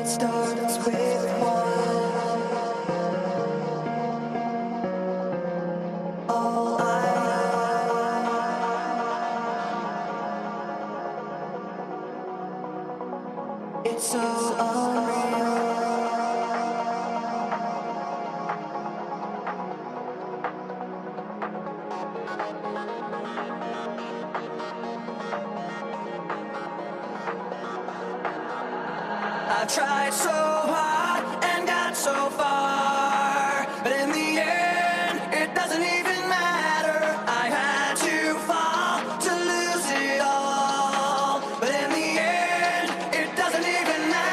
starts with one. All it's so unreal. I tried so hard and got so far, but in the end, it doesn't even matter. I had to fall to lose it all, but in the end, it doesn't even matter.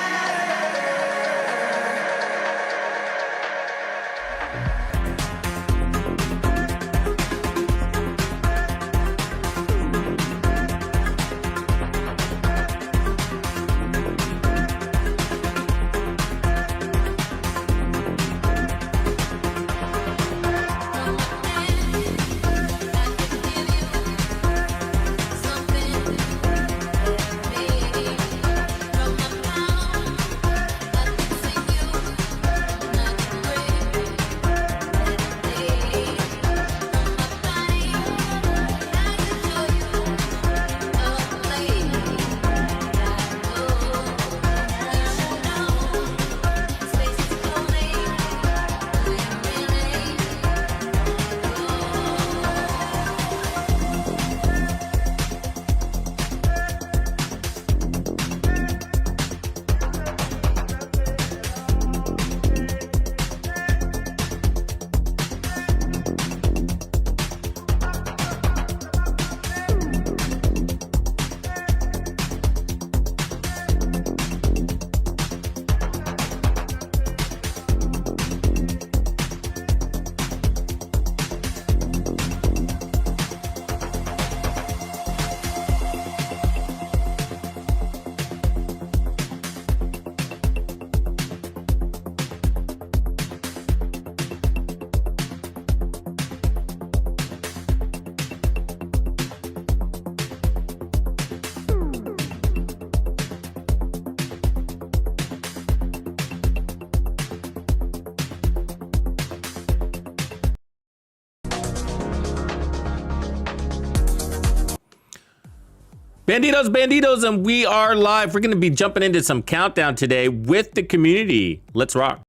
Bandidos, and we are live. We're going to be jumping into some countdown today with the community. Let's rock.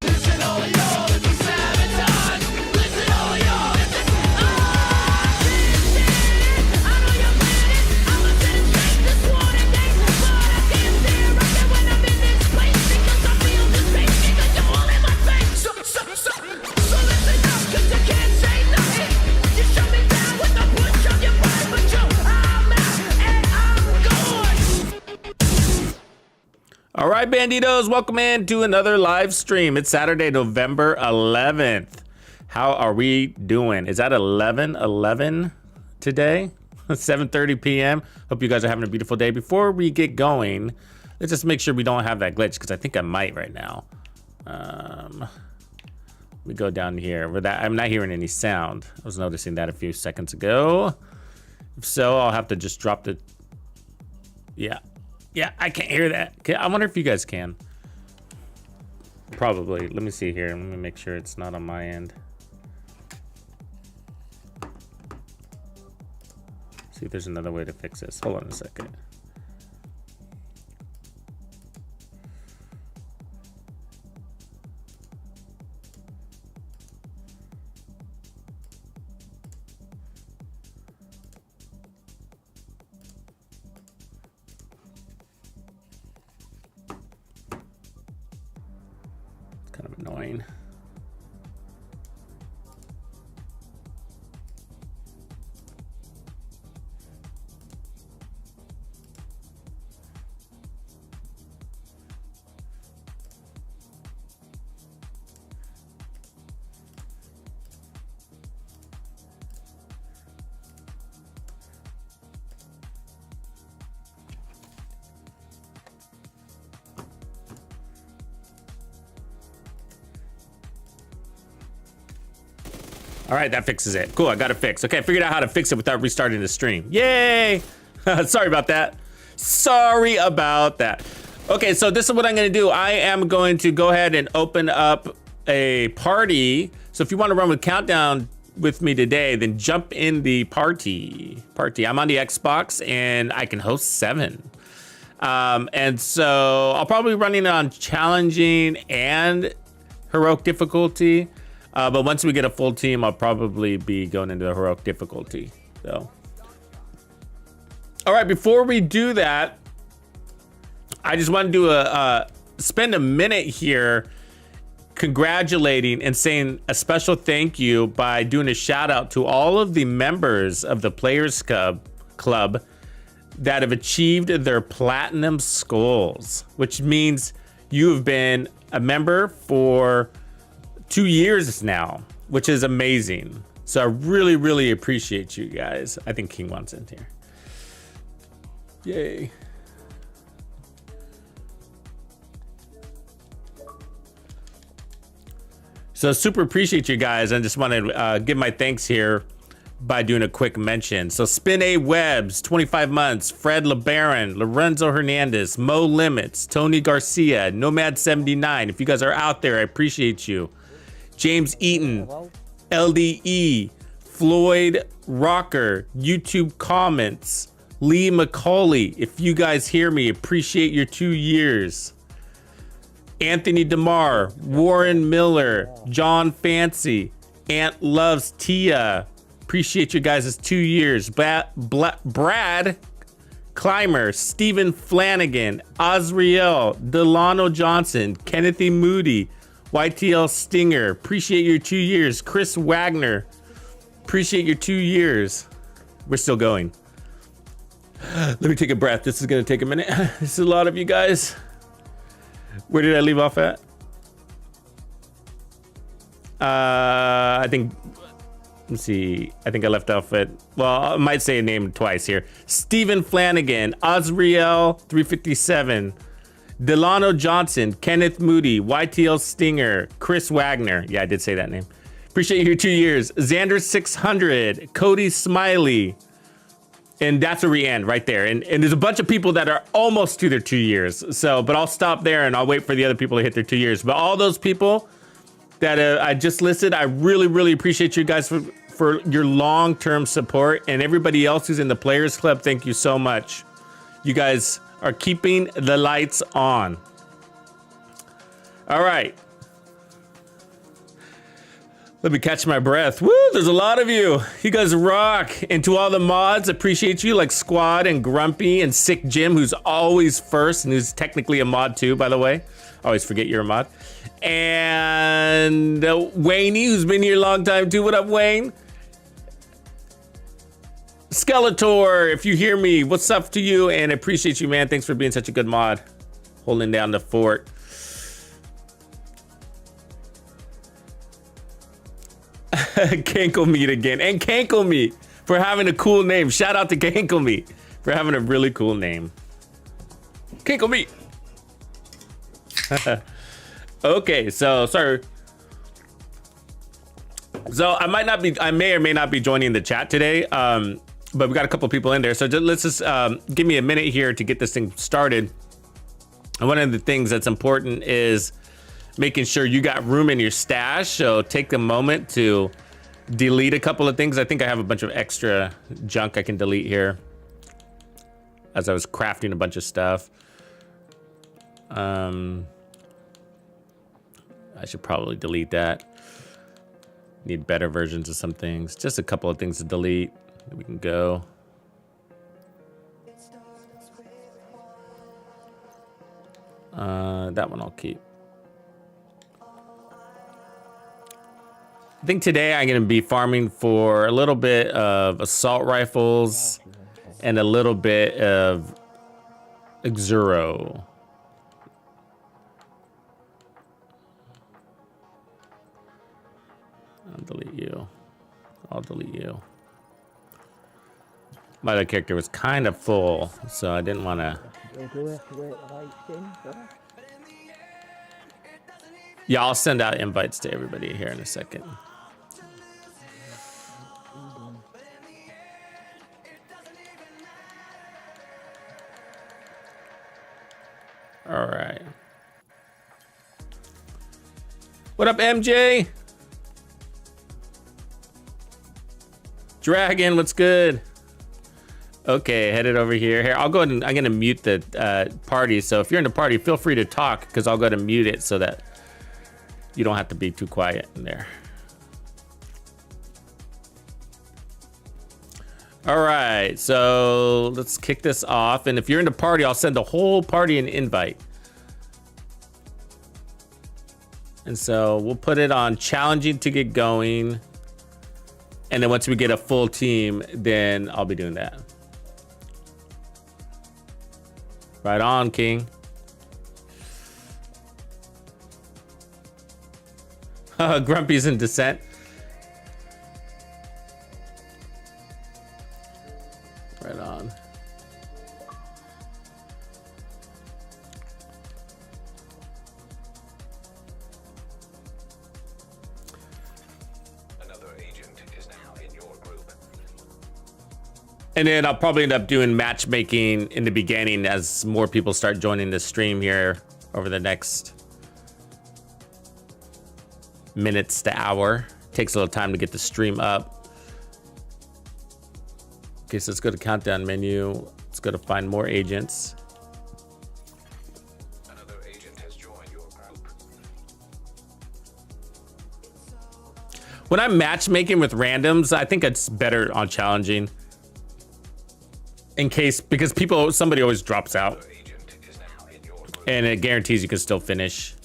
All right, Bandidos, welcome in to another live stream. It's Saturday, November 11th. How are we doing? Is that 11 today? 7:30 p.m. Hope you guys are having a beautiful day. Before we get going, let's just make sure we don't have that glitch, because I think I might right now. We go down here. I'm not hearing any sound. I was noticing that a few seconds ago. If so, I'll have to just drop the... Yeah, I can't hear that. I wonder if you guys can. Probably. Let me see here. Let me make sure it's not on my end. See if there's another way to fix this. Hold on a second. Kind of annoying. All right, that fixes it. Cool, I got it fixed. Okay, I figured out how to fix it without restarting the stream. Yay! Sorry about that. Sorry about that. Okay, so this is what I'm gonna do. I am going to go ahead and open up a party. So if you want to run with Countdown with me today, then jump in the party. I'm on the Xbox and I can host 7. And so I'll probably be running on challenging and heroic difficulty. But once we get a full team, I'll probably be going into the heroic difficulty. So, all right, before we do that, I just want to do spend a minute here congratulating and saying a special thank you by doing a shout out to all of the members of the Players Club that have achieved their platinum skulls, which means you have been a member for 2 years now, which is amazing. So I really, really appreciate you guys. I think King wants in here. Yay. So super appreciate you guys. I just want to give my thanks here by doing a quick mention. So Spin A Webs, 25 months, Fred LeBaron, Lorenzo Hernandez, Mo Limits, Tony Garcia, Nomad 79. If you guys are out there, I appreciate you. James Eaton, LDE, Floyd Rocker, YouTube comments, Lee McCauley. If you guys hear me, appreciate your 2 years. Anthony DeMar, Warren Miller, John Fancy, Aunt Loves Tia. Appreciate you guys' 2 years. Brad Clymer, Stephen Flanagan, Osriel, Delano Johnson, Kenneth E. Moody, YTL Stinger. Appreciate your 2 years. Chris Wagner. Appreciate your 2 years. We're still going. Let me take a breath. This is gonna take a minute. This is a lot of you guys. Where did I leave off at? I think, let's see. I think I left off at, well, I might say a name twice here. Stephen Flanagan, Osriel 357, Delano Johnson, Kenneth Moody, YTL Stinger, Chris Wagner. Yeah, I did say that name. Appreciate your 2 years. Xander 600, Cody Smiley. And that's where we end right there. And there's a bunch of people that are almost to their 2 years. So, but I'll stop there and I'll wait for the other people to hit their 2 years. But all those people that I just listed, I really, really appreciate you guys for your long-term support. And everybody else who's in the Players Club, thank you so much. You guys are keeping the lights on. All right. Let me catch my breath. Woo, there's a lot of you. You guys rock. And to all the mods, appreciate you, like Squad and Grumpy and Sick Jim, who's always first and who's technically a mod too, by the way. Always forget you're a mod. And Wayne, who's been here a long time too. What up, Wayne? Skeletor, if you hear me, what's up to you? And I appreciate you, man. Thanks for being such a good mod. Holding down the fort. Cankle Meat again. And Cankle Meat for having a cool name. Shout out to Cankle Meat for having a really cool name. Cankle Meat. Okay, so sorry. So I may or may not be joining the chat today. But we got a couple people in there. So let's just give me a minute here to get this thing started. And one of the things that's important is making sure you got room in your stash. So take a moment to delete a couple of things. I think I have a bunch of extra junk I can delete here as I was crafting a bunch of stuff. I should probably delete that. Need better versions of some things. Just a couple of things to delete. We can go. That one I'll keep. I think today I'm going to be farming for a little bit of assault rifles and a little bit of Xuro. I'll delete you. I'll delete you. My other character was kind of full, so I didn't want to. Yeah, I'll send out invites to everybody here in a second. All What up, MJ? Dragon, what's good? Okay, headed over here. Here, I'll go ahead and I'm gonna mute the party. So if you're in the party, feel free to talk because I'll go ahead and mute it so that you don't have to be too quiet in there. All right, so let's kick this off. And if you're in the party, I'll send the whole party an invite. And so we'll put it on challenging to get going. And then once we get a full team, then I'll be doing that. Right on, King. Grumpy's in descent. Right on. Another agent is now in your group. And then I'll probably end up doing matchmaking in the beginning as more people start joining the stream here over the next minutes to hour. Takes a little time to get the stream up. Okay, so let's go to countdown menu. Let's go to find more agents. Another agent has joined your group. When I'm matchmaking with randoms, I think it's better on challenging. In case, because somebody always drops out. Another agent is now in your group. And it guarantees you can still finish.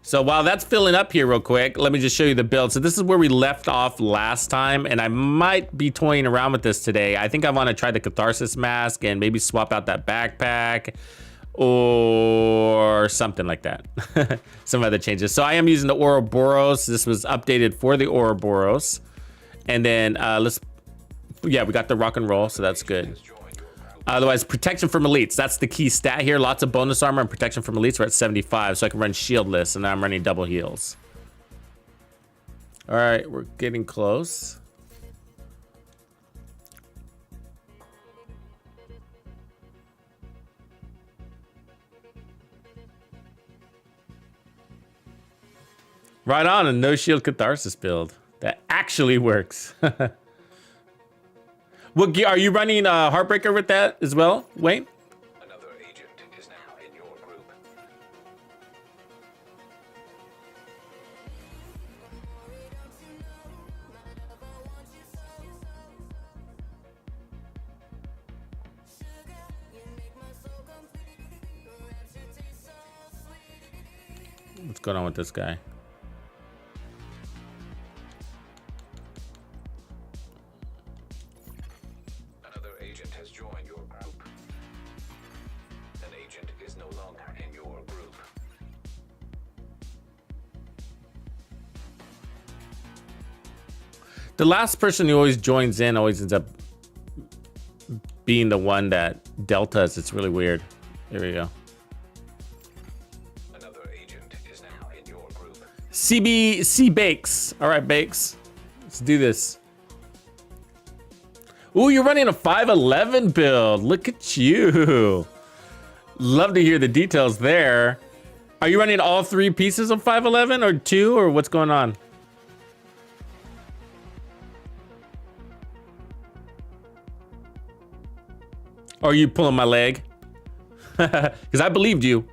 So while that's filling up here real quick, let me just show you the build. So this is where we left off last time, and I might be toying around with this today. I think I want to try the Catharsis mask and maybe swap out that backpack or something like that. Some other changes. So I am using the Ouroboros. This was updated for the Ouroboros. And then we got the rock and roll, so that's good. Otherwise, protection from elites. That's the key stat here. Lots of bonus armor and protection from elites. We're at 75, so I can run shieldless, and now I'm running double heals. All right, we're getting close. Right on, a no shield Catharsis build. That actually works. What gear are you running? Heartbreaker with that as well, Wayne? Another agent is now in your group. What's going on with this guy? Another agent has joined your group. An agent is no longer in your group. The last person who always joins in always ends up being the one that deltas. It's really weird. There we go. Another agent is now in your group. C Bakes. All right, Bakes. Let's do this. Ooh, you're running a 511 build. Look at you. Love to hear the details there. Are you running all three pieces of 511 or two, or what's going on? Or are you pulling my leg? Because I believed you.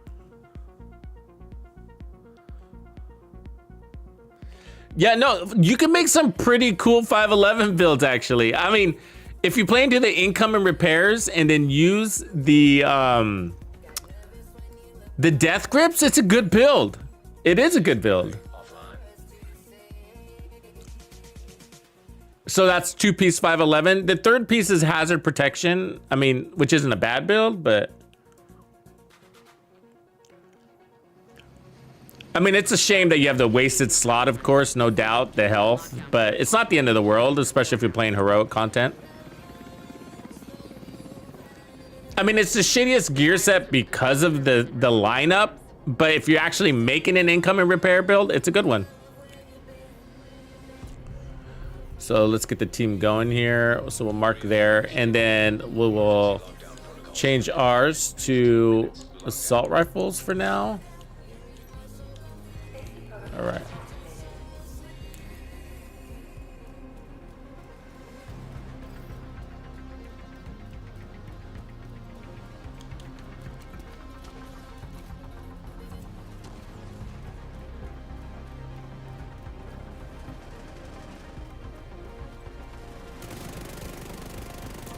Yeah, no, you can make some pretty cool 511 builds, actually. I mean, if you play into the income and repairs and then use the death grips, it's a good build. It is a good build. So that's 2-piece 511. The third piece is hazard protection. I mean, which isn't a bad build, but I mean, it's a shame that you have the wasted slot, of course, no doubt, the health, but it's not the end of the world, especially if you're playing heroic content. I mean, it's the shittiest gear set because of the lineup, but if you're actually making an income and repair build, it's a good one. So let's get the team going here. So we'll mark there, and then we will change ours to assault rifles for now. All right.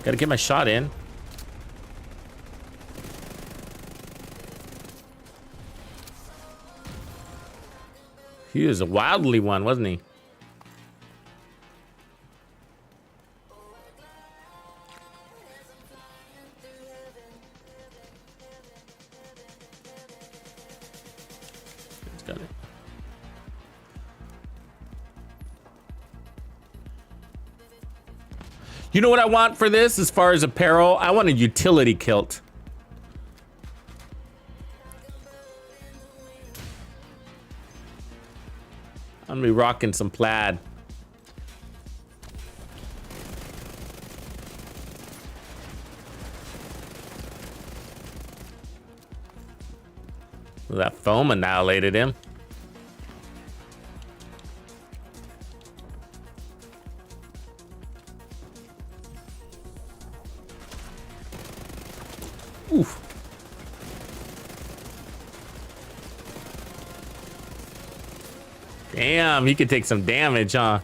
Gotta get my shot in. He was a wildly one, wasn't he? He's got it. You know what I want for this as far as apparel? I want a utility kilt. I'm gonna be rocking some plaid. Well, that foam annihilated him. Oof. Damn, he could take some damage, huh?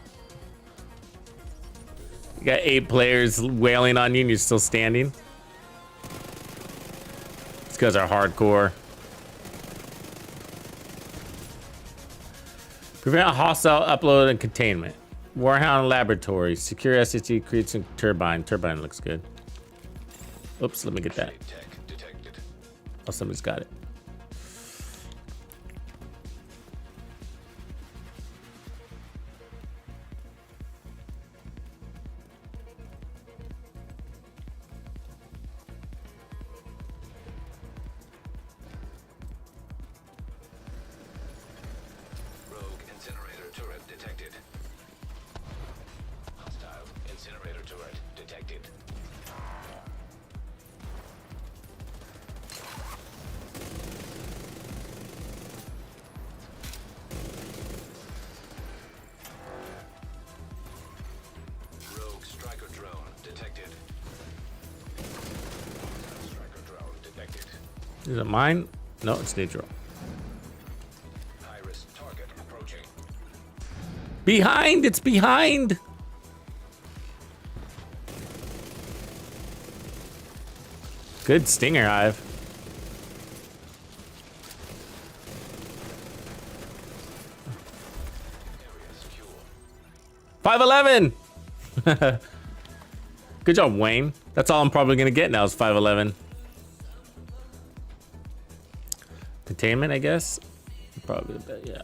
You got 8 players wailing on you and you're still standing. It's because they're hardcore. Prevent hostile upload and containment. Warhound Laboratories. Secure SSD creates a turbine. Turbine looks good. Oops, let me get that. Tech detected. Oh, somebody's got it. Rogue incinerator turret detected. Hostile incinerator turret detected. Rogue striker drone detected. Striker drone detected. Is it mine? No, it's neutral. High-risk target approaching. Behind! It's behind! Good stinger hive. Area secure. 511! Good job, Wayne. That's all I'm probably gonna get now is 511. Containment, I guess. Probably a bit, yeah.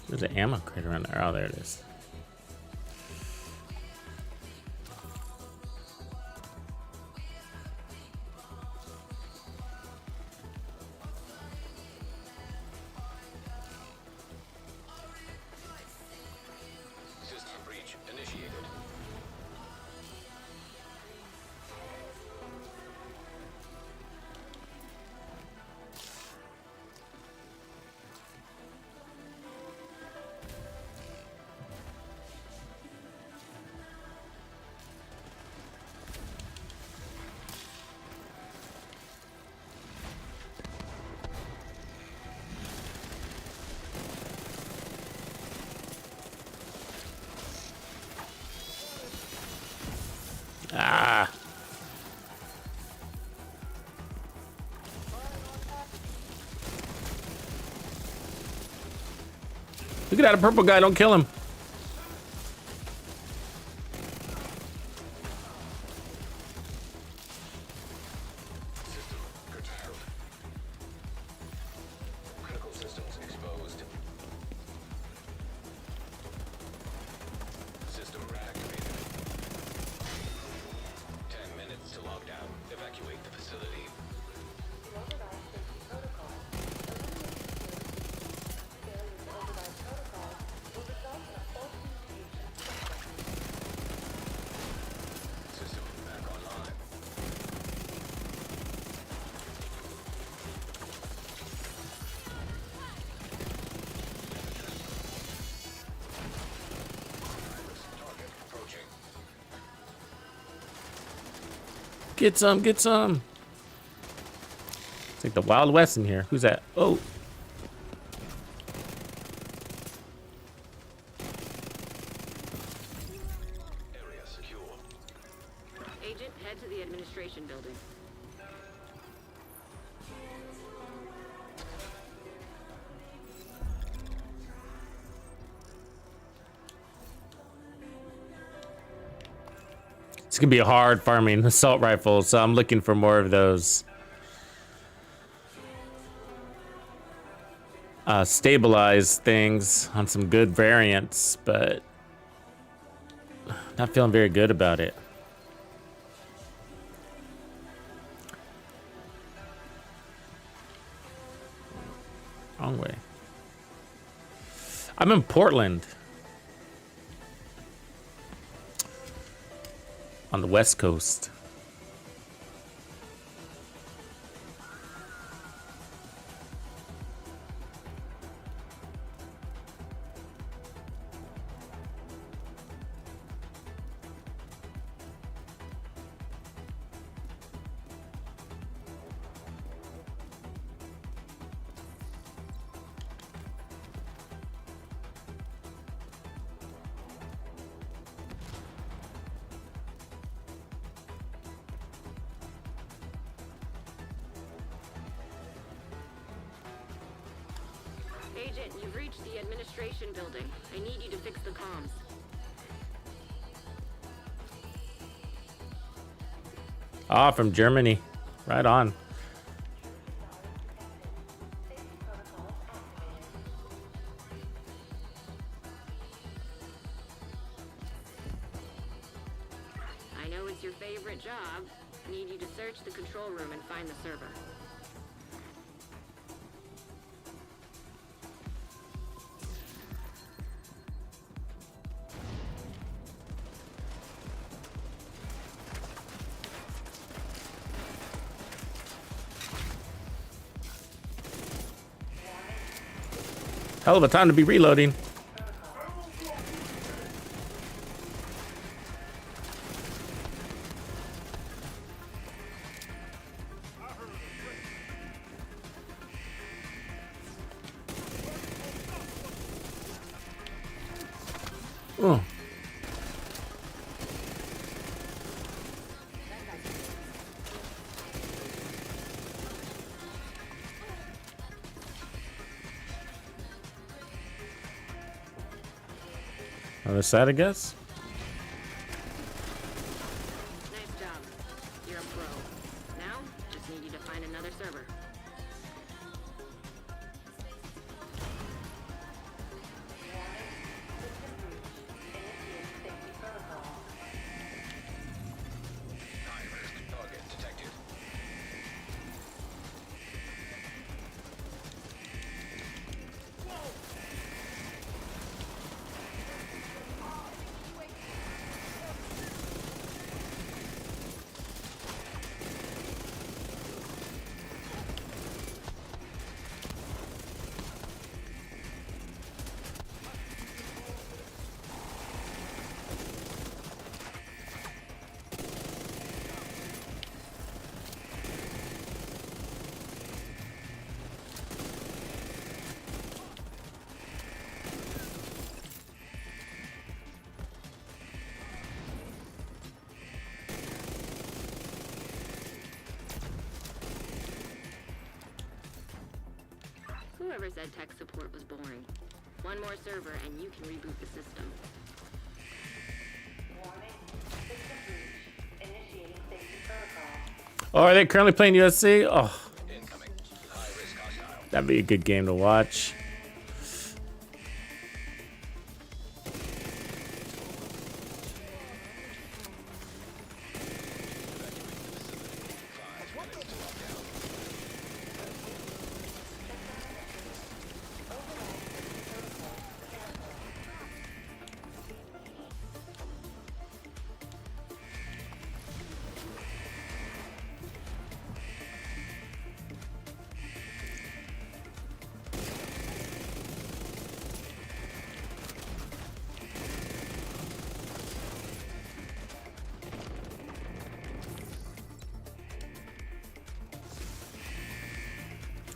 There's an ammo crate around there. Oh, there it is. System breach initiated. Ah. Look at that, a purple guy. Don't kill him. System curtailed. Critical systems exposed. System reactivated. 10 minutes to lockdown. Evacuate the facility. Get some, get some. It's like the Wild West in here. Who's that? Oh. Area secure. Agent, head to the administration building. It's gonna be hard farming assault rifles, so I'm looking for more of those stabilized things on some good variants, but not feeling very good about it. Wrong way. I'm in Portland. On the West Coast. Agent, you've reached the administration building. I need you to fix the comms. Ah, from Germany. Right on. I know it's your favorite job. Need you to search the control room and find the server. Hell of a time to be reloading. Oh. Other side, I guess. Nice job. You're a pro. Now, just need you to find another server. High-risk target detected. Whoever said tech support was boring. One more server and you can reboot the system. Oh, are they currently playing USC? Oh, Incoming. High-risk hostile. that'd be a good game to watch.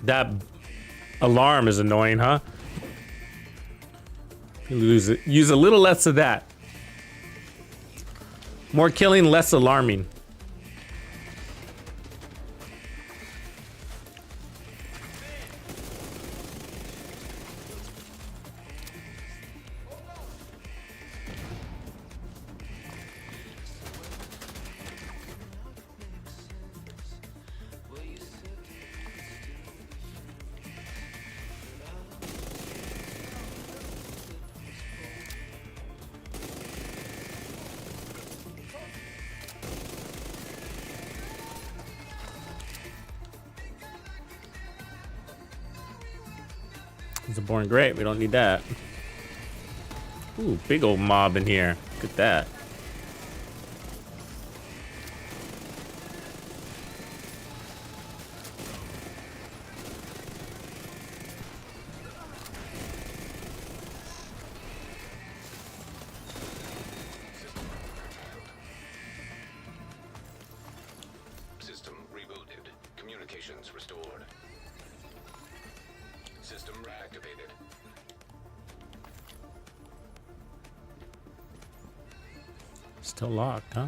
That alarm is annoying, huh? Use a little less of that. More killing, less alarming. It's a boring grate. We don't need that. Ooh, big old mob in here. Look at that. System rebooted. Communications restored. System reactivated. Still locked, huh?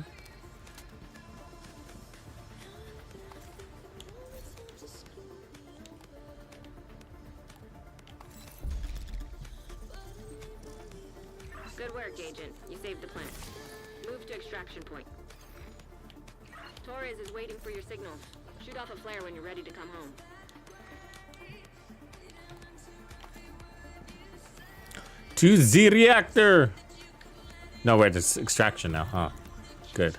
Good work, Agent. You saved the plant. Move to extraction point. Torres is waiting for your signal. Shoot off a flare when you're ready to come home. To the reactor. No, wait, it's extraction now, huh? Good.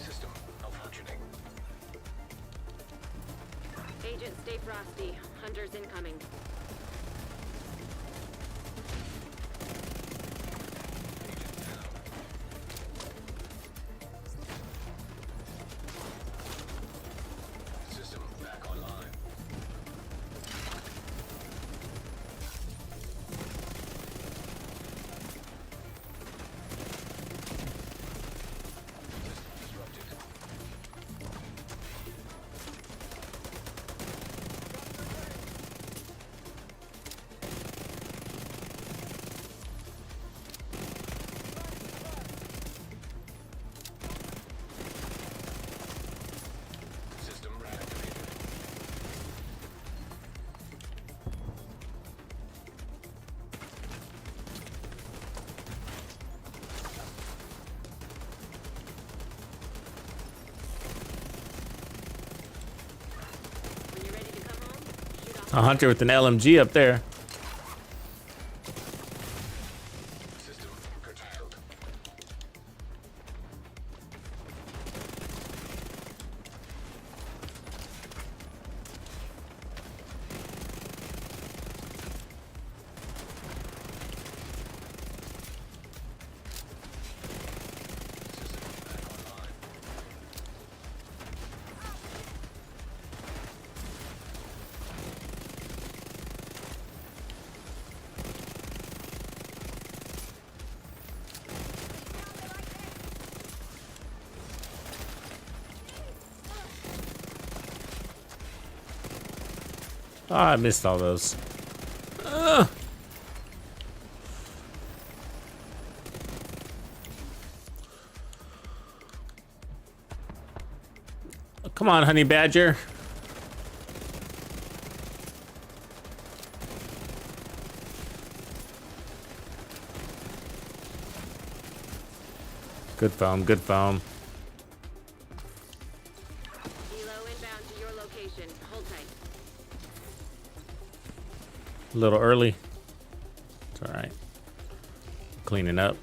System malfunctioning. Agent, stay frosty. Hunters incoming. System back online. Disrupted. System reactivated. When you're ready to come home, shoot off. A hunter with an LMG up there. System curtailed. System back online. Ah, I missed all those. Ugh. Come on, honey badger. Good foam, good foam. Helo inbound to your location. Hold tight. A little early. It's all right. Cleaning up.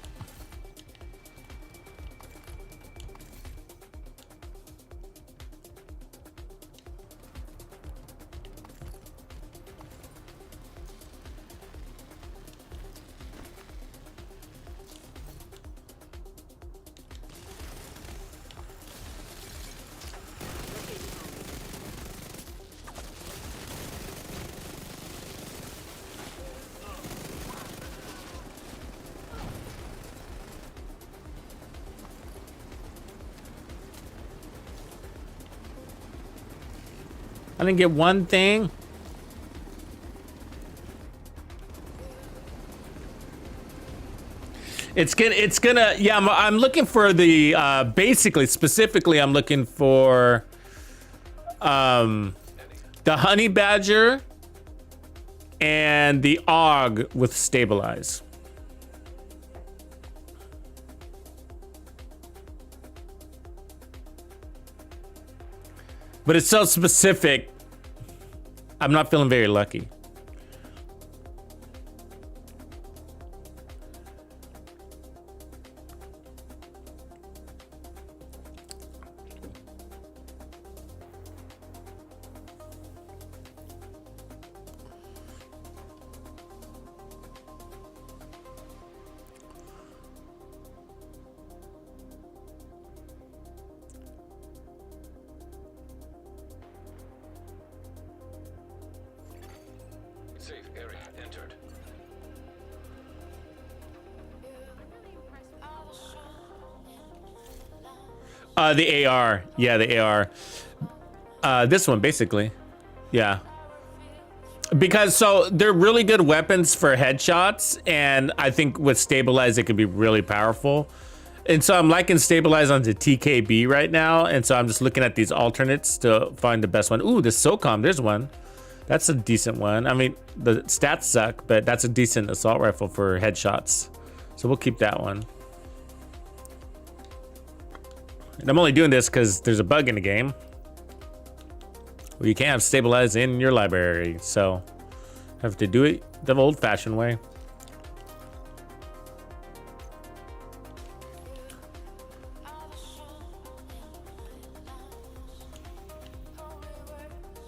I didn't get one thing. It's gonna, yeah, I'm looking for the, basically, specifically, I'm looking for, the honey badger and the og with stabilize. But it's so specific, I'm not feeling very lucky. Safe area entered. The AR, yeah, the AR. This one, basically, yeah. Because, so, they're really good weapons for headshots, and I think with Stabilize, it could be really powerful. And so I'm liking Stabilize onto TKB right now, and so I'm just looking at these alternates to find the best one. Ooh, the SOCOM, there's one. That's a decent one. I mean, the stats suck, but that's a decent assault rifle for headshots. So we'll keep that one. And I'm only doing this because there's a bug in the game where you can't have Stabilize in your library. So have to do it the old-fashioned way.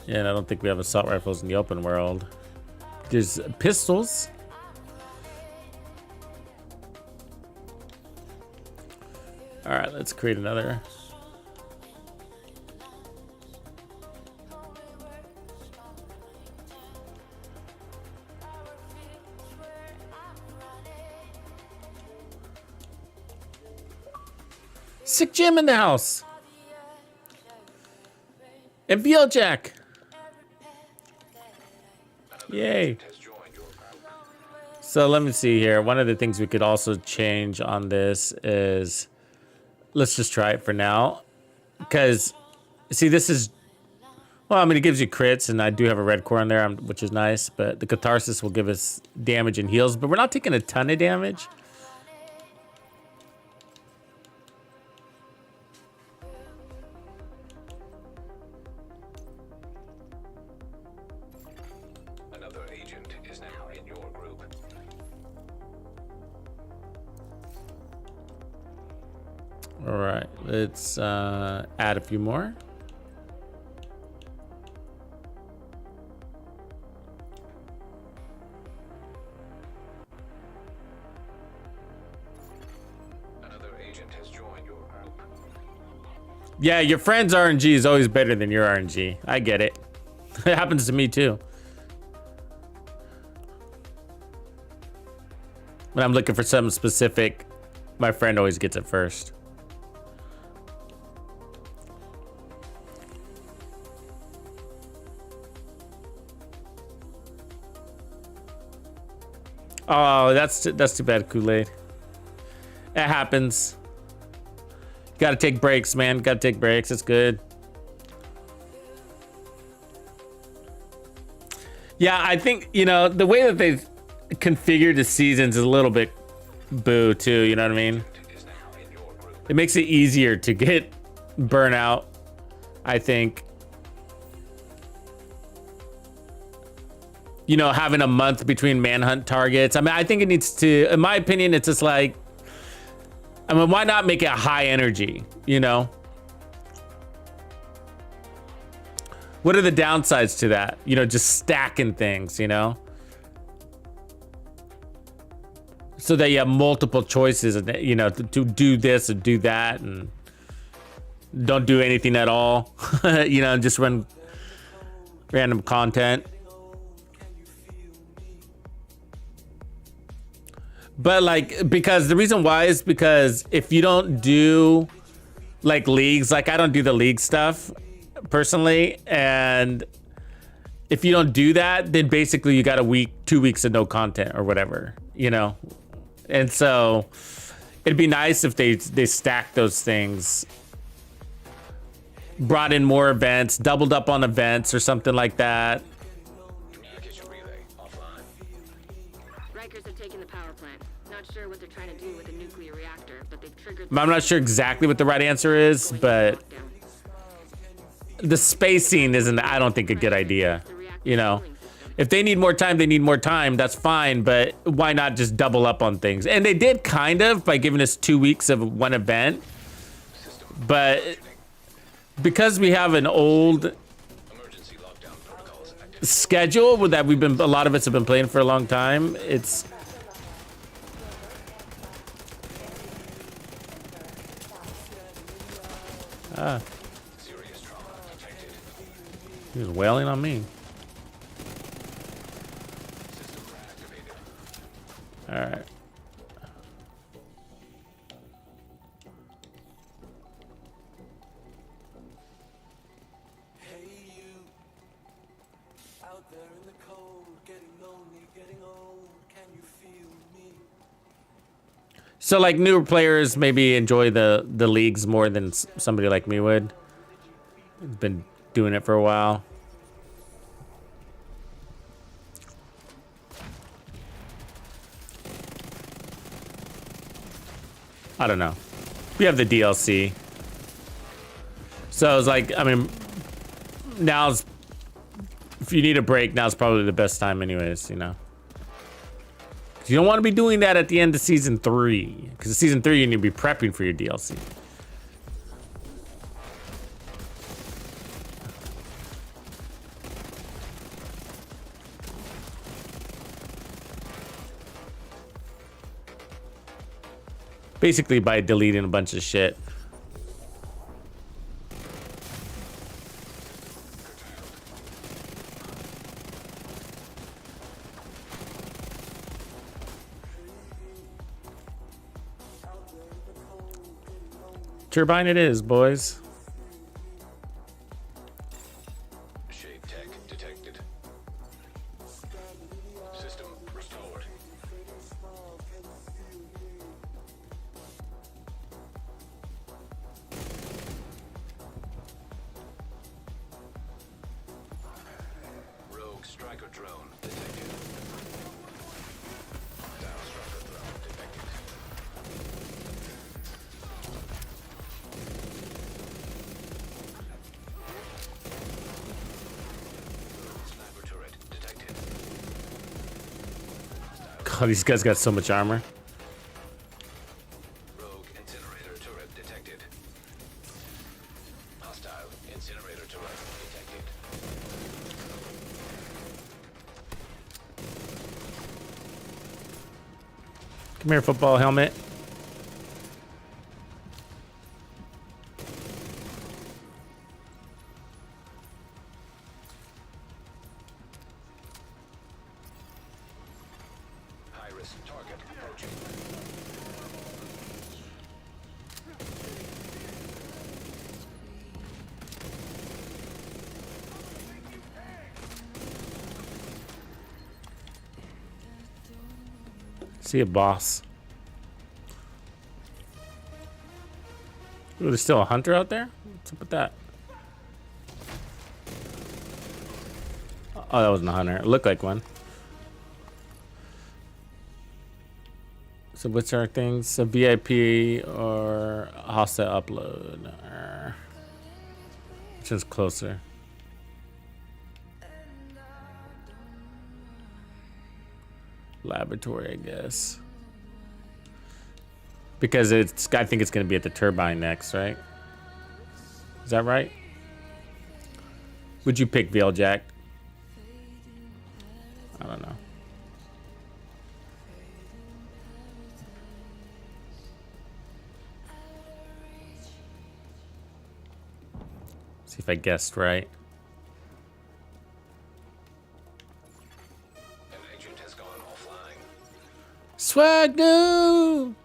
Yeah, and I don't think we have assault rifles in the open world. There's pistols. All right, let's create another. Sick Jim in the house. And BL Jack. Yay. So let me see here. One of the things we could also change on this is, let's just try it for now. Because, see, this is, well, I mean, it gives you crits, and I do have a red core in there, which is nice. But the Catharsis will give us damage and heals, but we're not taking a ton of damage. Another agent is now in your group. All right, let's add a few more. Another agent has joined your group. Yeah, your friend's RNG is always better than your RNG. I get it. It happens to me too. When I'm looking for something specific, my friend always gets it first. Oh, that's too bad, Kool-Aid. It happens. Gotta take breaks, man. Gotta take breaks. It's good. Yeah, I think, you know, the way that they've configured the seasons is a little bit boo, too. You know what I mean? Is now in your group. It makes it easier to get burnout, I think. You know, having a month between manhunt targets. I mean, I think it needs to, in my opinion, it's just like, I mean, why not make it high energy, you know? What are the downsides to that? You know, just stacking things, you know? So that you have multiple choices, you know, to do this or do that, and don't do anything at all. You know, just run random content. But like, because the reason why is because if you don't do like leagues, like I don't do the league stuff personally, and if you don't do that, then basically you got a week, 2 weeks of no content or whatever, you know? And so it'd be nice if they stacked those things, brought in more events, doubled up on events or something like that. Communication relay offline. Rikers have taken the power plant. Not sure what they're trying to do with a nuclear reactor, but they've triggered. I'm not sure exactly what the right answer is, but the spacing isn't, I don't think, a good idea. You know, if they need more time, they need more time. That's fine, but why not just double up on things? And they did kind of by giving us 2 weeks of one event, but because we have an old Emergency lockdown protocols active. schedule that a lot of us have been playing for a long time, it's Serious trauma detected. he was wailing on me. System reactivated. All right. Hey you, out there in the cold, getting lonely, getting old, can you feel me? So like newer players maybe enjoy the leagues more than somebody like me would. Been doing it for a while. I don't know. We have the DLC. So it's like, I mean, now's, if you need a break, now's probably the best time anyways, you know? 'Cause you don't want to be doing that at the end of season 3. Because season 3, you need to be prepping for your DLC. Basically by deleting a bunch of shit. Turbine it is, boys. Shade tech detected. System restored. Rogue striker drone detected. Down striker drone detected. Sniper turret detected. God, these guys got so much armor. Rogue incinerator turret detected. Hostile incinerator turret detected. Come here, football helmet. High risk target approaching. See a boss. Ooh, there's still a hunter out there? What's up with that? Oh, that wasn't a hunter. It looked like one. So what's our things? A VIP or hostile upload? Which is closer? Laboratory, I guess. Because it's, I think it's going to be at the turbine next, right? Is that right? Would you pick VL Jack? I don't know. See if I guessed right. An agent has gone offline. Swag no!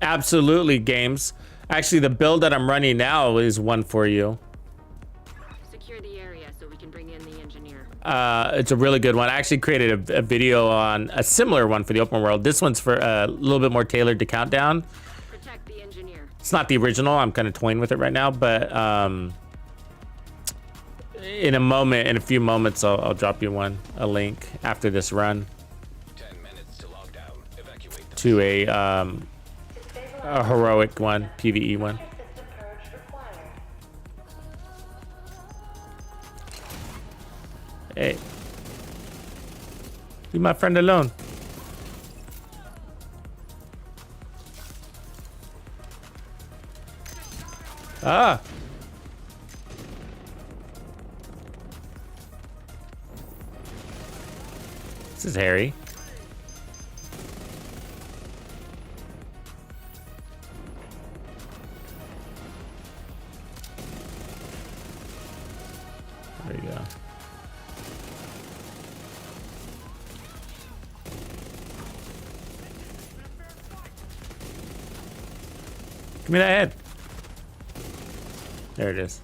Absolutely, games. Actually, the build that I'm running now is one for you. Secure the area so we can bring in the engineer. It's a really good one. I actually created a video on a similar one for the open world. This one's for a little bit more tailored to Countdown. Protect the engineer. It's not the original. I'm kind of toying with it right now, but in a few moments, I'll drop you a link after this run 10 minutes to lock down. Evacuate the to a heroic one, PvE one. Hey, leave my friend alone. Ah. This is Harry. There you go. Give me that head. There it is.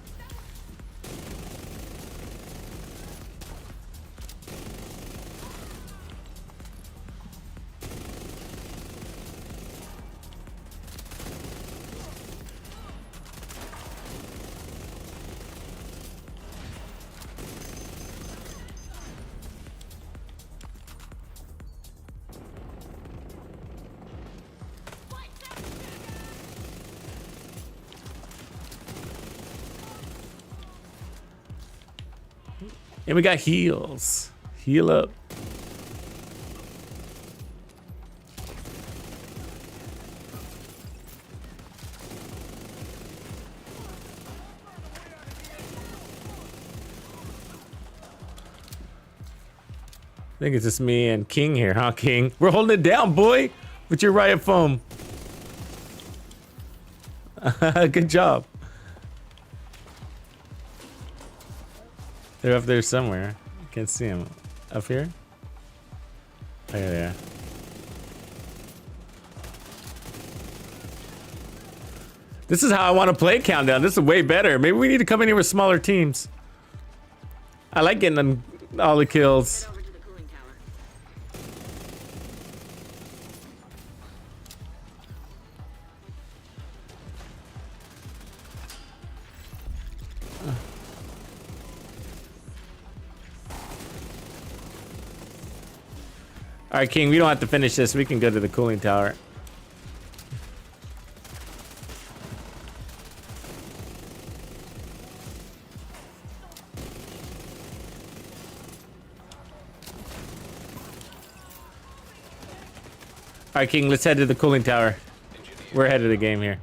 And we got heals. Heal up. I think it's just me and King here, huh, King? We're holding it down, boy, with your riot foam. Good job. They're up there somewhere. I can't see them. Up here? Oh, yeah, they are. This is how I want to play Countdown. This is way better. Maybe we need to come in here with smaller teams. I like getting them all the kills. Over to the cooling tower. All right, King, we don't have to finish this. We can go to the cooling tower. All right, King, let's head to the cooling tower. We're ahead of the game here.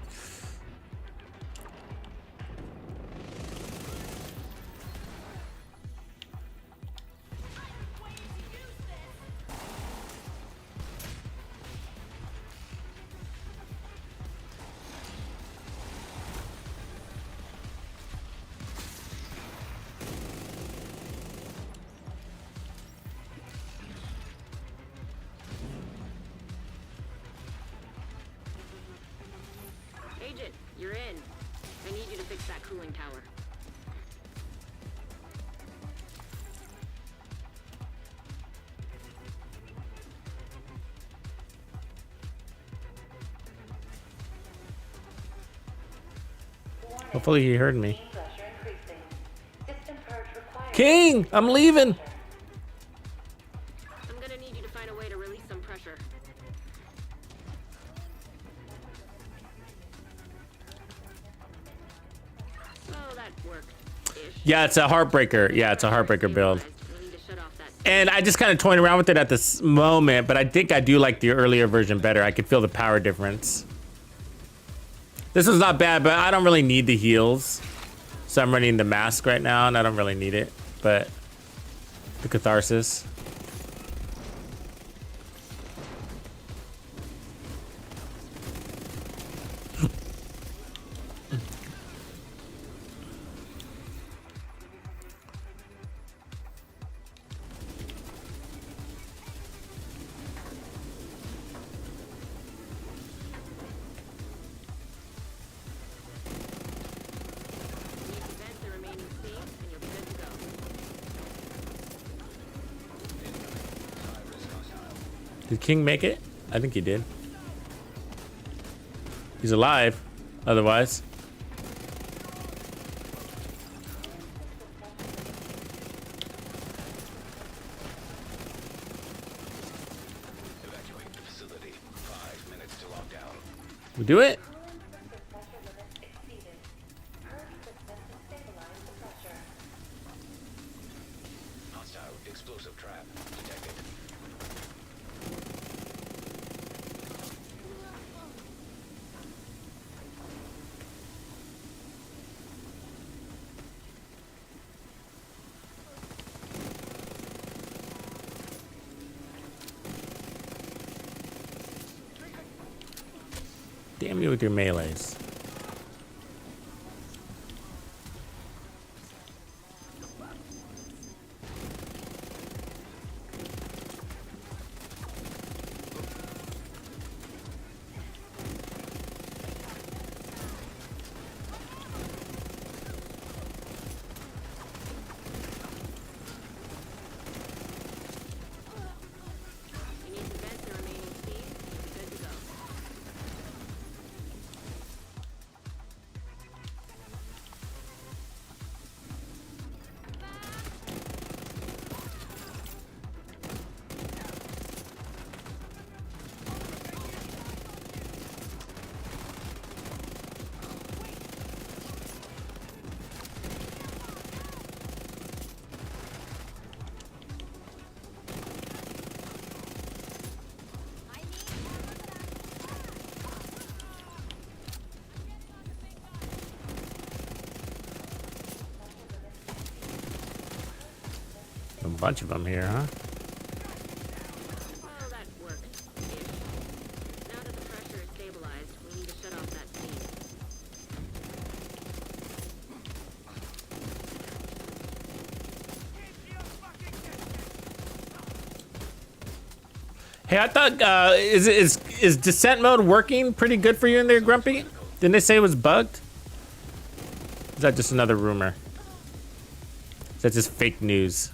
Agent, you're in. fix that cooling tower. Hopefully he heard me. King, I'm leaving. I'm gonna need you to find a way to release some pressure. Oh, that worked-ish. Yeah, it's a heartbreaker. Yeah, it's a heartbreaker build. We need to shut off that. And I just kind of toying around with it at this moment, but I think I do like the earlier version better. I can feel the power difference. This was not bad, but I don't really need the heals. So I'm running the mask right now, and I don't really need it. But the catharsis. Vent the remaining steam, and you'll be good to go. Did King make it? I think he did. He's alive, otherwise. Evacuate the facility. 5 minutes to lockdown. We do it? Hostile explosive trap detected. Damn you with your melees. You need to vent the remaining steam, and you'll be good to go. A bunch of them here, huh? Well, that worked-ish. Now that the pressure is stabilized, we need to shut off that steam. Hey, I thought, is descent mode working pretty good for you in there, Grumpy? Didn't they say it was bugged? Is that just another rumor? Is that just fake news?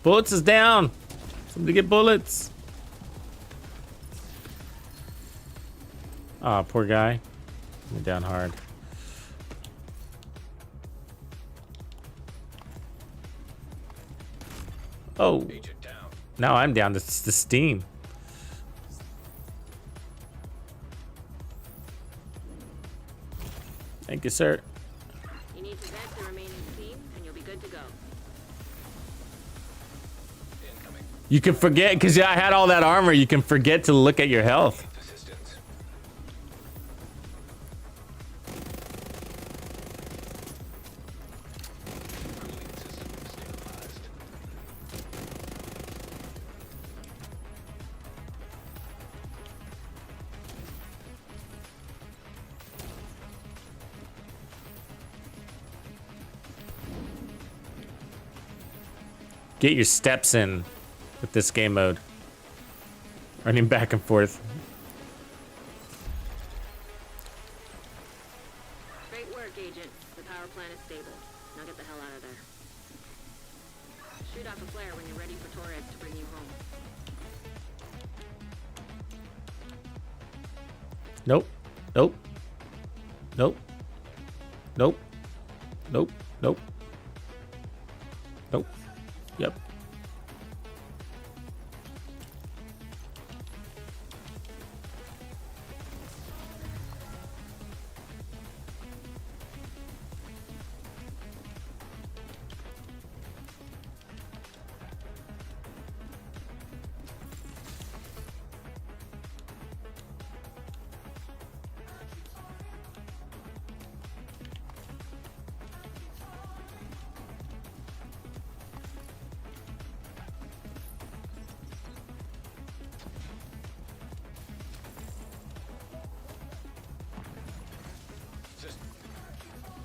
Bullets is down. Somebody get bullets. Ah, poor guy. Went down hard. Oh, Agent down. now I'm down to the steam. Thank you, sir. You need to vent the remaining steam, and you'll be good to go. Incoming. You can forget, because I had all that armor, you can forget to look at your health. Assistance. Cooling system stabilized. get your steps in with this game mode. Running back and forth. Great work, Agent. The power plant is stable. Now get the hell out of there. Shoot off a flare when you're ready for Torres to bring you home. Nope. Nope. Nope. Nope. Nope. Nope. Nope. Yep.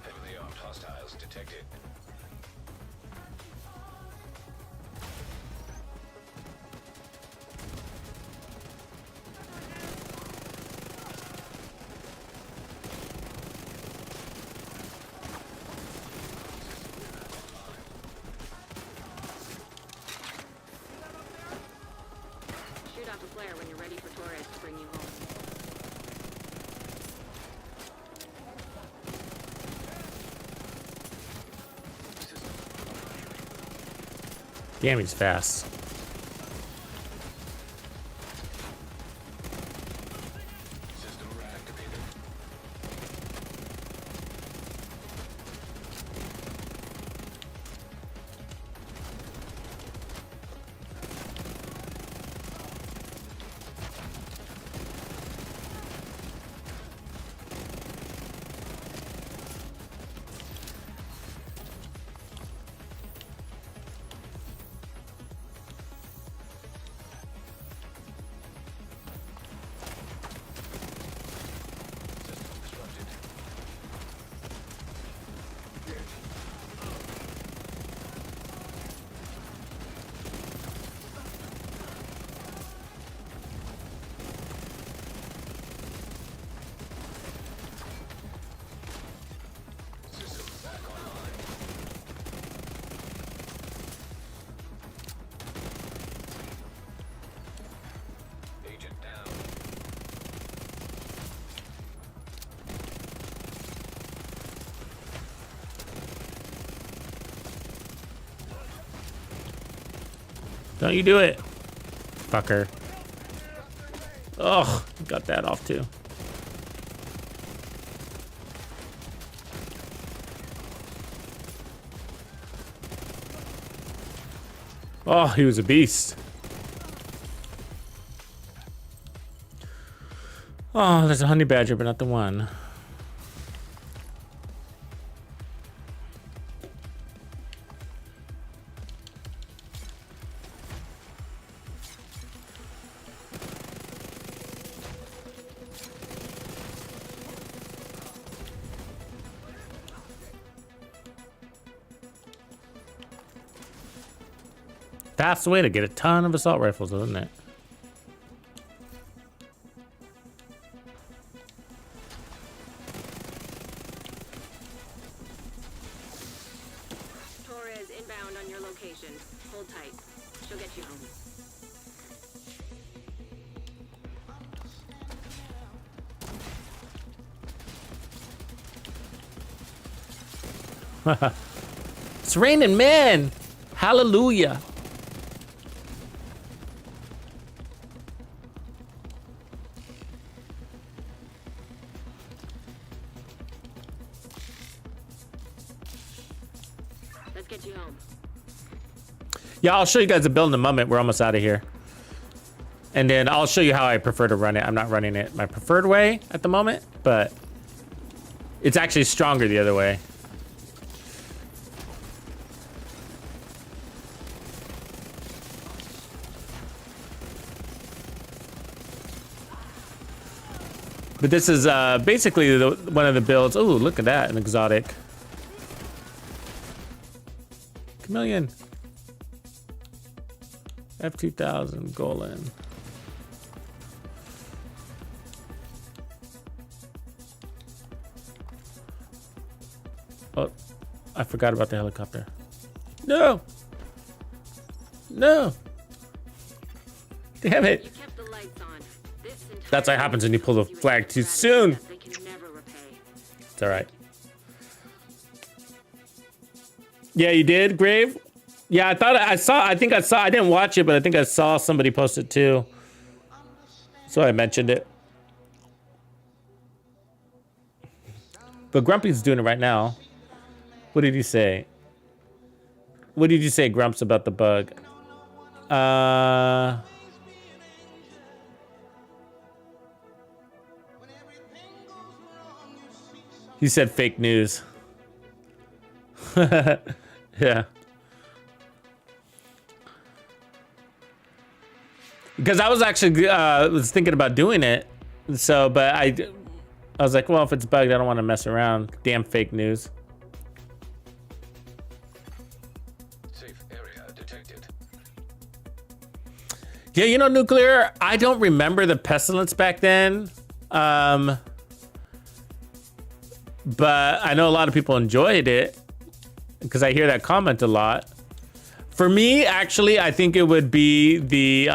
Heavily armed hostiles detected. Shoot off a flare when you're ready for Torres to bring you home. Damn, he's fast. System reactivated. System disrupted. System back online. Agent down. Don't you do it, fucker. Oh, got that off too. Oh, he was a beast. Oh, there's a honey badger, but not the one. Fast way to get a ton of assault rifles, isn't it? Torres inbound on your location. Hold tight. She'll get you home. It's raining men. Hallelujah. Let's get you home. Yeah, I'll show you guys a build in a moment. We're almost out of here. And then I'll show you how I prefer to run it. I'm not running it my preferred way at the moment, but it's actually stronger the other way. But this is basically one of the builds. Oh, look at that, an exotic. Chameleon. F2000 Golan. Oh, I forgot about the helicopter. No! No! Damn it! You kept the lights on. This entire That's what happens when you pull the you flag have too strategy soon. that they can never repay. It's alright. Yeah, you did, Grave? Yeah, I think I saw, I didn't watch it, but I think I saw somebody post it too. So I mentioned it. But Grumpy's doing it right now. What did he say? What did you say, Grumps, about the bug? He said fake news. Yeah. Because I was actually was thinking about doing it. So, but I was like, well, if it's bugged, I don't want to mess around. Damn fake news. Safe area detected. Yeah, you know, Nuclear, I don't remember the pestilence back then. But I know a lot of people enjoyed it because I hear that comment a lot. For me, actually, I think it would be the,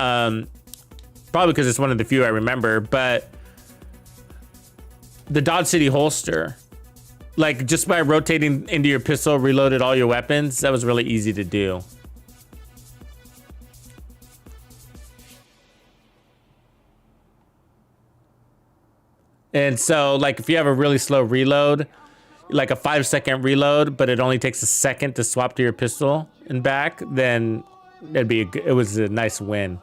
probably because it's one of the few I remember, but the Dodge City holster. Like, just by rotating into your pistol, reloaded all your weapons, that was really easy to do. And so, like, if you have a really slow reload, like a 5-second reload, but it only takes a second to swap to your pistol and back, then it was a nice win.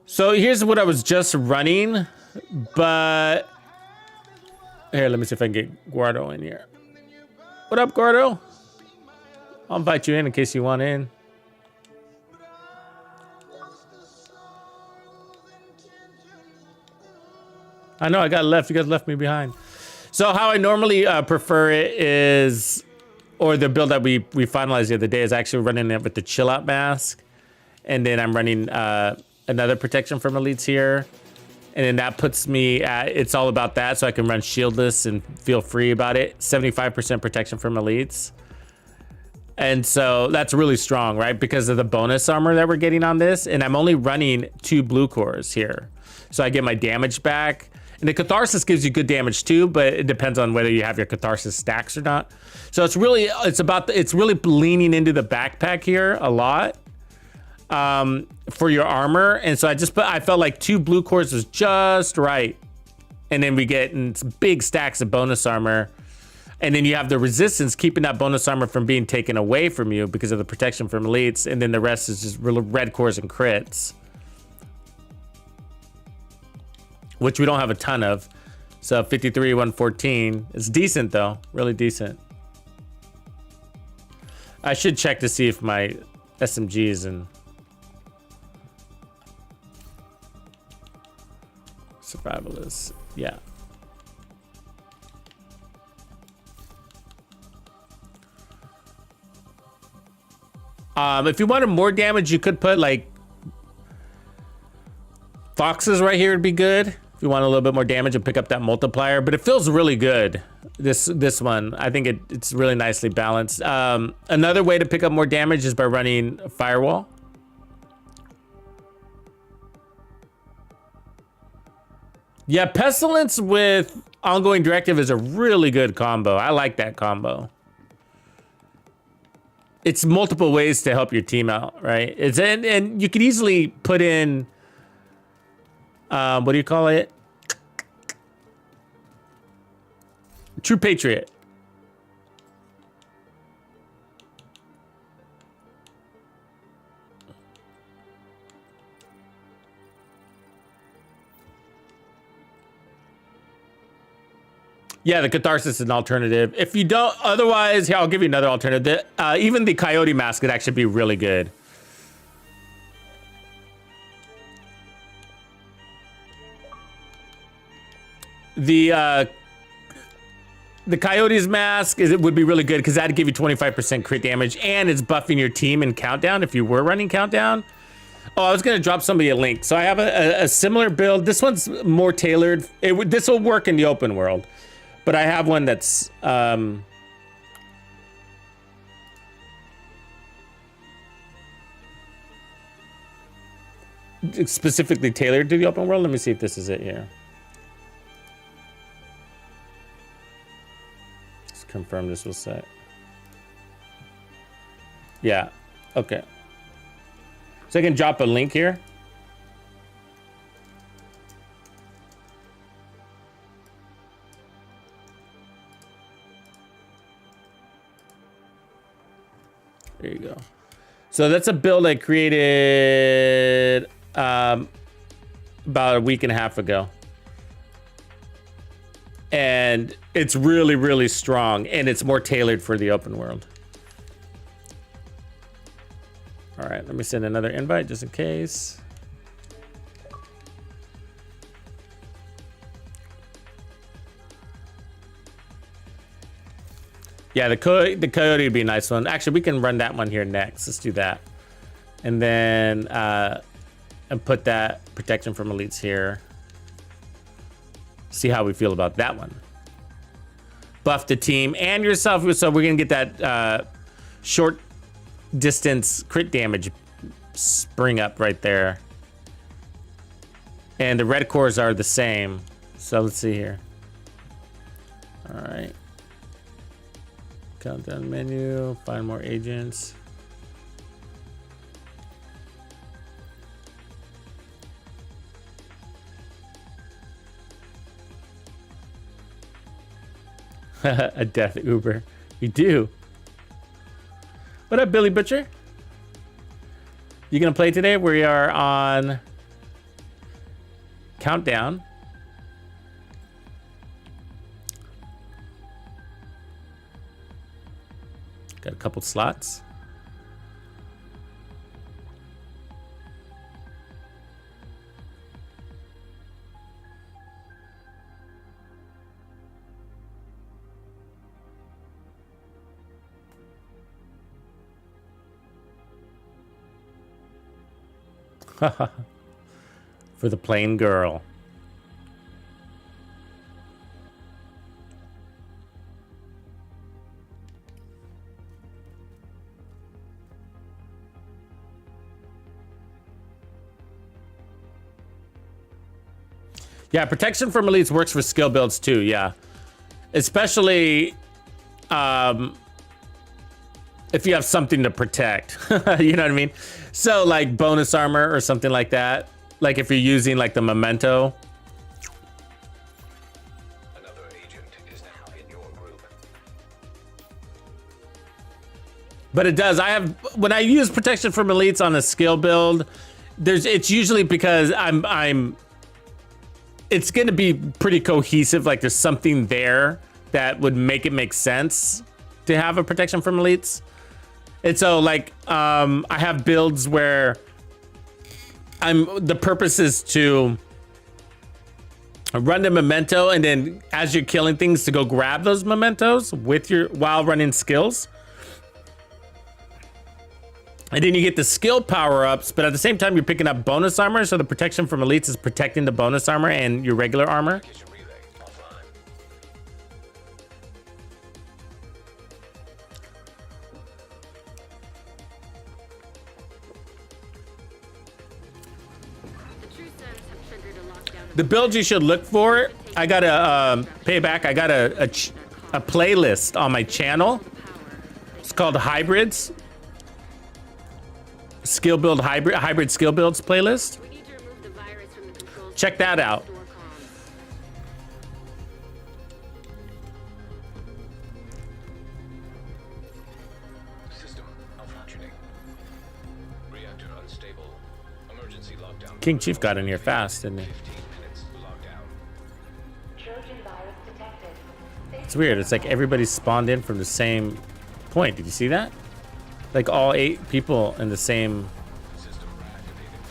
So here's what I was just running, but here, let me see if I can get Guardo in here. What up, Guardo? I'll invite you in case you want in. I know I got left. You guys left me behind. So how I normally prefer it is, or the build that we finalized the other day is actually running it with the chill out mask. And then I'm running another protection from elites here. And then that puts me at, it's all about that. So I can run shieldless and feel free about it. 75% protection from elites. And so that's really strong, right? Because of the bonus armor that we're getting on this. And I'm only running 2 blue cores here. So I get my damage back. And the Catharsis gives you good damage too, but it depends on whether you have your Catharsis stacks or not. So it's really leaning into the backpack here a lot for your armor. And so I felt like 2 blue cores was just right. And then we get big stacks of bonus armor. And then you have the resistance keeping that bonus armor from being taken away from you because of the protection from elites. And then the rest is just red cores and crits, which we don't have a ton of. So 53, 114. It's decent though, really decent. I should check to see if my SMGs and survivalists, yeah. If you wanted more damage, you could put like Foxes right here would be good. If you want a little bit more damage and pick up that multiplier, but it feels really good. This one, I think it's really nicely balanced. Another way to pick up more damage is by running a firewall. Yeah, Pestilence with Ongoing Directive is a really good combo. I like that combo. It's multiple ways to help your team out, right? And you could easily put in, what do you call it? True Patriot. Yeah, the Catharsis is an alternative. If you don't, otherwise, here, I'll give you another alternative. Even the Coyote Mask could actually be really good. the Coyote's mask would be really good because that'd give you 25% crit damage, and it's buffing your team in Countdown if you were running Countdown. Oh, I was gonna drop somebody a link. So I have a similar build. This one's more tailored. This will work in the open world, but I have one that's specifically tailored to the open world. Let me see if this is it here. Let's confirm this was set. Yeah, okay. So I can drop a link here. There you go. So that's a build I created about a week and a half ago. And it's really, really strong, and it's more tailored for the open world. All right, let me send another invite just in case. Yeah, the Coyote would be a nice one. Actually, we can run that one here next. Let's do that. And then and put that protection from elites here. See how we feel about that one. Buff the team and yourself. So we're going to get that short distance crit damage spring up right there. And the red cores are the same. So let's see here. All right. Countdown menu, find more agents. A death Uber. You do. What up, Billy Butcher? You gonna play today? We are on Countdown. Got a couple slots. For the plain girl. Yeah, protection from elites works for skill builds too, yeah. Especially if you have something to protect. You know what I mean? So like bonus armor or something like that. Like if you're using like the memento. Another agent is now in your group. But it does. When I use protection from elites on a skill build, it's usually because it's going to be pretty cohesive. Like there's something there that would make it make sense to have a protection from elites. And so like, I have builds where the purpose is to run the memento, and then as you're killing things to go grab those mementos while running skills. And then you get the skill power-ups, but at the same time, you're picking up bonus armor, so the protection from elites is protecting the bonus armor and your regular armor. Package relay offline. The true sons have triggered a lockdown. The build you should look for, I got a payback. I got a playlist on my channel. It's called Hybrids. Skill build hybrid skill builds playlist. We need to remove the virus from the control Check that out. store comms. System malfunctioning. Reactor unstable. Emergency lockdown. King Chief got in here fast, didn't he? 15 minutes lockdown. Trojan virus detected. It's weird. It's like everybody spawned in from the same point. Did you see that? Like all 8 people in the same. System reactivated.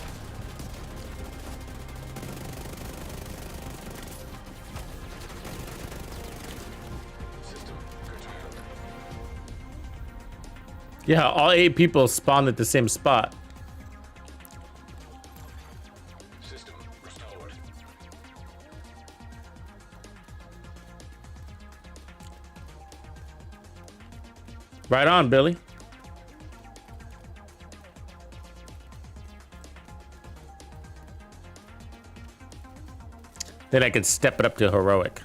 Yeah, all 8 people spawned at the same spot. System restored. Right on, Billy. Then I could step it up to heroic.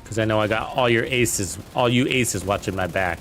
Because I know I got all your aces, all you aces watching my back.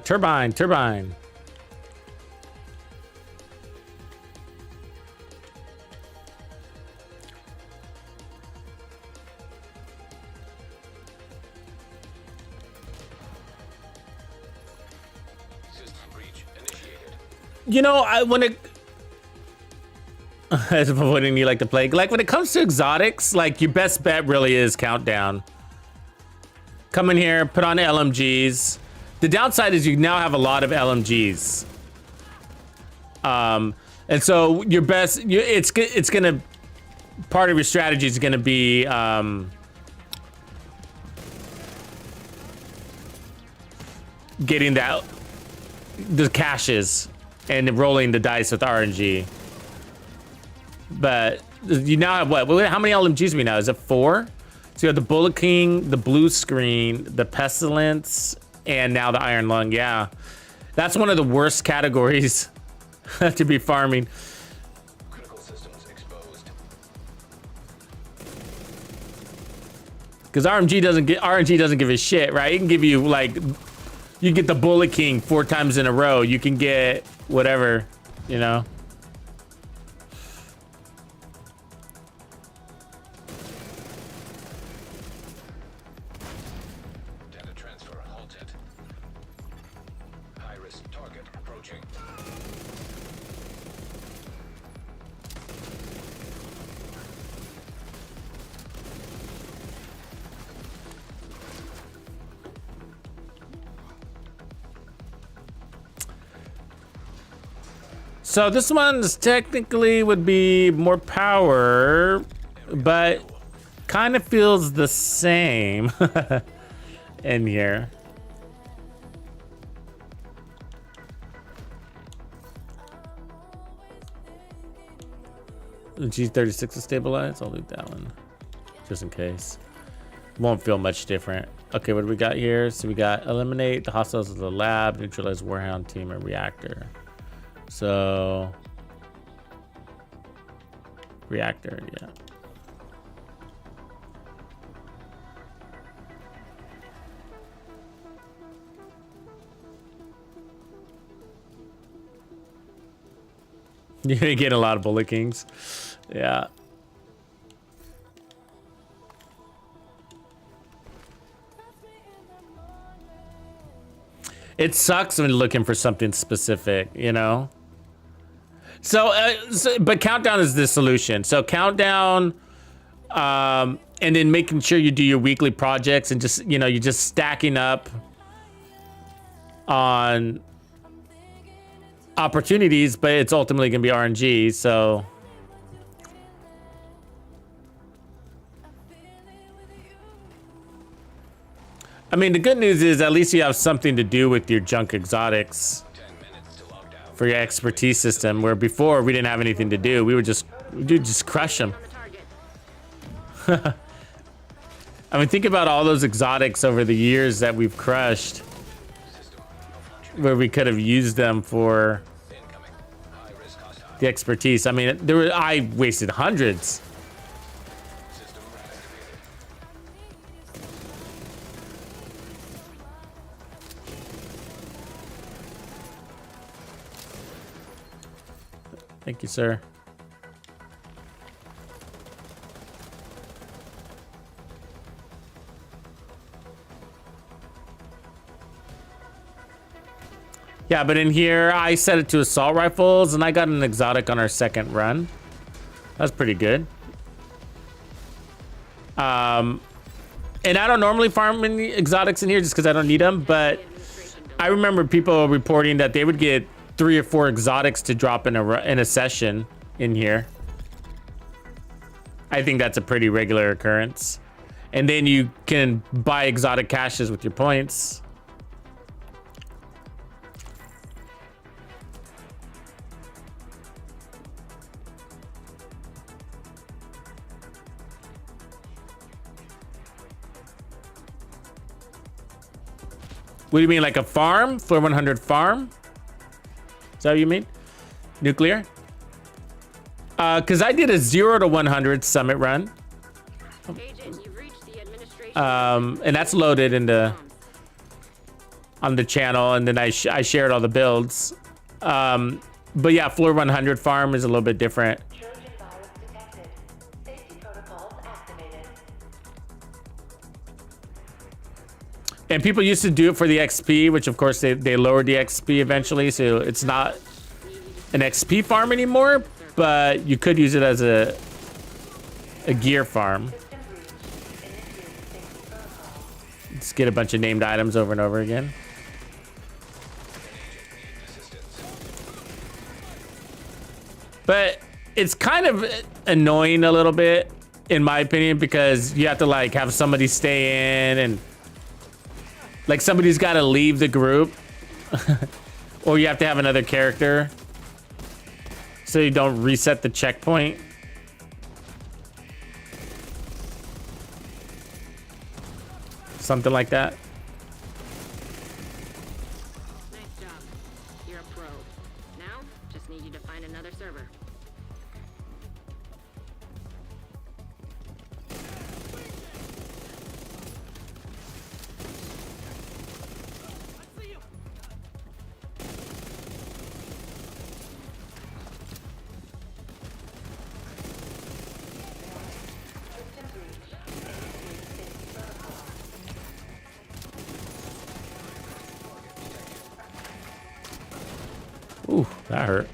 Turbine. System breach initiated. You know, when it as avoiding you like to play, like when it comes to exotics, like your best bet really is Countdown. Come in here, put on LMGs. The downside is you now have a lot of LMGs. And so your best, it's gonna, part of your strategy is gonna be getting the caches and rolling the dice with RNG. But you now have what? How many LMGs do we now? Is it 4? So you have the Bullet King, the Blue Screen, the Pestilence, and now the Iron Lung. Yeah, that's one of the worst categories to be farming. Critical systems exposed. Because RNG doesn't give a shit, right? It can give you like, you get the Bullet King 4 times in a row. You can get whatever, you know. Data transfer halted. High-risk target approaching. So this one's technically would be more power, but kind of feels the same in here. The G36 is stabilized. I'll leave that one just in case. Won't feel much different. Okay, what do we got here? So we got eliminate the hostiles of the lab, neutralize Warhound team and reactor. So reactor, yeah. You're getting a lot of Bullet Kings. Yeah. It sucks when you're looking for something specific, you know? So, but Countdown is the solution. So Countdown, and then making sure you do your weekly projects and just, you know, you're just stacking up on opportunities, but it's ultimately going to be RNG, so. I mean, the good news is at least you have something to do with your junk exotics for your expertise system, where before we didn't have anything to do. We would just crush them. I mean, think about all those exotics over the years that we've crushed, where we could have used them for the expertise. I mean, I wasted hundreds. Thank you, sir. Yeah, but in here, I set it to assault rifles, and I got an exotic on our second run. That's pretty good. And I don't normally farm any exotics in here just because I don't need them, but I remember people reporting that they would get 3 or 4 exotics to drop in a session in here. I think that's a pretty regular occurrence. And then you can buy exotic caches with your points. What do you mean, like a farm? Floor 100 farm? Is that what you mean? Nuclear? Because I did a 0 to 100 summit run. Agent, you've reached the administration. And that's loaded on the channel, and then I shared all the builds. But yeah, floor 100 farm is a little bit different. Trojan virus detected. Safety protocols activated. And people used to do it for the XP, which of course they lowered the XP eventually, so it's not an XP farm anymore, but you could use it as a gear farm. System breach. Initiate safety protocol. Just get a bunch of named items over and over again. But it's kind of annoying a little bit, in my opinion, because you have to like have somebody stay in, and like somebody's got to leave the group, or you have to have another character so you don't reset the checkpoint. Something like that. Nice job. You're a pro. Now, just need you to find another server. System breach. Initiate safety protocol. Ooh, that hurt.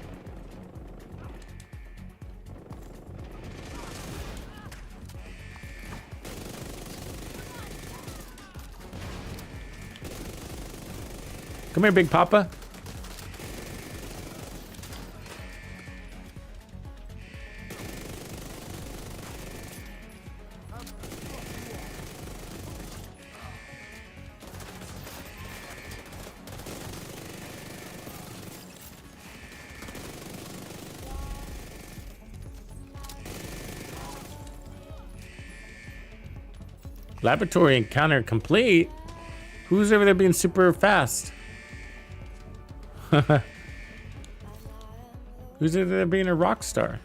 Come here, Big Papa. Laboratory encounter complete. Who's over there being super fast? Who's over there being a rock star?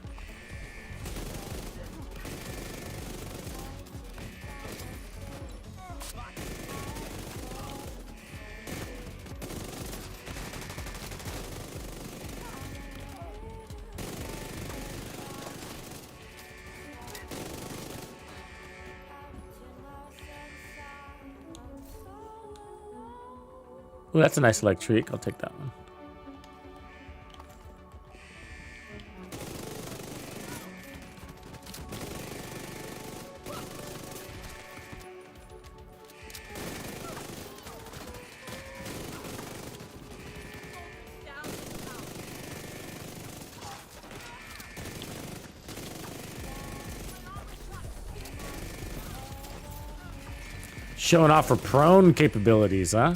Oh, that's a nice electric. I'll take that one. Showing off her prone capabilities, huh?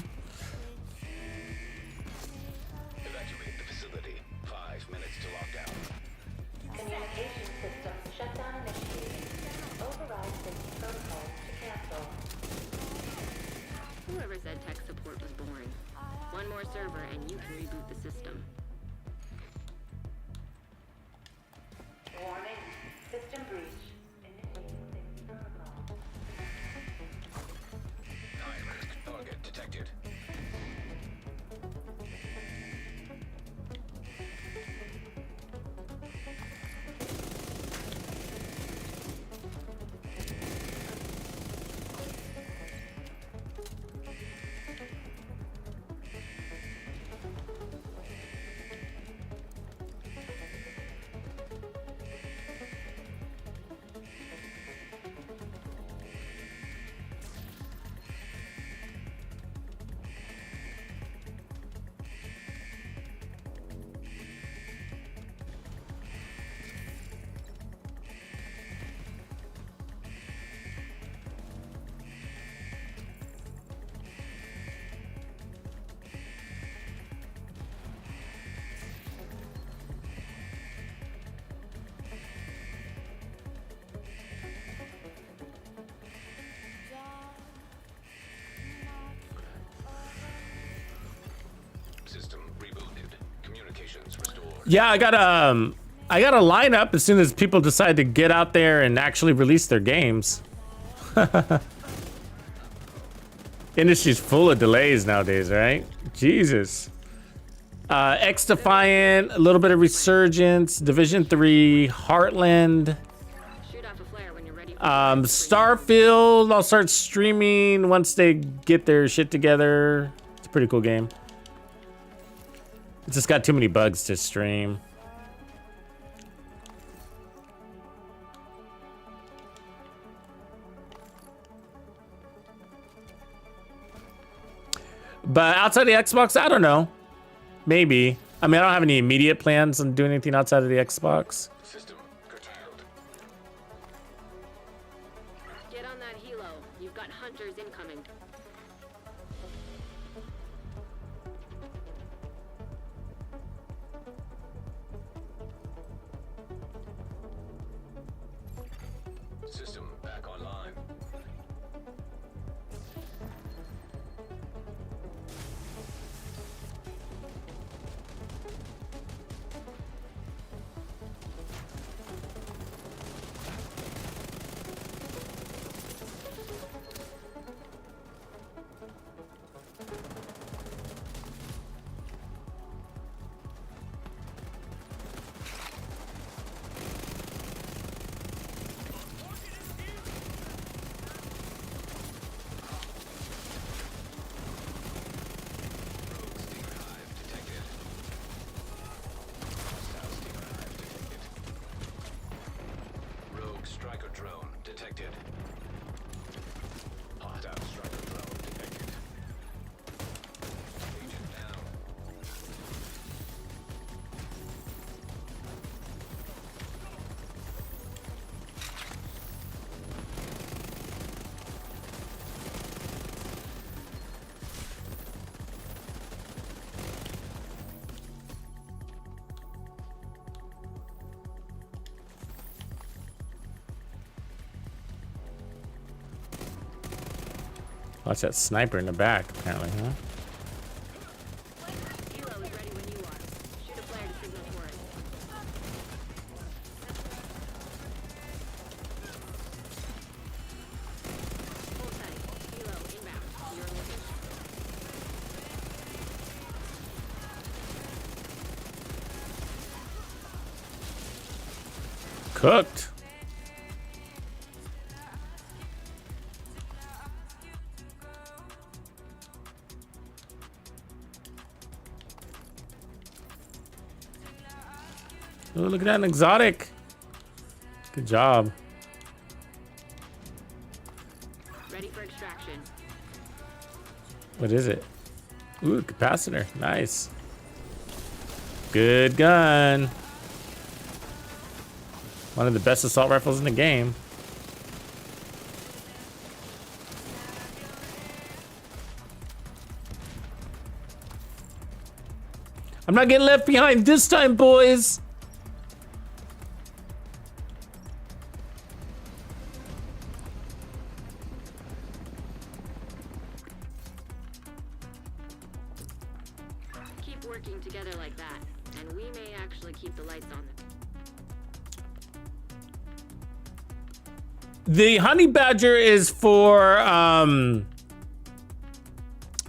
Evacuate the facility. 5 minutes to lockdown. Communication system shutdown initiated. Override safety protocols to cancel. Whoever said tech support was boring. One more server and you can reboot the system. Warning. System breach. Initiate safety protocol. High-risk target detected. Yeah, I got a lineup as soon as people decide to get out there and actually release their games. Industry's full of delays nowadays, right? Jesus. X Defiant, a little bit of Resurgence, Division 3, Heartland. Shoot off a flare when you're ready. Starfield, I'll start streaming once they get their shit together. It's a pretty cool game. It's just got too many bugs to stream. But outside the Xbox, I don't know. Maybe. I mean, I don't have any immediate plans on doing anything outside of the Xbox. System curtailed. Get on that helo. You've got hunters incoming. System back online. Rogue striker drone detected. Hostile striker drone detected. Agent down. Watch that sniper in the back, apparently, huh? Helo is ready when you are. Shoot a flare to signal for it. Hold tight. Helo inbound. You're looking. Cooked. Oh, look at that, an exotic. Good job. Ready for extraction. What is it? Ooh, capacitor. Nice. Good gun. One of the best assault rifles in the game. I'm not getting left behind this time, boys. Keep working together like that, and we may actually keep the lights on. The honey badger is for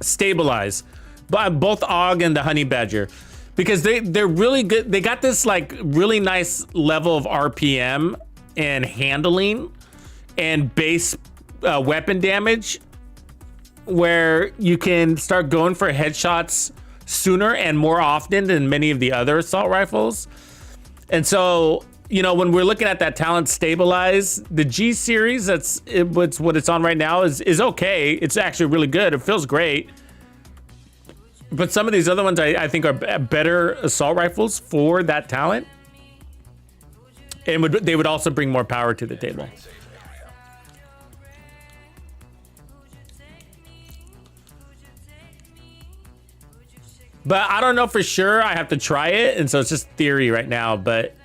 stabilize, but both Og and the honey badger, because they're really good. They got this like really nice level of RPM and handling and base weapon damage, where you can start going for headshots sooner and more often than many of the other assault rifles. And so, you know, when we're looking at that talent stabilize, the G series, it's what it's on right now is okay. It's actually really good. It feels great. But some of these other ones I think are better assault rifles for that talent. And they would also bring more power to the table. But I don't know for sure. I have to try it. And so it's just theory right now, but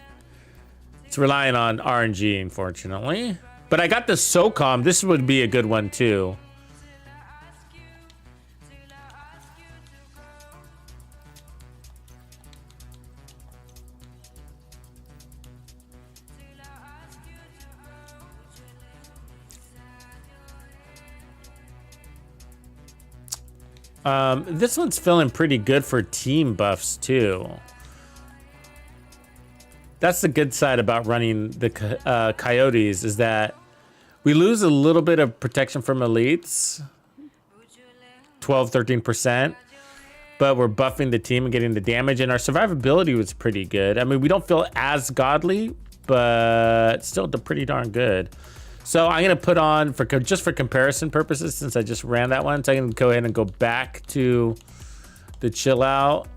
it's relying on RNG, unfortunately. But I got the SOCOM. This would be a good one too. This one's feeling pretty good for team buffs too. That's the good side about running the coyotes, is that we lose a little bit of protection from elites, 12-13%, but we're buffing the team and getting the damage, and our survivability was pretty good. I mean, we don't feel as godly, but still pretty darn good. So I'm gonna put on, just for comparison purposes, since I just ran that one, so I'm gonna go ahead and go back to the chill out.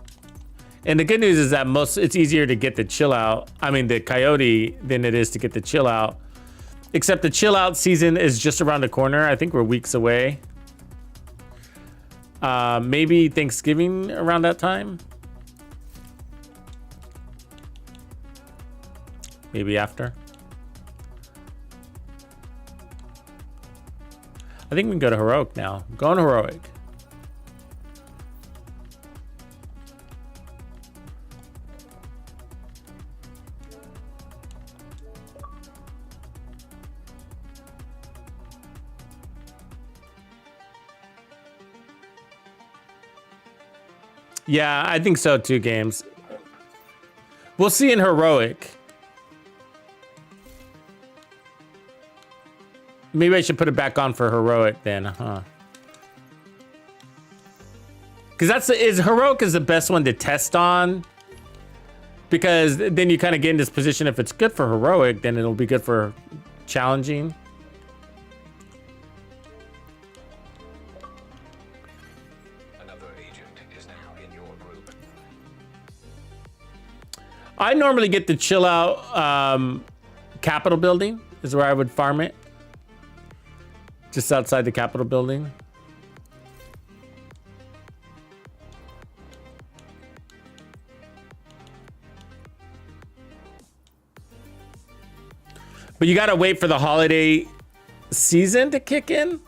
And the good news is that it's easier to get the chill out, the coyote, than it is to get the chill out. Except the chill out season is just around the corner. I think we're weeks away. Maybe Thanksgiving around that time. Maybe after. I think we can go to heroic now. Going heroic. Yeah, I think so too, Games. We'll see in heroic. Maybe I should put it back on for heroic then, huh? Because heroic is the best one to test on. Because then you kind of get in this position, if it's good for heroic, then it'll be good for challenging. Another agent is now in your group. I normally get the chill out Capitol building is where I would farm it. Just outside the Capitol building. But you gotta wait for the holiday season to kick in.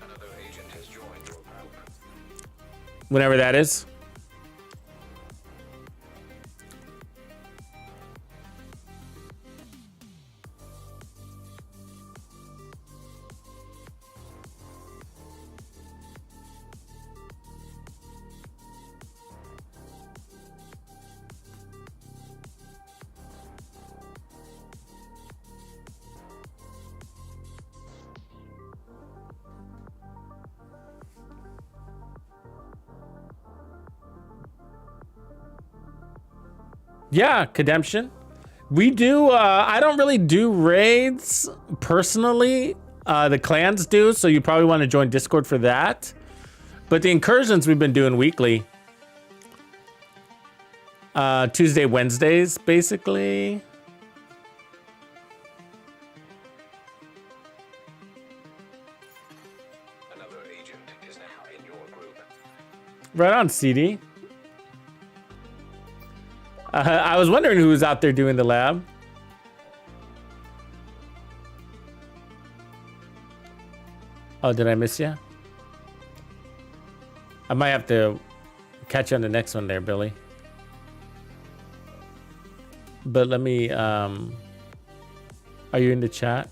Another agent has joined your group. Whenever that is. Yeah, Cademption. We do, I don't really do raids personally. The clans do, so you probably want to join Discord for that. But the incursions we've been doing weekly. Tuesday, Wednesdays, basically. Another agent is now in your group. Right on, CD. I was wondering who was out there doing the lab. Oh, did I miss you? I might have to catch you on the next one there, Billy. But let me, are you in the chat?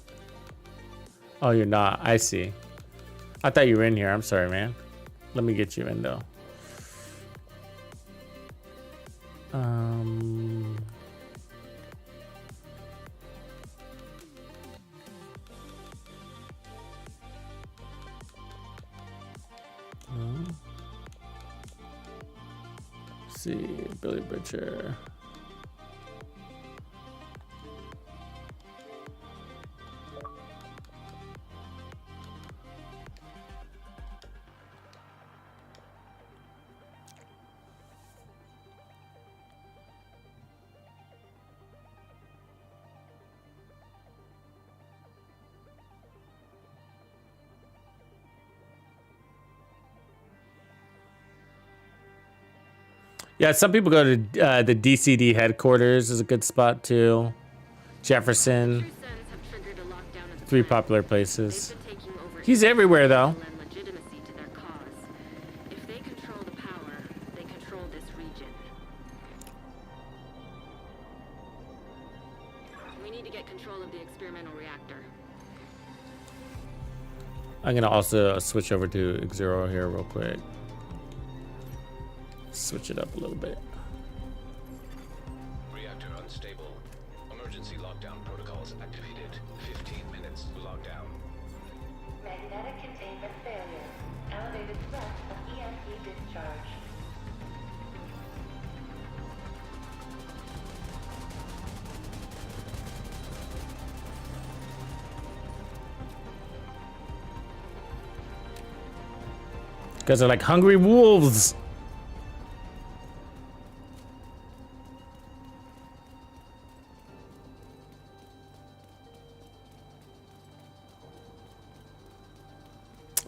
Oh, you're not. I see. I thought you were in here. I'm sorry, man. Let me get you in, though. Let's see, Billy Butcher. Yeah, some people go to the DCD headquarters is a good spot too. Jefferson, True Sons have triggered a lockdown of the 3 planet. popular They've places. been taking over He's everywhere though. lend legitimacy to their cause. If they control the power, they control this region. We need to get control of the experimental reactor. I'm gonna also switch over to Xero here real quick. Switch it up a little bit. Reactor unstable. Emergency lockdown protocols activated. 15 minutes lockdown. Magnetic containment failure. Elevated threat of EMP discharge. Guys are like hungry wolves.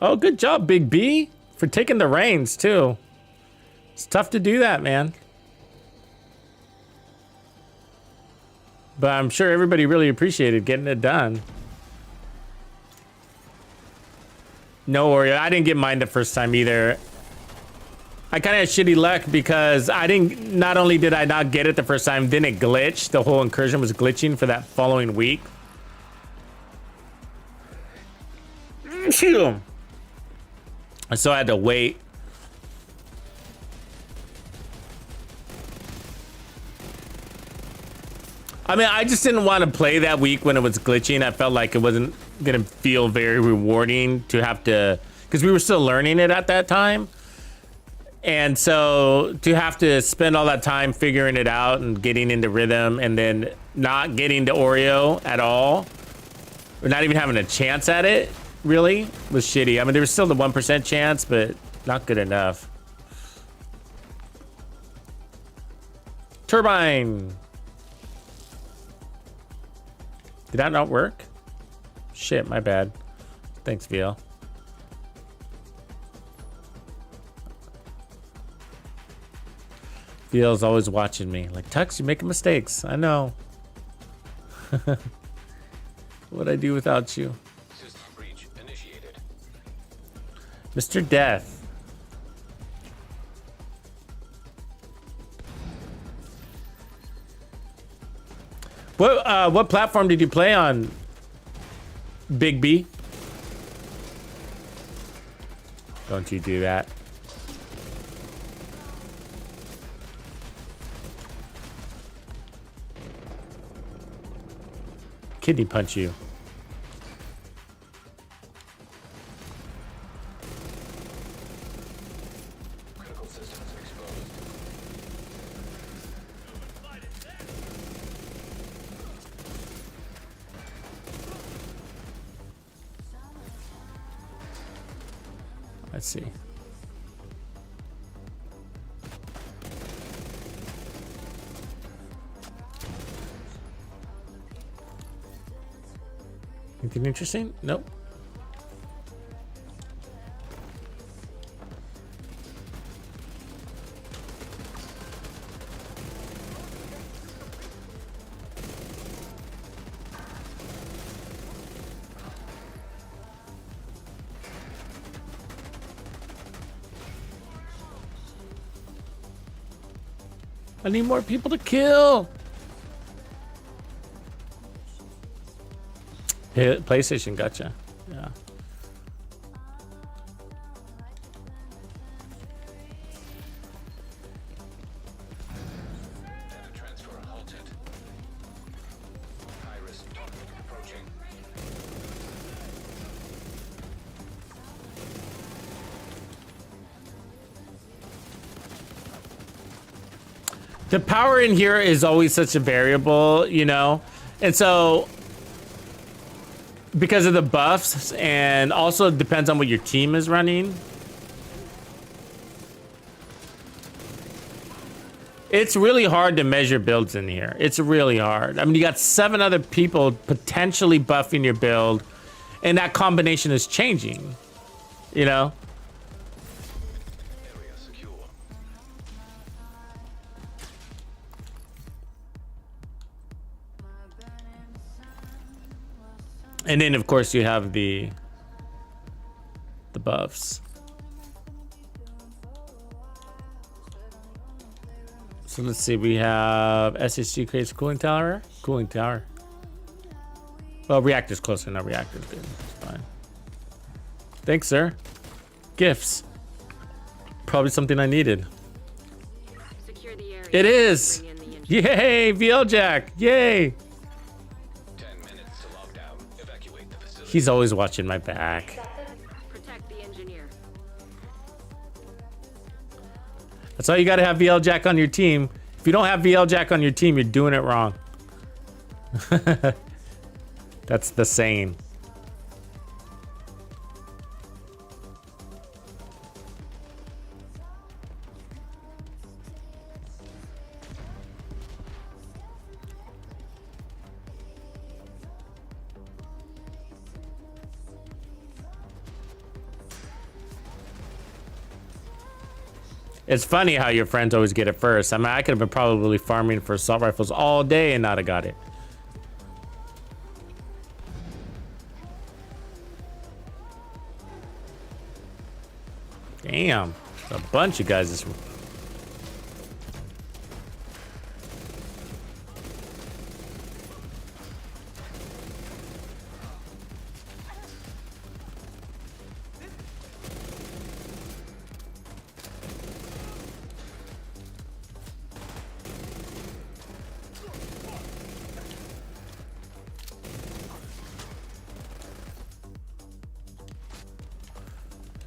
Oh, good job, Big B, for taking the reins too. It's tough to do that, man. But I'm sure everybody really appreciated getting it done. No worry, I didn't get mine the first time either. I kind of had shitty luck because not only did I not get it the first time, then it glitched. The whole incursion was glitching for that following week. So I had to wait. I mean, I just didn't want to play that week when it was glitching. I felt like it wasn't gonna feel very rewarding to have to, because we were still learning it at that time. And so to have to spend all that time figuring it out and getting into rhythm and then not getting to Oreo at all, or not even having a chance at it, really was shitty. I mean, there was still the 1% chance, but not good enough. Turbine. Did that not work? Shit, my bad. Thanks, VL. VL's always watching me. Like, Tux, you're making mistakes. I know. What'd I do without you? System breach initiated. Mr. Death. What platform did you play on, Big B? Don't you do that. Kidney punch you. Critical systems exposed. Let's see. Anything interesting? Nope. I need more people to kill. PlayStation, gotcha. Yeah. Data transfer halted. High-risk target approaching. The power in here is always such a variable, you know? And so, because of the buffs, and also it depends on what your team is running. It's really hard to measure builds in here. It's really hard. I mean, you got 7 other people potentially buffing your build, and that combination is changing, you know? Area secure. And then, of course, you have the buffs. So let's see. We have SSG creates cooling tower. Cooling tower. Well, reactor's closer. No, reactor's good. It's fine. Thanks, sir. Gifts. Probably something I needed. Secure the area. It is. Bring in the engine. Yay, VL Jack. Yay. 10 minutes to lock down. Evacuate the facility. He's always watching my back. Protect the engineer. That's why you got to have VL Jack on your team. If you don't have VL Jack on your team, you're doing it wrong. That's the saying. It's funny how your friends always get it first. I mean, I could have been probably farming for assault rifles all day and not have got it. Damn, a bunch of guys this.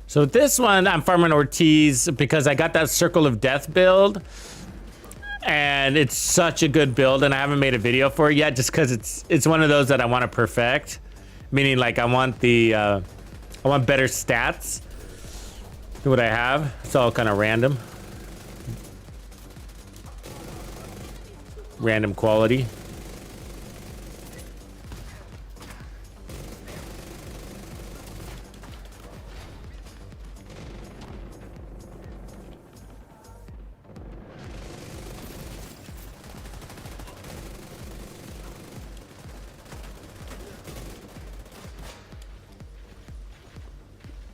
So this one, I'm farming Ortiz because I got that Circle of Death build. And it's such a good build, and I haven't made a video for it yet just because it's one of those that I want to perfect. Meaning, like, I want better stats than what I have. It's all kind of random. Random quality.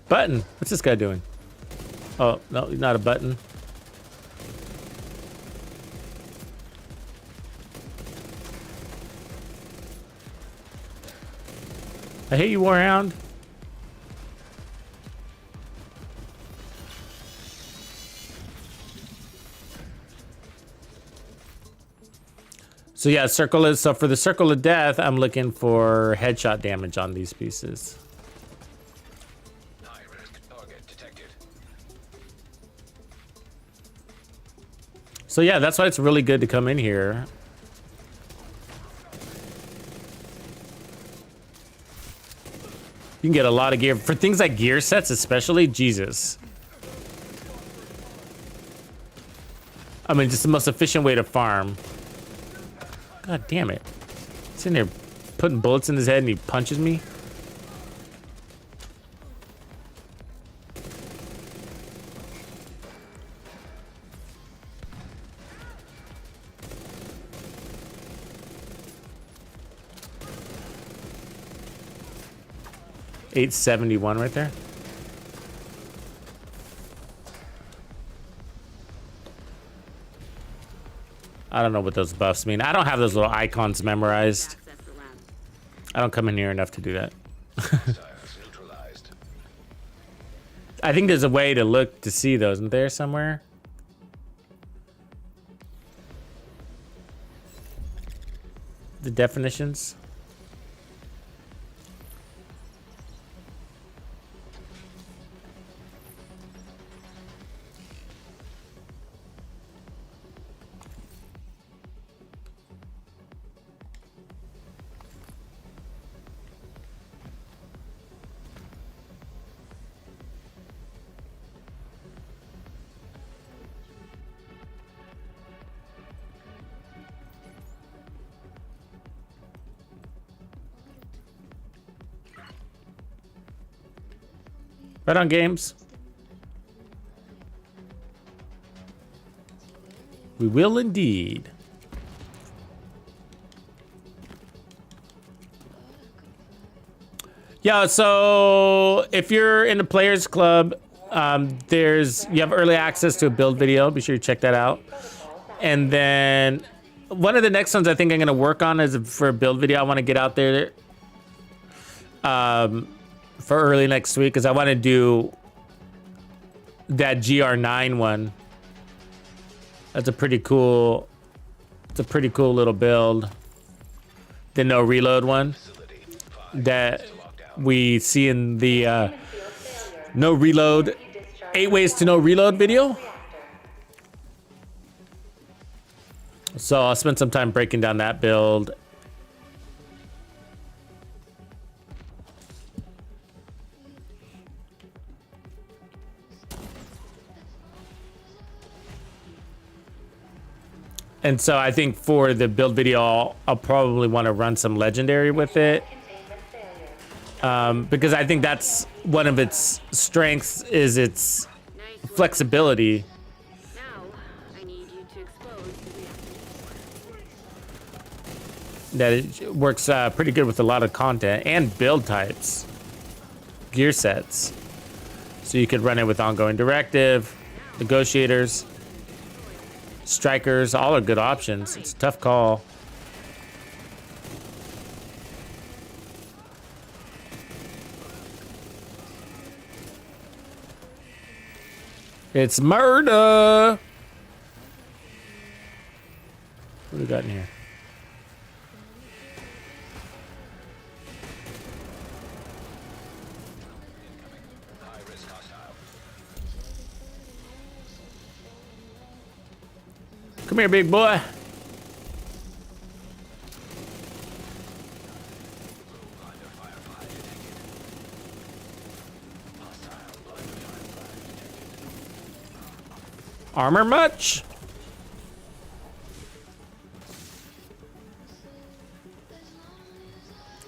Button. What's this guy doing? Oh, no, not a button. I hate you, Warhound. So yeah, so for the Circle of Death, I'm looking for headshot damage on these pieces. So yeah, that's why it's really good to come in here. You can get a lot of gear. For things like gear sets especially, Jesus. I mean, just the most efficient way to farm. God damn it. He's in there putting bullets in his head and he punches me. $871 right there. I don't know what those buffs mean. I don't have those little icons memorized. Access the lab. I don't come in here enough to do that. I think there's a way to look to see those, isn't there somewhere? The definitions. Right on, games. We will indeed. Yeah, so if you're in the Players Club, you have early access to a build video. Be sure you check that out. And then one of the next ones I think I'm going to work on is for a build video. I want to get out there. for early next week because I want to do that GR9 one. That's a pretty cool. It's a pretty cool little build. The no reload one that we see in the no reload 8 ways to no reload video. So I'll spend some time breaking down that build. And so I think for the build video, I'll probably want to run some legendary with it. Because I think that's one of its strengths is its Nice work. flexibility. Now, I need you to expose the reactor. That it works pretty good with a lot of content and build types, gear sets. So you could run it with ongoing directive, negotiators, strikers, all are good options. It's a tough call. It's murder. What do we got in here? Come here, big boy. Armor much?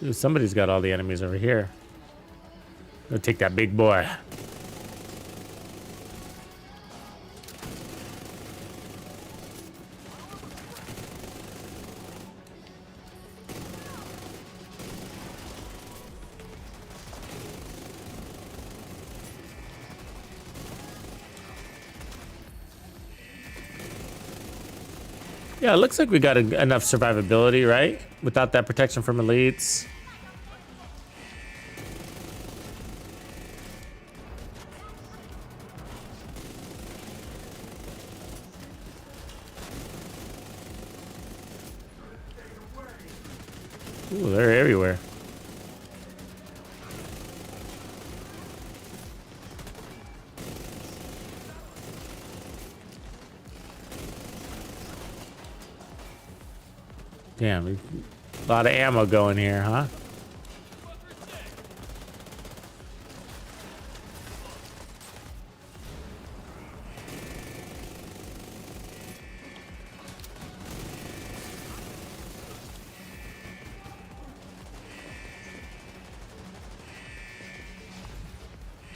Ooh, somebody's got all the enemies over here. Go take that big boy. Yeah, it looks like we got enough survivability, right? Without that protection from elites. Ooh, they're everywhere. Damn, a lot of ammo going here, huh?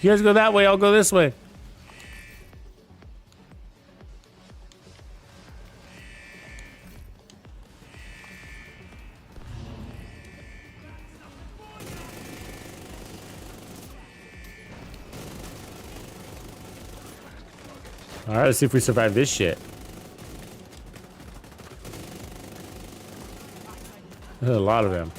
You guys go that way, I'll go this way. All right, let's see if we survive this shit. There's a lot of them.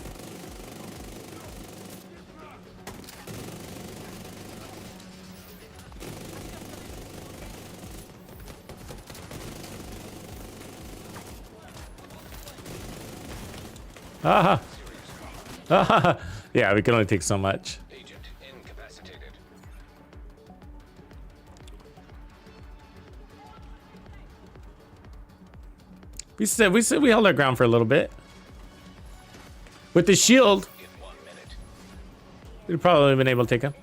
Aha! Aha! Yeah, we can only take so much. Agent incapacitated. We held our ground for a little bit. With the shield, In 1 minute. we'd probably been able to take him.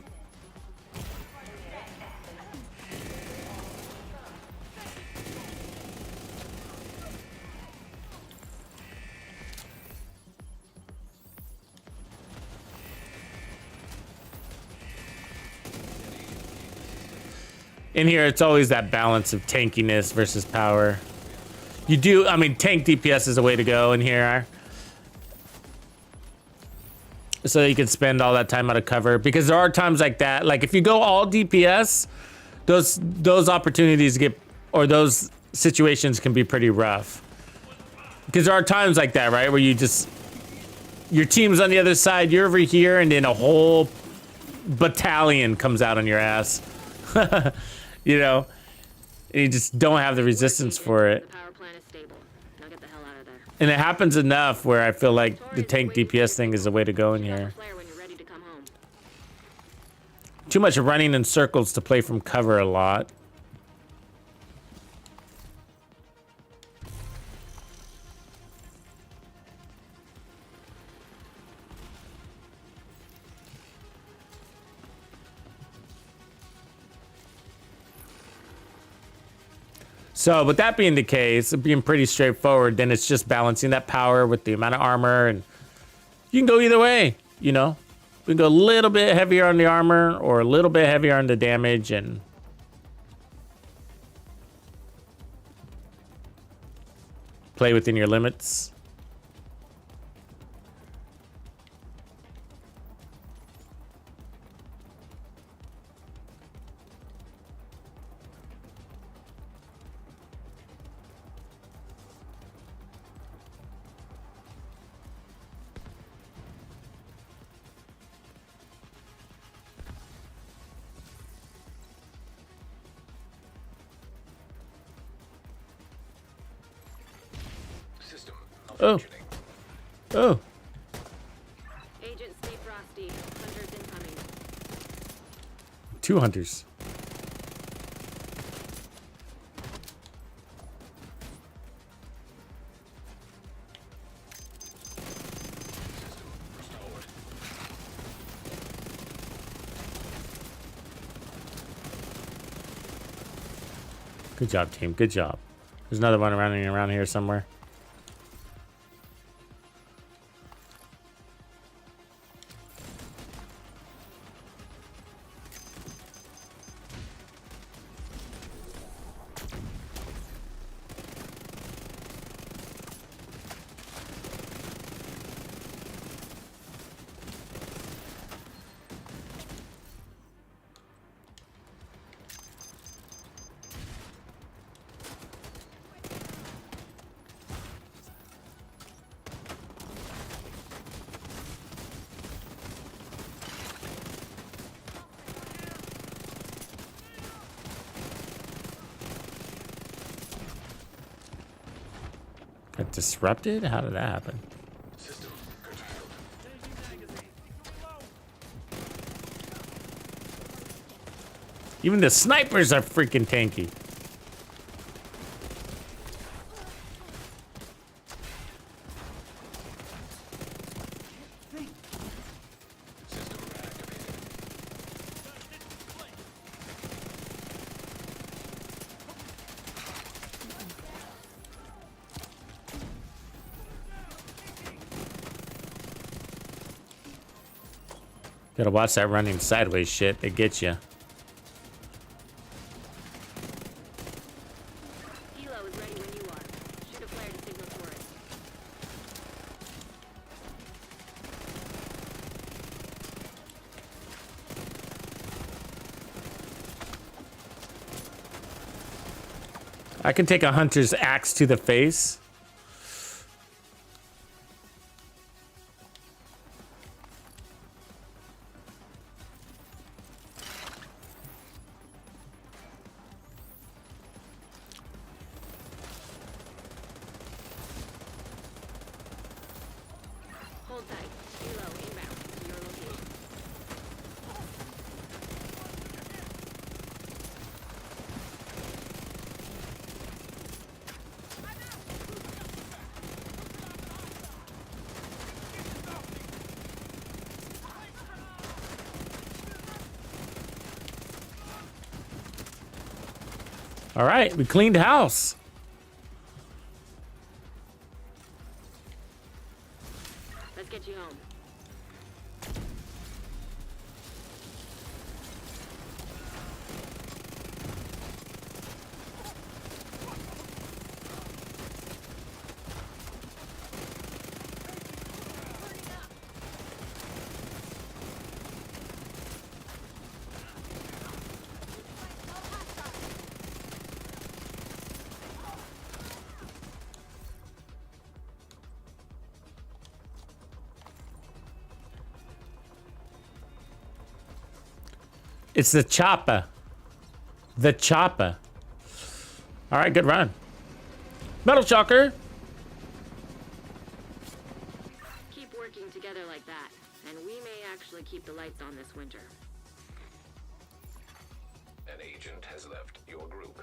In here, it's always that balance of tankiness versus power. You do, I mean, tank DPS is a way to go in here. So that you can spend all that time out of cover. Because there are times like that. Like, if you go all DPS, those opportunities get, or those situations can be pretty rough. Because there are times like that, right? Where you just, your team's on the other side, you're over here, and then a whole battalion comes out on your ass. You know, and you just don't have the resistance for it. The power plant is stable. Now get the hell out of there. And it happens enough where I feel like the tank DPS thing is the way to go in Shoot off a here. flare when you're ready to come home. Too much running in circles to play from cover a lot. So, with that being the case, it being pretty straightforward, then it's just balancing that power with the amount of armor, and you can go either way, you know? We can go a little bit heavier on the armor or a little bit heavier on the damage, and play within your limits. System Oh. malfunctioning. Oh, Agent, stay frosty. Hunters incoming. 2 hunters. Good job, team. Good job. There's another one running around here somewhere. Got disrupted? How did that happen? System curtailed. Even the snipers are freaking tanky. System activated. Gotta watch that running sideways shit. It gets you. Helo is ready when you are. Shoot a flare to signal for it. I can take a hunter's axe to the face. Hold tight. Helo inbound to your location. All right, we cleaned house. Let's get you home. It's the chopper. The chopper. All right, good run. Metal shocker. Keep working together like that, and we may actually keep the lights on this winter. An agent has left your group.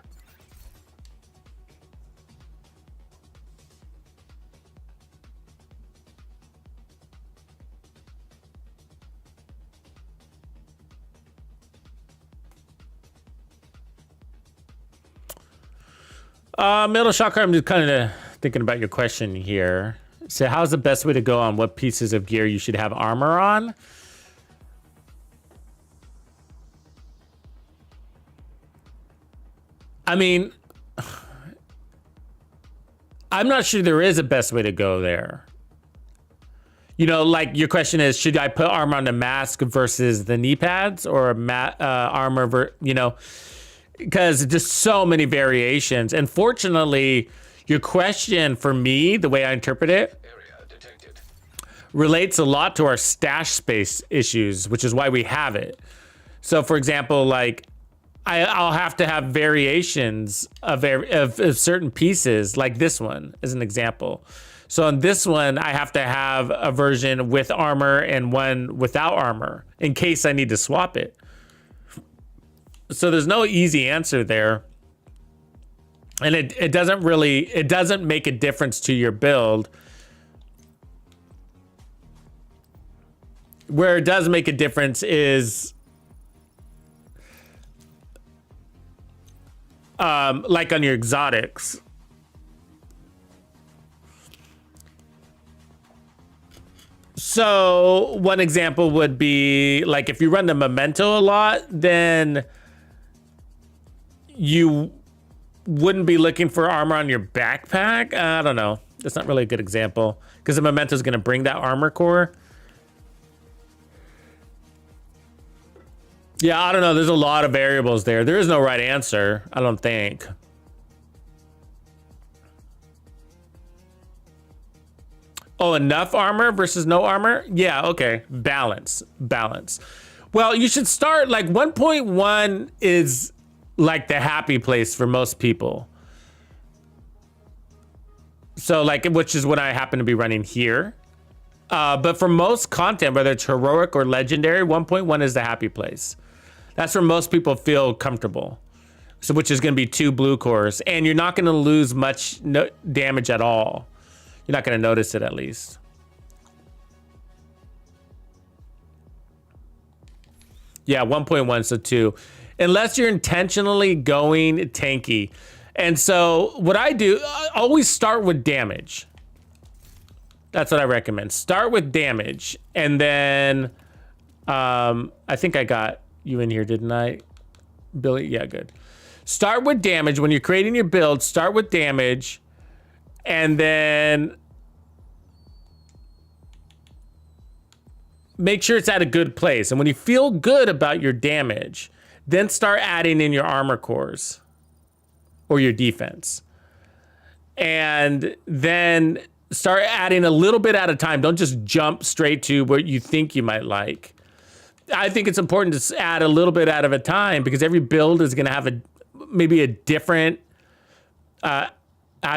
Metal shocker. I'm just kind of thinking about your question here. So, how's the best way to go on what pieces of gear you should have armor on? I mean, I'm not sure there is a best way to go there. You know, like your question is, should I put armor on the mask versus the knee pads, or armor, you know, because just so many variations. And fortunately, your question for me, the way I interpret it, Area detected. relates a lot to our stash space issues, which is why we have it. So, for example, like I'll have to have variations of certain pieces, like this one as an example. So on this one, I have to have a version with armor and one without armor in case I need to swap it. So there's no easy answer there. And it doesn't make a difference to your build. Where it does make a difference is like on your exotics. So one example would be like if you run the memento a lot, then you wouldn't be looking for armor on your backpack. I don't know. That's not really a good example because the memento is going to bring that armor core. Yeah, I don't know. There's a lot of variables there. There is no right answer, I don't think. Oh, enough armor versus no armor? Yeah, okay. Balance. Well, you should start like 1.1 is like the happy place for most people. So like, which is what I happen to be running here. But for most content, whether it's heroic or legendary, 1.1 is the happy place. That's where most people feel comfortable. So which is going to be 2 blue cores, and you're not going to lose much damage at all. You're not going to notice it, at least. Yeah, 1.1, so 2. Unless you're intentionally going tanky. And so what I do, I always start with damage. That's what I recommend. Start with damage. And then I think I got you in here, didn't I? Billy? Yeah, good. Start with damage. When you're creating your build, start with damage. And then make sure it's at a good place. And when you feel good about your damage, then start adding in your armor cores or your defense. And then start adding a little bit at a time. Don't just jump straight to what you think you might like. I think it's important to add a little bit at a time because every build is going to have maybe a different, how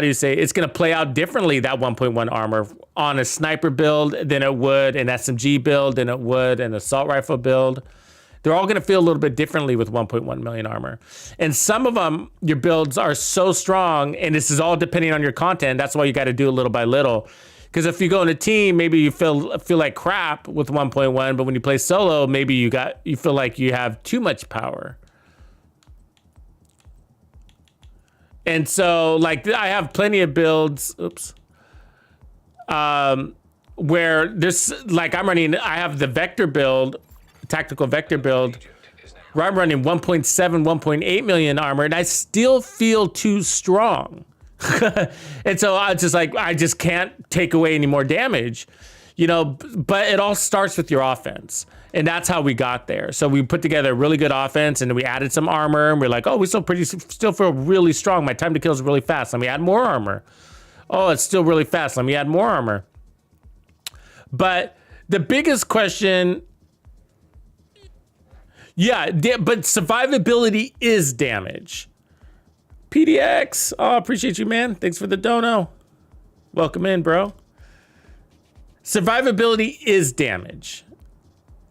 do you say, it's going to play out differently, that 1.1 armor on a sniper build than it would an SMG build, than it would an assault rifle build. They're all going to feel a little bit differently with 1.1 million armor. And some of them, your builds are so strong, and this is all depending on your content. That's why you got to do it little by little. Because if you go in a team, maybe you feel like crap with 1.1, but when you play solo, maybe you feel like you have too much power. And so, like, I have plenty of builds. Oops. Where there's like I have the vector build, tactical vector build, where I'm running 1.7, 1.8 million armor, and I still feel too strong. And so I just can't take away any more damage, you know, but it all starts with your offense. And that's how we got there. So we put together a really good offense, and then we added some armor, and we're like, oh, we still feel really strong. My time to kill is really fast. Let me add more armor. Oh, it's still really fast. Let me add more armor. But the biggest question, Yeah, but survivability is damage. PDX, oh, appreciate you, man. Thanks for the dono. Welcome in, bro. Survivability is damage.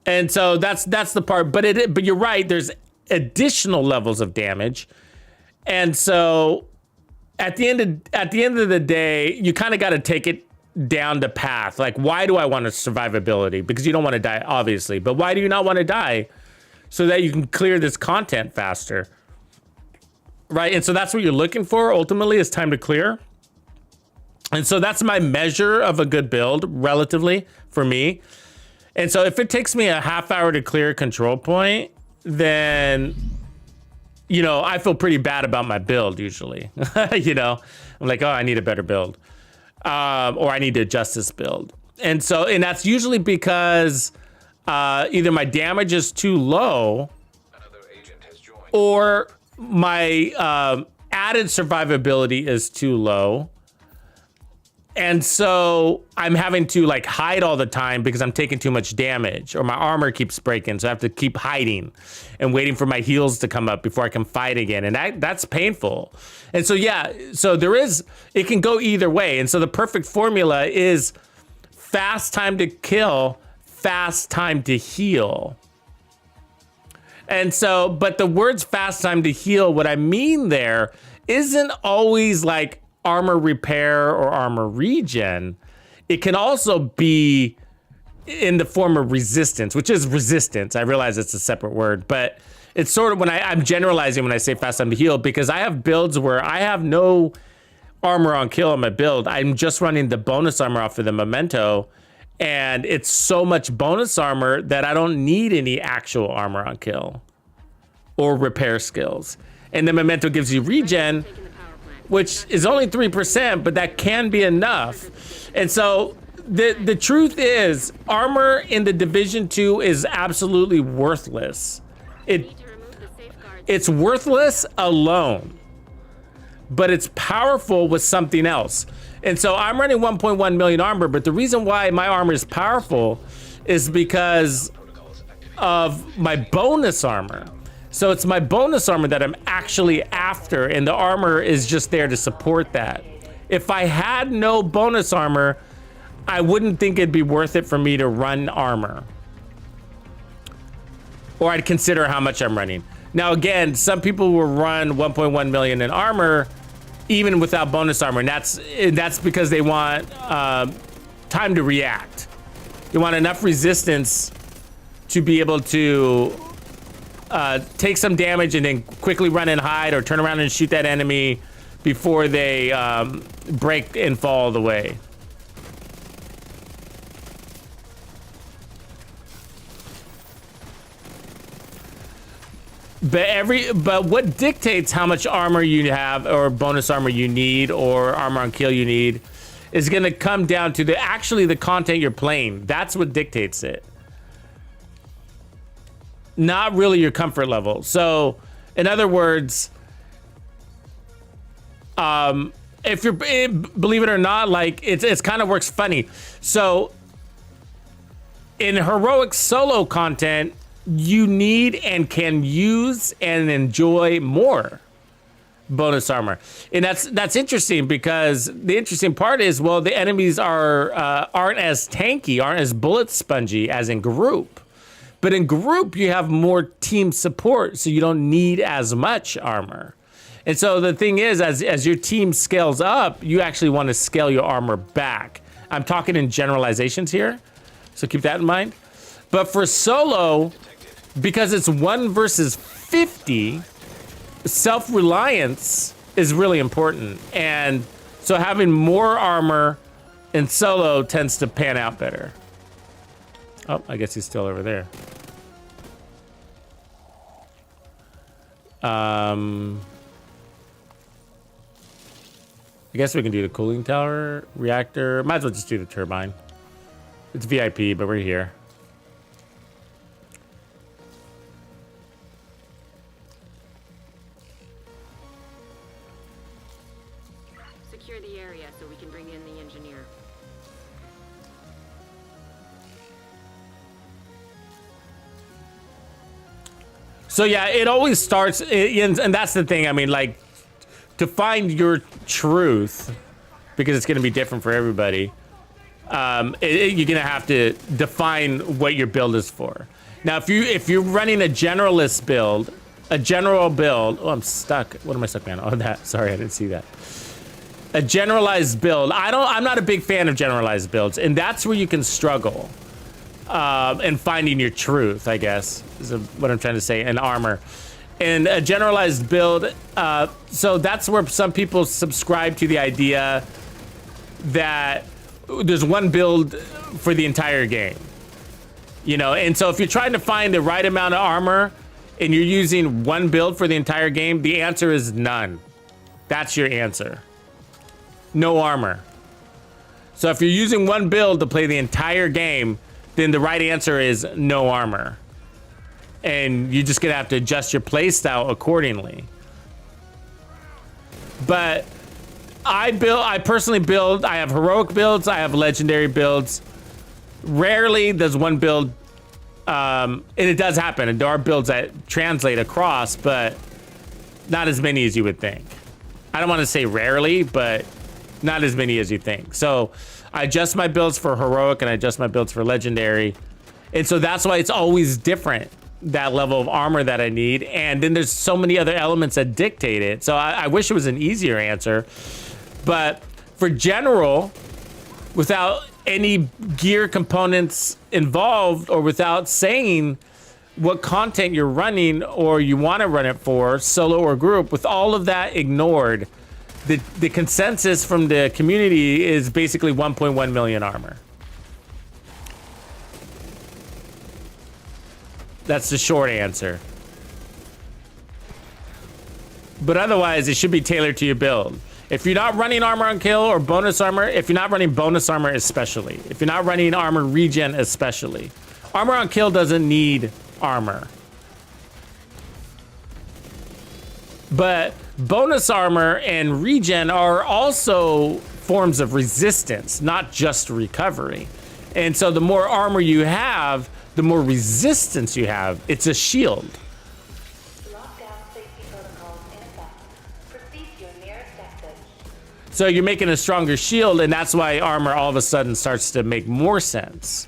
And so that's the part, but you're right, there's additional levels of damage. And so at the end of the day, you kind of got to take it down the path. Like, why do I want a survivability? Because you don't want to die, obviously. But why do you not want to die? So that you can clear this content faster. Right? And so that's what you're looking for, ultimately, is time to clear. And so that's my measure of a good build, relatively, for me. And so if it takes me a half hour to clear a control point, then, you know, I feel pretty bad about my build, usually. You know, I'm like, oh, I need a better build. Or I need to adjust this build. And that's usually because either my damage is too low, Another agent has joined. or my added survivability is too low. And so I'm having to like hide all the time because I'm taking too much damage, or my armor keeps breaking. So I have to keep hiding and waiting for my heals to come up before I can fight again. And that's painful. And so, yeah, so it can go either way. And so the perfect formula is fast time to kill, fast time to heal. And so, but the words fast time to heal, what I mean there isn't always like armor repair or armor regen. It can also be in the form of resistance, which is resistance. I realize it's a separate word, but it's sort of when I'm generalizing when I say fast time to heal, because I have builds where I have no armor on kill on my build. I'm just running the bonus armor off of the memento, and it's so much bonus armor that I don't need any actual armor on kill or repair skills. And the memento gives you regen, which is only 3%, but that can be enough. And so the truth is, armor in the Division 2 is absolutely worthless. It's worthless alone, but it's powerful with something else. And so I'm running 1.1 million armor, but the reason why my armor is powerful is because of my bonus armor. So it's my bonus armor that I'm actually after, and the armor is just there to support that. If I had no bonus armor, I wouldn't think it'd be worth it for me to run armor. Or I'd consider how much I'm running. Now again, some people will run 1.1 million in armor even without bonus armor, and that's because they want time to react. You want enough resistance to be able to take some damage and then quickly run and hide, or turn around and shoot that enemy before they break and fall the way. But what dictates how much armor you have, or bonus armor you need, or armor on kill you need, is going to come down to the content you're playing. That's what dictates it. Not really your comfort level. So, in other words, if you're, believe it or not, like it's kind of works funny. So, in heroic solo content, you need and can use and enjoy more bonus armor, and that's interesting, because the interesting part is, well, the enemies aren't as tanky, aren't as bullet spongy as in group. But in group, you have more team support, so you don't need as much armor. And so the thing is, as your team scales up, you actually want to scale your armor back. I'm talking in generalizations here, so keep that in mind. But for solo, because it's 1 versus 50, self-reliance is really important. And so having more armor in solo tends to pan out better. Oh, I guess he's still over there. I guess we can do the cooling tower reactor. Might as well just do the turbine. It's VIP, but we're here. Secure the area so we can bring in the engineer. So yeah, it always starts, and that's the thing. I mean, like, to find your truth, because it's going to be different for everybody. You're gonna have to define what your build is for. Now, if you're running a generalist build, a general build. Oh, I'm stuck. What am I stuck on? Oh, that. Sorry, I didn't see that. A generalized build. I'm not a big fan of generalized builds, and that's where you can struggle. And finding your truth, I guess, is what I'm trying to say. And armor, and a generalized build. So that's where some people subscribe to the idea that there's one build for the entire game, you know. And so if you're trying to find the right amount of armor and you're using one build for the entire game, the answer is none. That's your answer. No armor. So if you're using one build to play the entire game, then the right answer is no armor. And you're just gonna have to adjust your playstyle accordingly. But I personally build, I have heroic builds, I have legendary builds. Rarely does one build, and it does happen, and there are builds that translate across, but not as many as you would think. I don't want to say rarely, but not as many as you think. So I adjust my builds for heroic and I adjust my builds for legendary. And so that's why it's always different, that level of armor that I need. And then there's so many other elements that dictate it. So I wish it was an easier answer. But for general, without any gear components involved or without saying what content you're running or you want to run it for, solo or group, with all of that ignored, the consensus from the community is basically 1.1 million armor. That's the short answer. But otherwise, it should be tailored to your build. If you're not running armor on kill or bonus armor, if you're not running bonus armor especially, if you're not running armor regen especially, armor on kill doesn't need armor. But bonus armor and regen are also forms of resistance, not just recovery. And so the more armor you have, the more resistance you have. It's a shield. Lockdown safety protocols in effect. Proceed to your nearest exit. So you're making a stronger shield, and that's why armor all of a sudden starts to make more sense.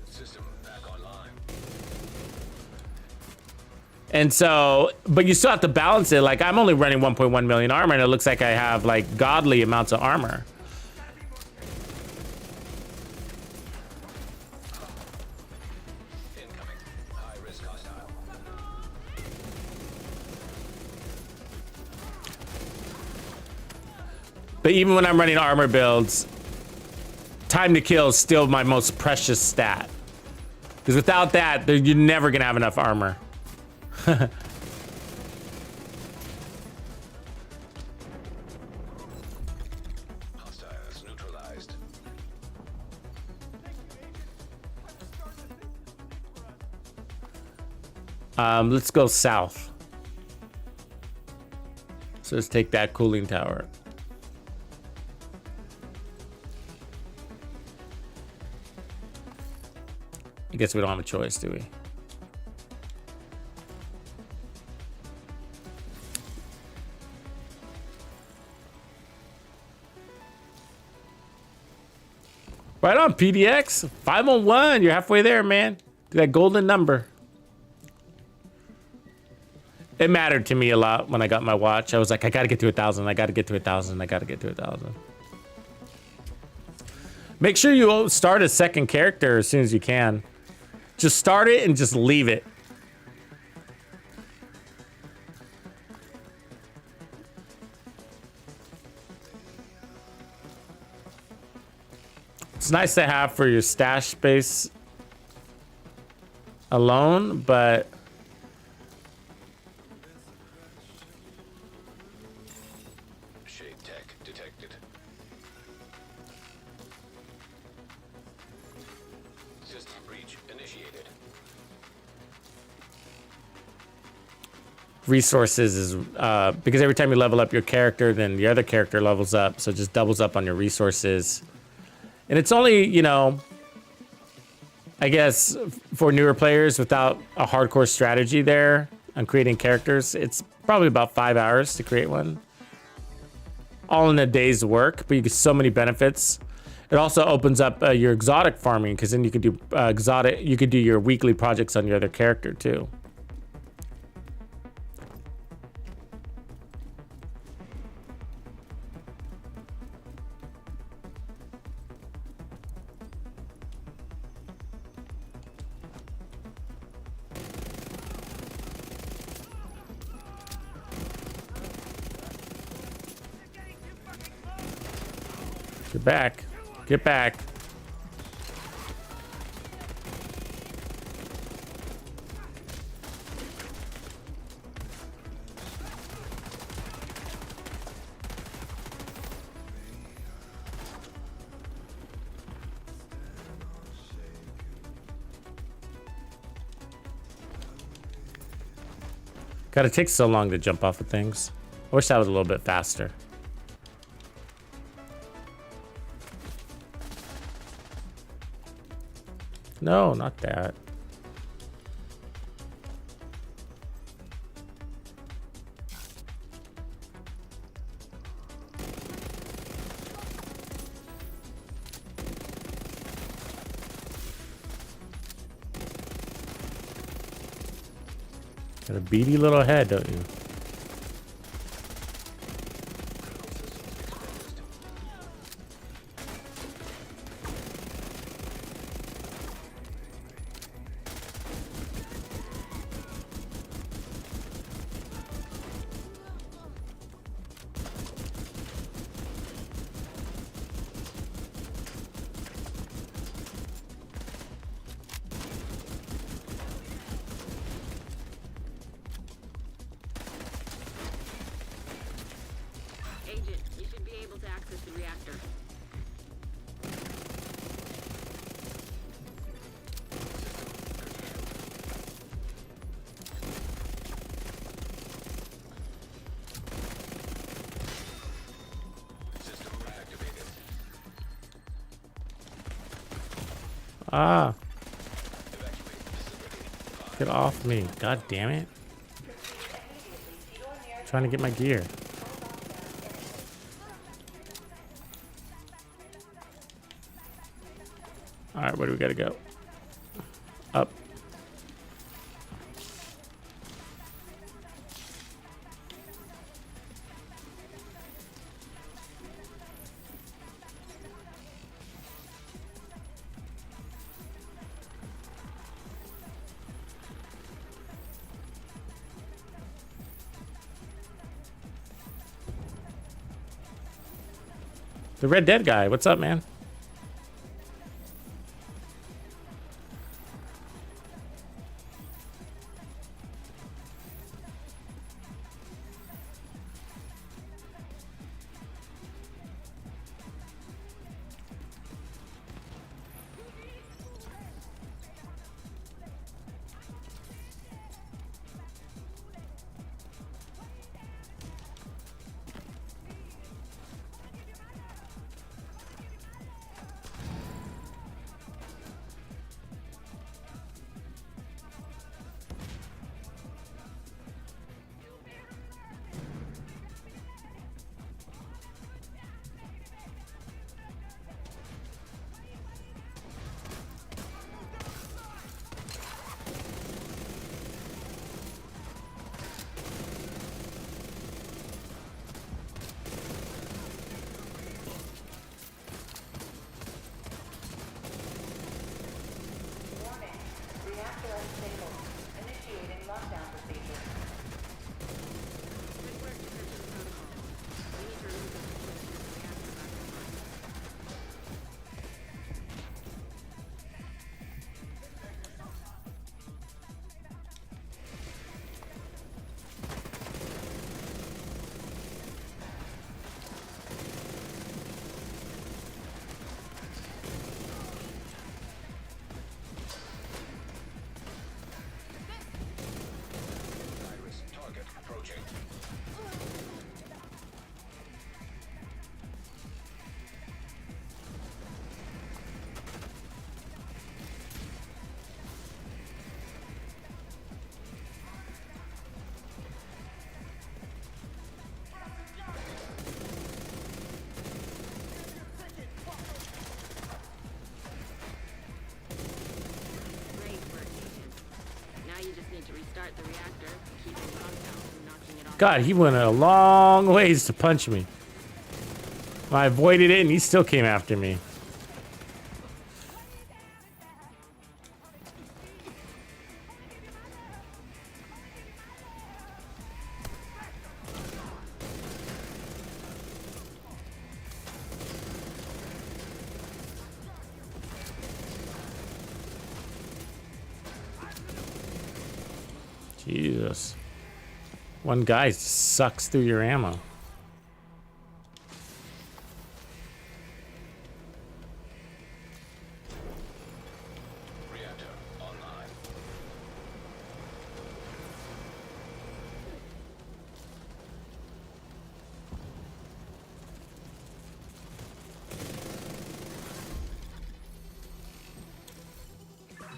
System back online. And so, but you still have to balance it. Like, I'm only running 1.1 million armor, and it looks like I have like godly amounts of armor. Incoming. High risk hostile. But even when I'm running armor builds, time to kill is still my most precious stat. Because without that, you're never gonna have enough armor. Hostiles neutralized. Let's go south. So let's take that cooling tower. I guess we don't have a choice, do we? Right on, PDX. 501. You're halfway there, man. That golden number. It mattered to me a lot when I got my watch. I was like, I gotta get to 1,000. I gotta get to 1,000. I gotta get to 1,000. Make sure you start a second character as soon as you can. Just start it and just leave it. It's nice to have for your stash space alone, but Shade tech detected. System breach initiated. resources is because every time you level up your character, then the other character levels up, so it just doubles up on your resources. And it's only, you know, I guess for newer players without a hardcore strategy there on creating characters, it's probably about 5 hours to create one. All in a day's work, but you get so many benefits. It also opens up your exotic farming, because then you could do you could do your weekly projects on your other character too. Get back. Get back. God, it takes so long to jump off of things. I wish that was a little bit faster. No, not that. Got a beady little head, don't you? Agent, you should be able to access the reactor. Ah. Get off me. God damn it. I'm trying to get my gear. Alright, where do we gotta go? Up. The Red Dead guy, what's up, man? Restart the reactor, keeping compound from knocking it off. God, he went a long ways to punch me. I avoided it and he still came after me. Jesus. One guy sucks through your ammo. Reactor online.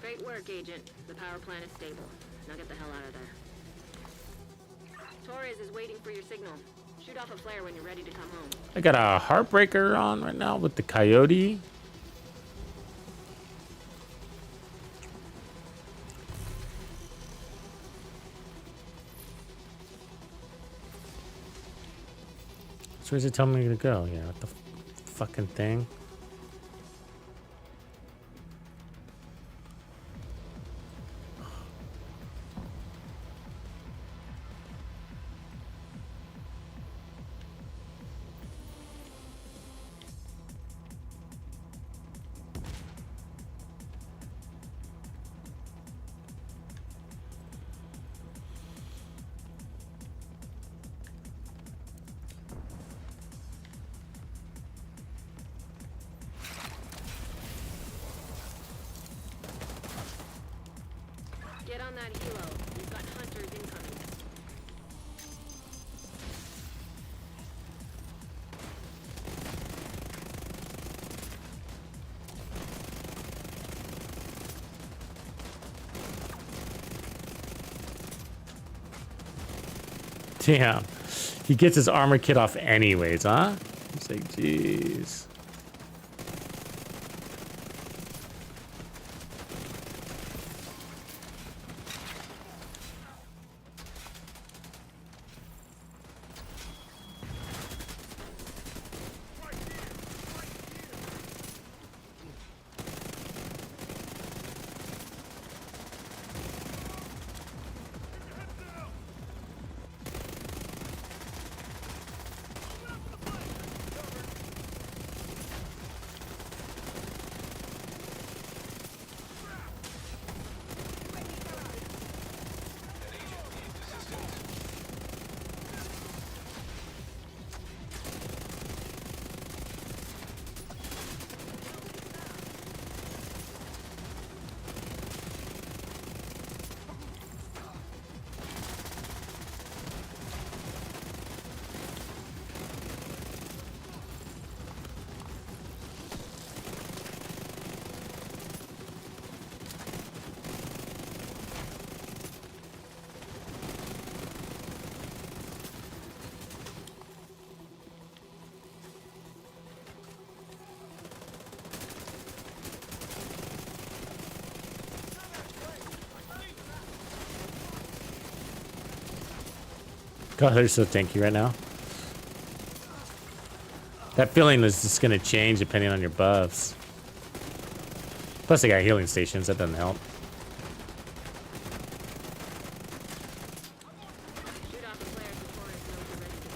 Great work, Agent. The power plant is stable. Now get the hell out of there. Torres is waiting for your signal. Shoot off a flare when you're ready to come home. I got a heartbreaker on right now with the coyote. So where's it telling me to go? Yeah, what the fucking thing? Get on that helo. We've got hunters incoming. Damn. He gets his armor kit off anyways, huh? It's like, jeez. God, they're so tanky right now. That feeling is just gonna change depending on your buffs. Plus, they got healing stations. That doesn't help. Shoot off a flare so Torres knows you're ready to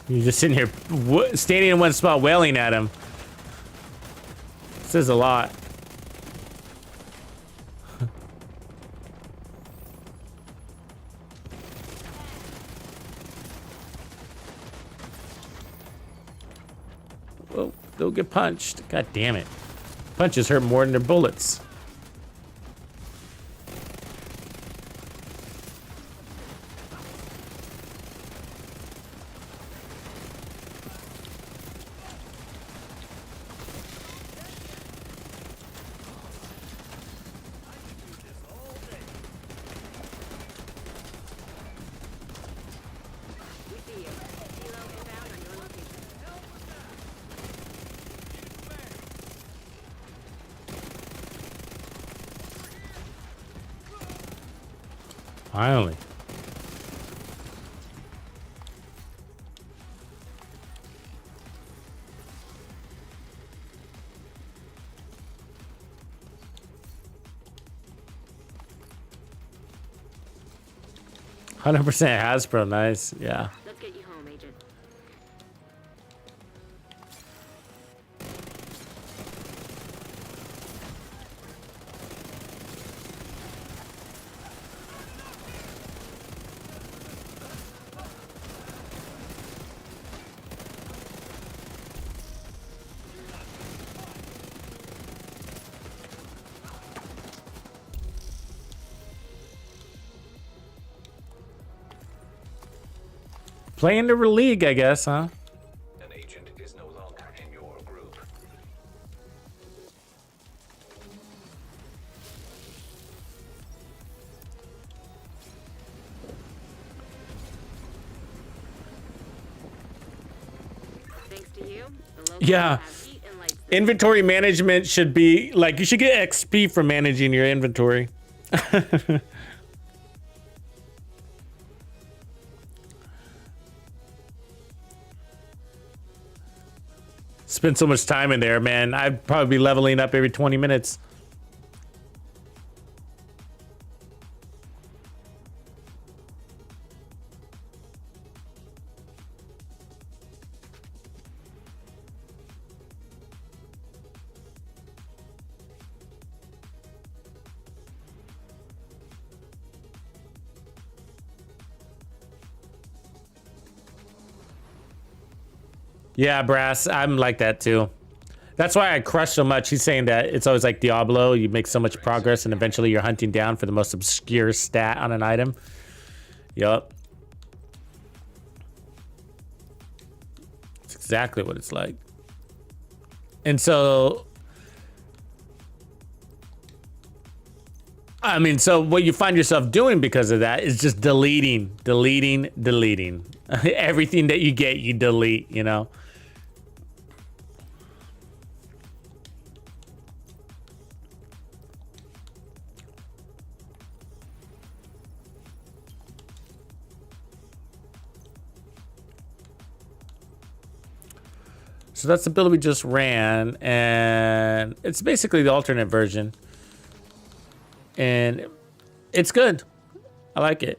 go. You're just sitting here, standing in one spot, wailing at him. Says a lot. Whoa, don't get punched. God damn it. Punches hurt more than their bullets. We see you. Helo inbound on your location. Finally. %, Hasbro, nice. Yeah. Let's get you home, Agent. Playing the league, I guess, huh? An agent is no longer in your group. Thanks to you, the locals Yeah. have heat and lights. Inventory management should be like, you should get XP for managing your inventory. Spend so much time in there, man. I'd probably be leveling up every 20 minutes. Yeah, Brass, I'm like that too. That's why I crush so much. He's saying that it's always like Diablo. You make so much progress and eventually you're hunting down for the most obscure stat on an item. Yup. It's exactly what it's like. And so, I mean, so what you find yourself doing because of that is just deleting. Everything that you get, you delete, you know? So that's the build we just ran, and it's basically the alternate version. And it's good. I like it.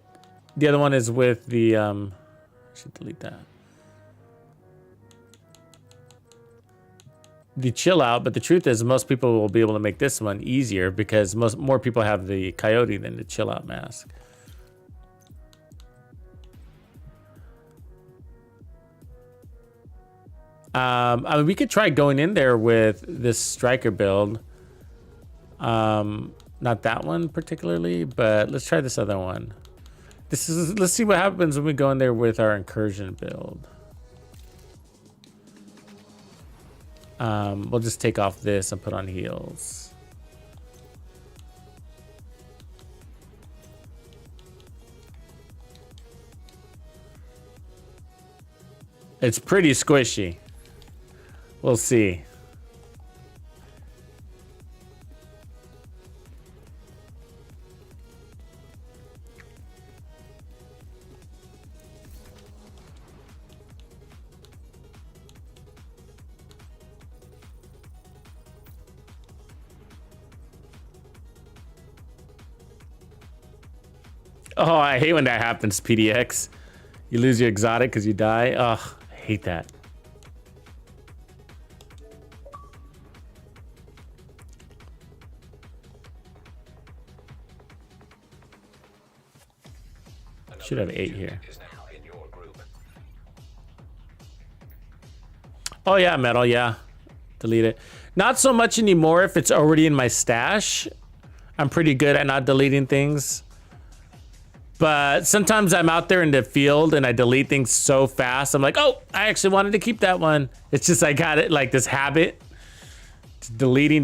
The other one is with the, I should delete that. The chill out, but the truth is most people will be able to make this one easier because more people have the coyote than the chill out mask. I mean, we could try going in there with this striker build. Not that one particularly, but let's try this other one. Let's see what happens when we go in there with our incursion build. We'll just take off this and put on heals. It's pretty squishy. We'll see. Oh, I hate when that happens, PDX. You lose your exotic because you die. Oh, I hate that. Should have 8 here. Is now in your group. Oh yeah, metal, yeah. Delete it. Not so much anymore if it's already in my stash. I'm pretty good at not deleting things. But sometimes I'm out there in the field and I delete things so fast. I'm like, oh, I actually wanted to keep that one. It's just I got it like this habit. Just deleting.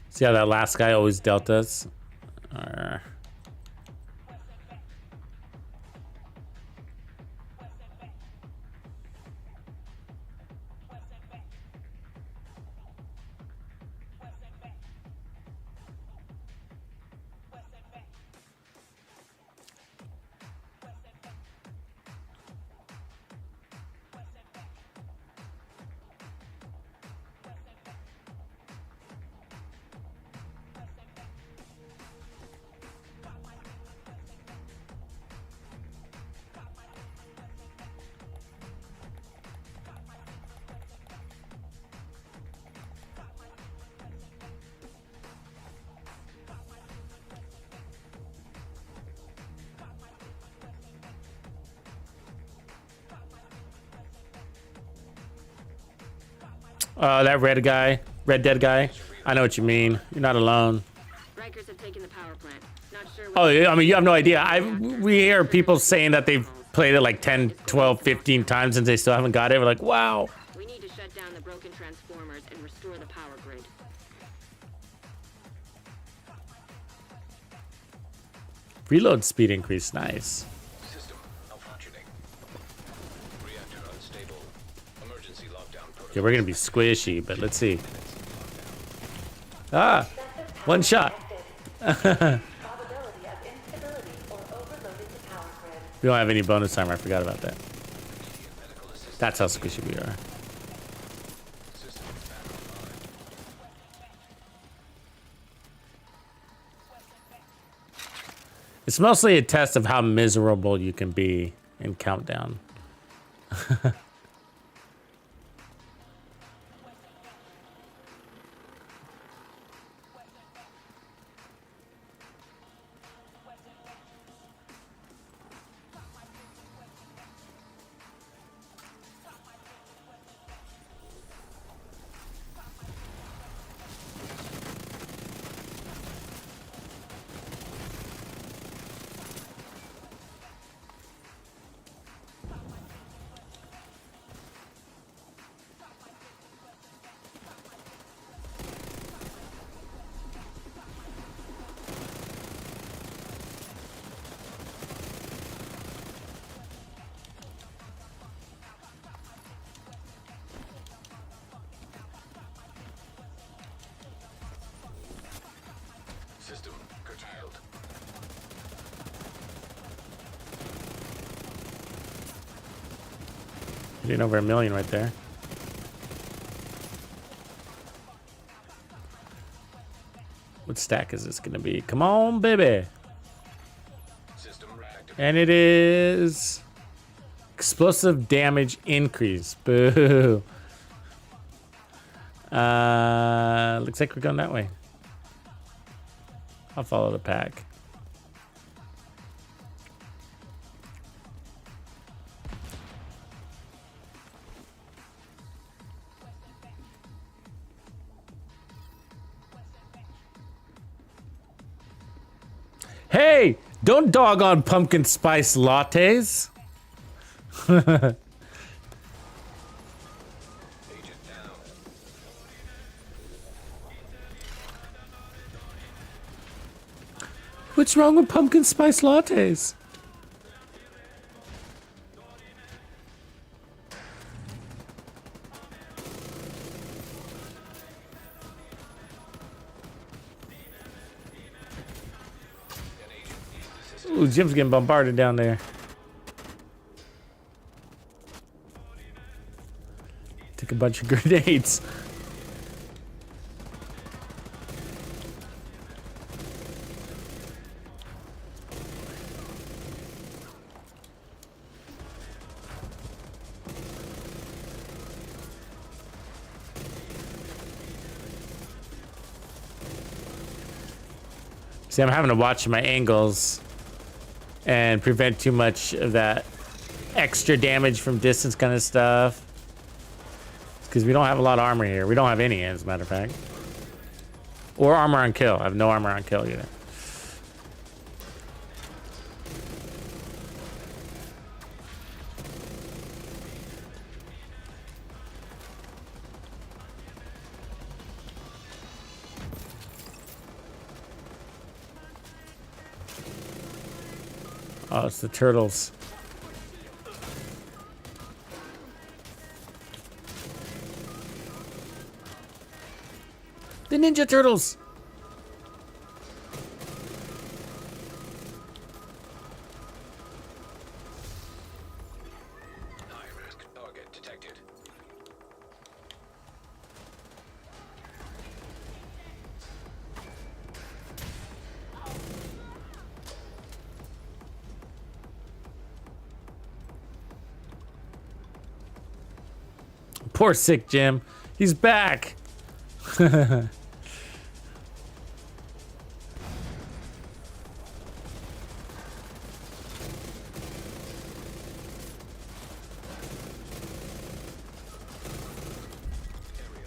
See how that last guy always dealt us? Uh, that red guy, red dead guy. I know what you mean. You're not alone. Rikers have taken the power plant. Not sure Oh, yeah, I mean, you have no idea. We hear people saying that they've played it like 10, 12, 15 times and they still haven't got it. We're like, wow. We need to shut down the broken transformers and restore the power grid. Reload speed increase, nice. System malfunctioning. Reactor unstable. Emergency lockdown protocol. Okay, we're gonna be squishy, but let's see. Ah, one shot. Probability of instability or overloading the power grid. We don't have any bonus timer. I forgot about that. That's how squishy we are. System back online. It's mostly a test of how miserable you can be in Countdown. System curtailed. Getting over 1 million right there. What stack is this gonna be? Come on, baby. System reactive. And it is explosive damage increase. Boo. Looks like we're going that way. I'll follow the pack. Hey, don't dog on pumpkin spice lattes. Agent down. What's wrong with pumpkin spice lattes? Ooh, Jim's getting bombarded down there. Took a bunch of grenades. See, I'm having to watch my angles and prevent too much of that extra damage from distance kind of stuff. Because we don't have a lot of armor here. We don't have any, as a matter of fact. Or armor on kill. I have no armor on kill either. Oh, it's the turtles. The Ninja Turtles! High-risk target detected. Poor sick Jim. He's back. Area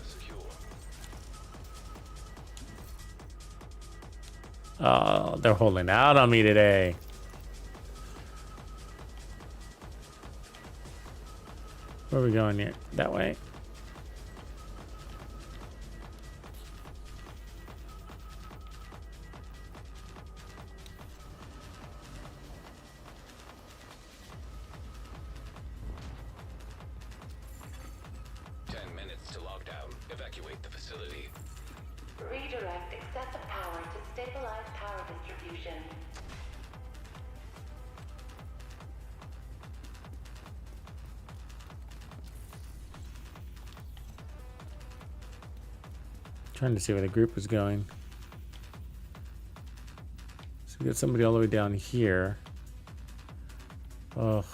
secure. Oh, they're holding out on me today. Where are we going here? That way? To lockdown. Evacuate the facility. Redirect excessive power to stabilize power distribution. Trying to see where the group was going. So we got somebody all the way down here. Ugh.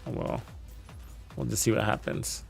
Oh well. We'll just see what happens.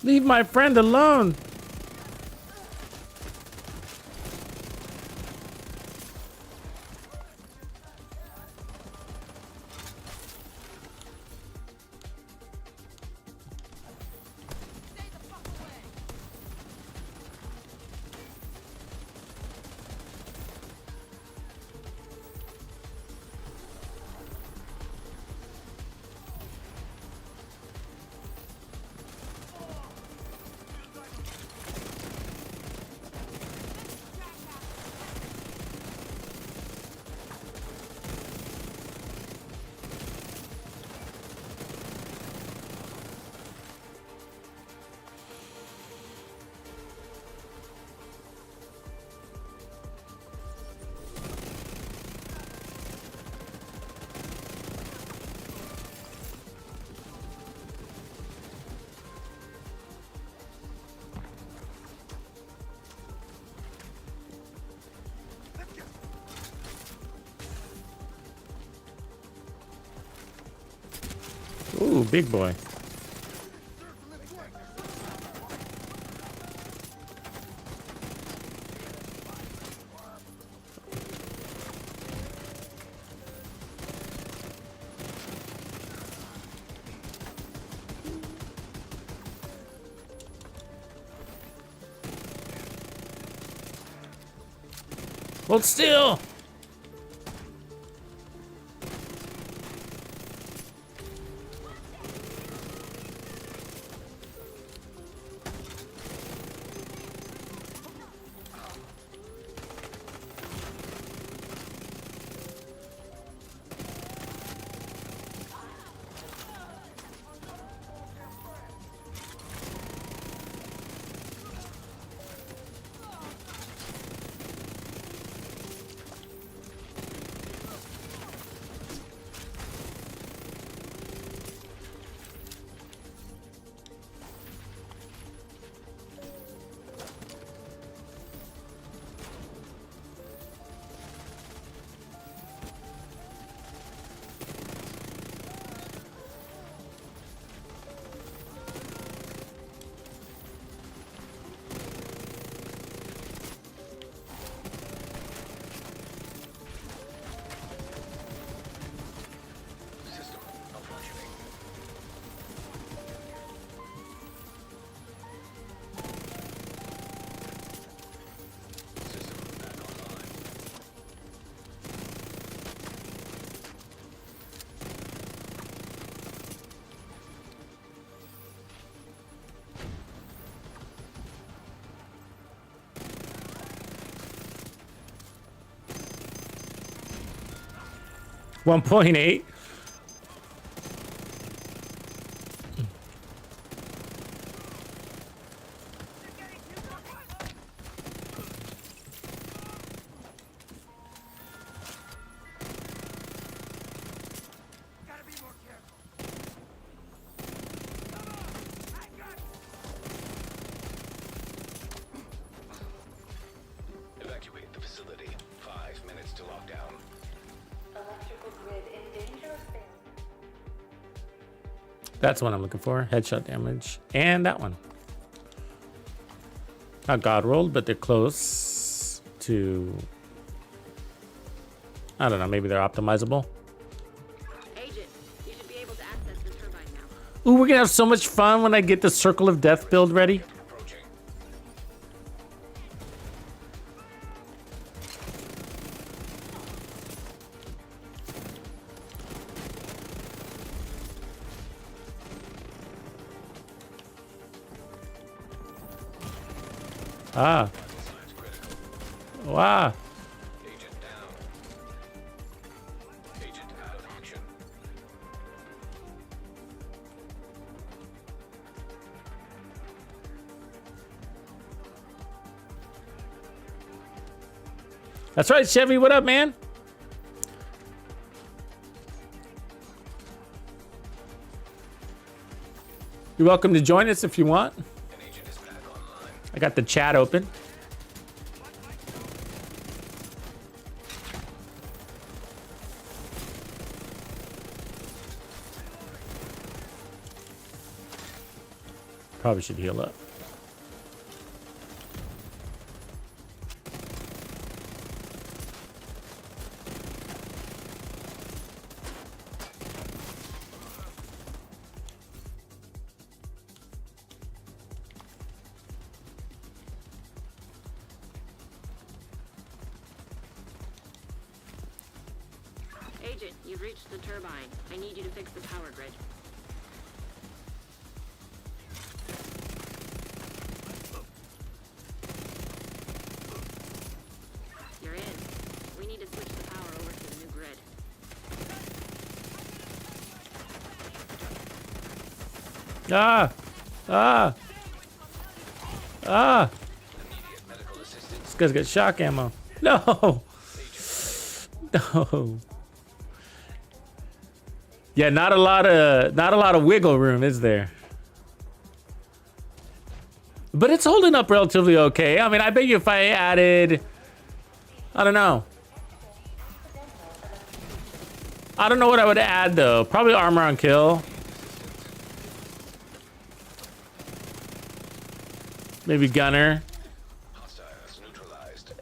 Leave my friend alone. Ooh, big boy. Hold still. 1.8. Evacuate the facility. 5 minutes to lockdown. Electrical grid in danger of failure. That's what I'm looking for. Headshot damage. And that one. Not god rolled, but they're close to... I don't know, maybe they're optimizable. Agent, you should be able to access the turbine now. Ooh, we're gonna have so much fun when I get the Circle of Death build ready. Approaching. Ah. Vital signs critical. Wow. Agent down. Agent out of action. That's right, Chevy. What up, man? You're welcome to join us if you want. An agent is back online. I got the chat open. Probably should heal up. Agent, you've reached the turbine. I need you to fix the power grid. You're in. We need to switch the power over to the new grid. Ah! Ah! Ah! Immediate medical assistance. This guy's got shock ammo. No! No. Yeah, not a lot of wiggle room, is there? But it's holding up relatively okay. I mean, I bet you if I added, I don't know. I don't know what I would add though. Probably armor on kill. Maybe gunner. Hostiles neutralized.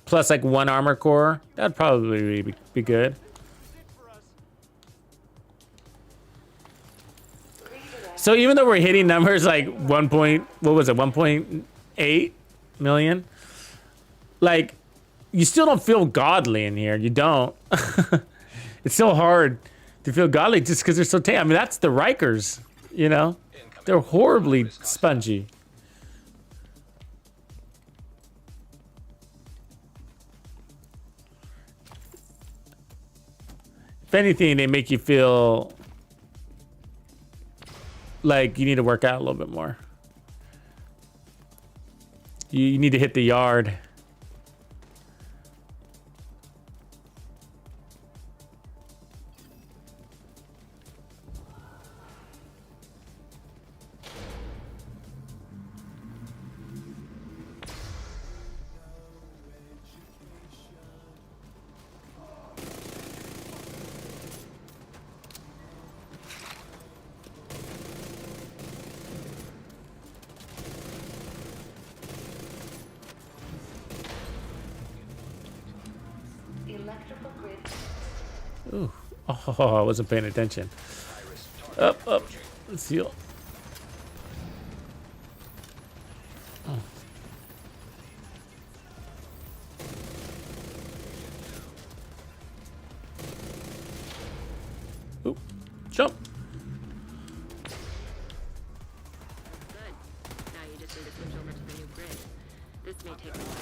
Plus like 1 armor core. That'd probably be good. So even though we're hitting numbers like 1.8 million, like you still don't feel godly in here. You don't. It's so hard to feel godly just because they're so tame. I mean, that's the Rikers, you know? They're horribly spongy. If anything, they make you feel like you need to work out a little bit more. You need to hit the yard. Electrical grid. Ooh. Oh, I wasn't paying attention. Up, up. Let's heal. Oh. Oop. Jump. Good. Now you just need to switch over to the new grid. This may take a while.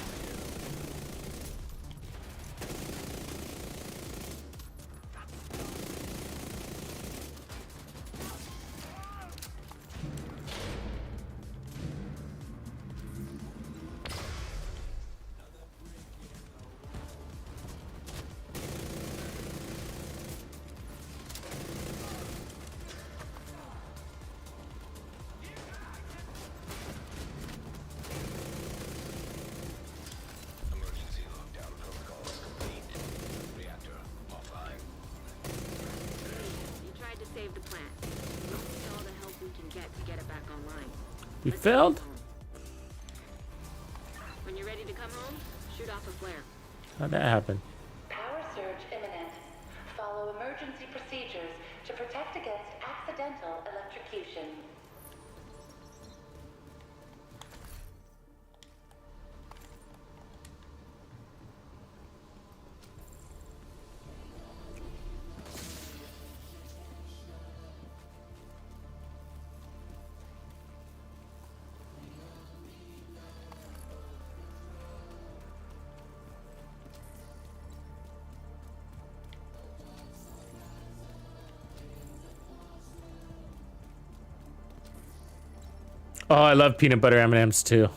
plant. We'll need all the help we can get to get it back online. You Let's failed? get home. When you're ready to come home, shoot off a flare. How'd that happen? Power surge imminent. Follow emergency procedures to protect against accidental electrocution. Oh, I love peanut butter M&Ms too.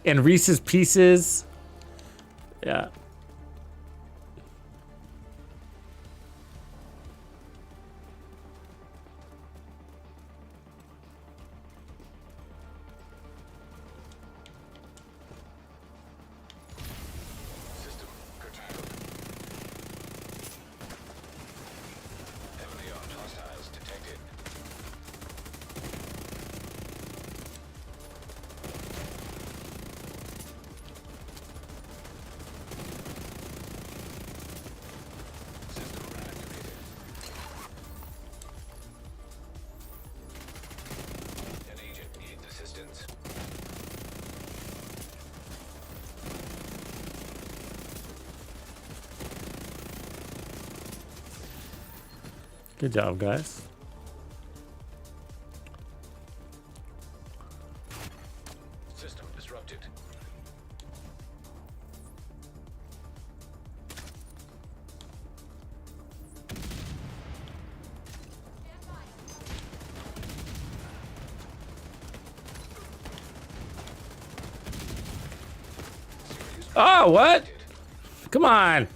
And Reese's Pieces. Yeah. System curtailed. Heavily armed hostiles detected. System reactivated. An agent needs assistance. Good job, guys. System disrupted. Oh, what? Come on.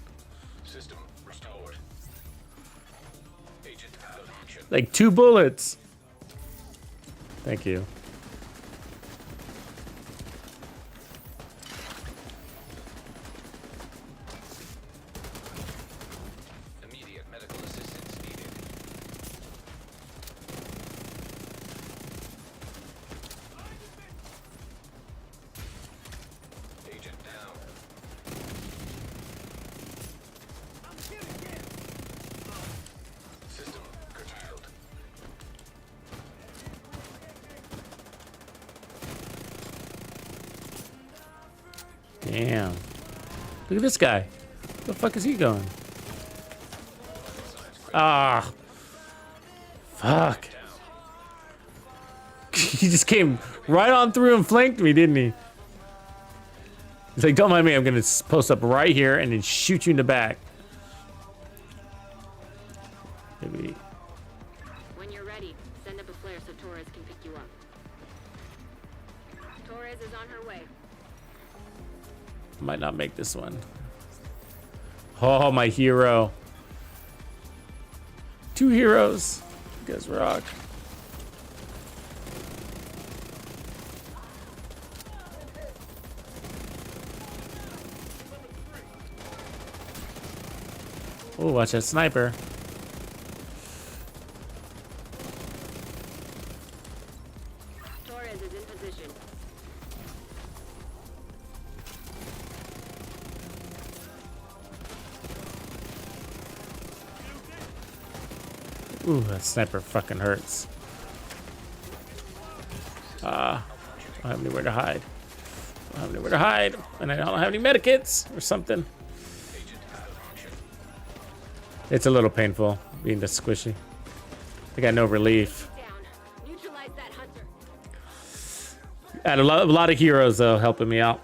System restored. Agent out of action. Like 2 bullets. Thank you. Immediate medical assistance needed. Agent down. System curtailed. Damn. Look at this guy. Where the fuck is he going? Ah. Fuck. He just came right on through and flanked me, didn't he? He's like, don't mind me, I'm gonna post up right here and then shoot you in the back. Maybe. When you're ready, send up a flare so Torres can pick you up. Torres is on her way. Might not make this one. Oh, my hero. 2 heroes. You guys rock. Oh, watch that sniper. Torres is in position. Ooh, that sniper fucking hurts. I don't have anywhere to hide. I don't have anywhere to hide. And I don't have any medikits or something. It's a little painful being this squishy. I got no relief. Down. Neutralize that hunter. I had a lot of heroes though helping me out.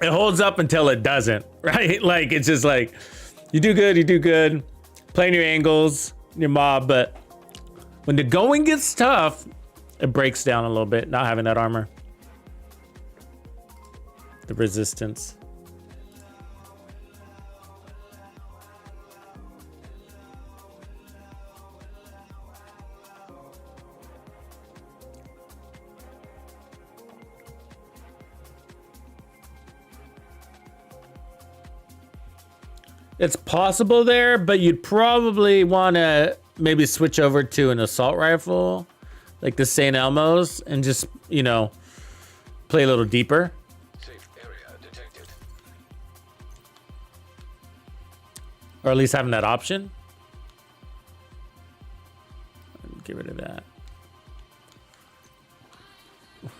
It holds up until it doesn't, right? Like it's just like you do good, playing your angles, your mob, but when the going gets tough, it breaks down a little bit, not having that armor. The resistance. It's possible there, but you'd probably want to maybe switch over to an assault rifle, like the St. Elmo's, and just, you know, play a little deeper. Safe area detected. Or at least having that option. Get rid of that.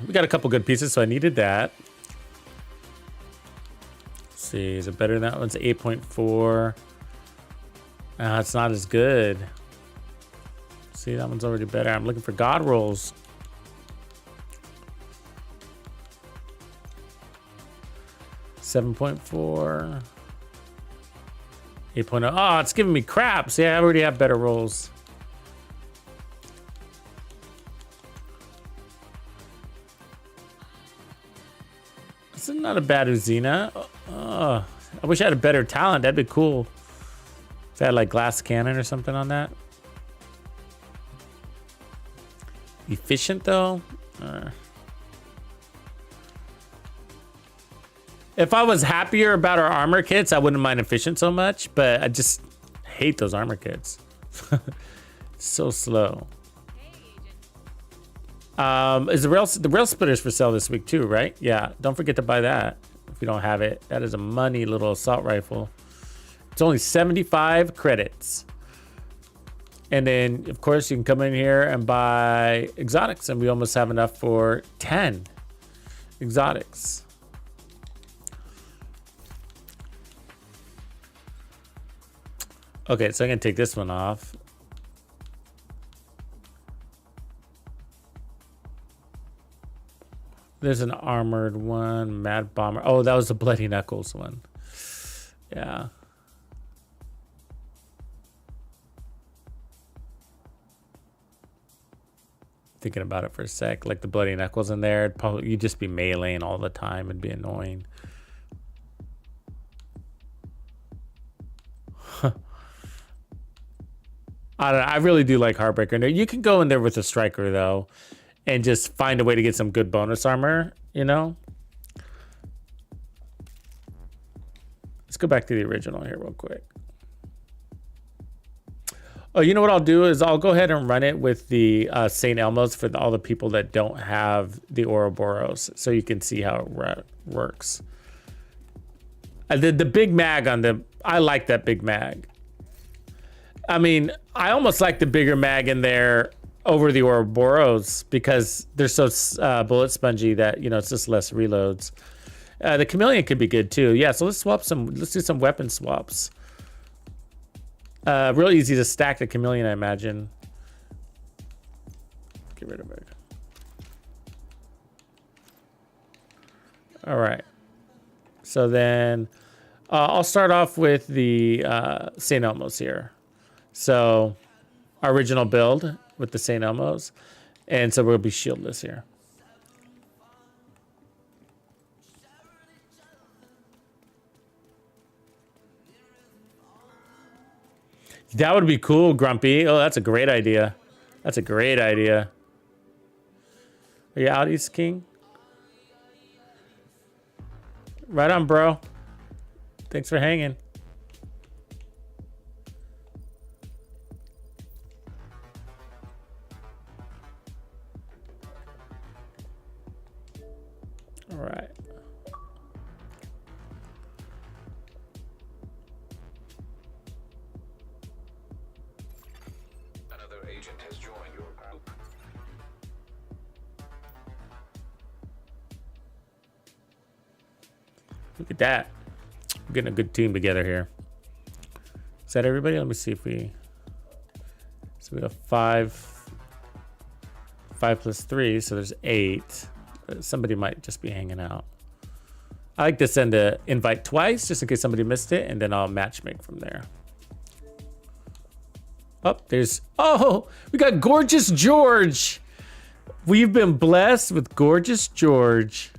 We got a couple good pieces, so I needed that. Let's see, is it better than that one's 8.4? It's not as good. See, that one's already better. I'm looking for God rolls. $7.4. 8.0. Oh, it's giving me crap. See, I already have better rolls. This is not a bad Uzina. I wish I had a better talent. That'd be cool. If I had like glass cannon or something on that. Efficient though. If I was happier about our armor kits, I wouldn't mind efficient so much, but I just hate those armor kits. So slow. Is the rail splitters for sale this week too, right? Yeah, don't forget to buy that if you don't have it. That is a money little assault rifle. It's only 75 credits. And then, of course, you can come in here and buy exotics, and we almost have enough for 10 exotics. Okay, so I'm gonna take this one off. There's an armored one, Mad Bomber. Oh, that was the Bloody Knuckles one. Yeah. Thinking about it for a sec, like the Bloody Knuckles in there, probably you'd just be meleeing all the time and be annoying. I don't know, I really do like Heartbreaker. You can go in there with a striker though, and just find a way to get some good bonus armor, you know? Let's go back to the original here real quick. Oh, you know what I'll do is I'll go ahead and run it with the St. Elmo's for all the people that don't have the Ouroboros, so you can see how it works. The big mag on the, I like that big mag. I mean, I almost like the bigger mag in there over the Ouroboros because they're so bullet spongy that, you know, it's just less reloads. The Chameleon could be good too. Yeah, so let's do some weapon swaps. Real easy to stack the Chameleon, I imagine. Get rid of it. All right. So then I'll start off with the St. Elmo's here. So our original build with the St. Elmo's. And so we'll be shieldless here. That would be cool, Grumpy. Oh, that's a great idea. That's a great idea. Are you out, East King? Right on, bro. Thanks for hanging. All right. Another agent has joined your group. Look at that. We're getting a good team together here. Is that everybody? Let me see if we... So we have 5 plus 3, so there's 8. Somebody might just be hanging out. I like to send an invite twice, just in case somebody missed it, and then I'll matchmake from there. Oh, there's... Oh, we got Gorgeous George. We've been blessed with Gorgeous George.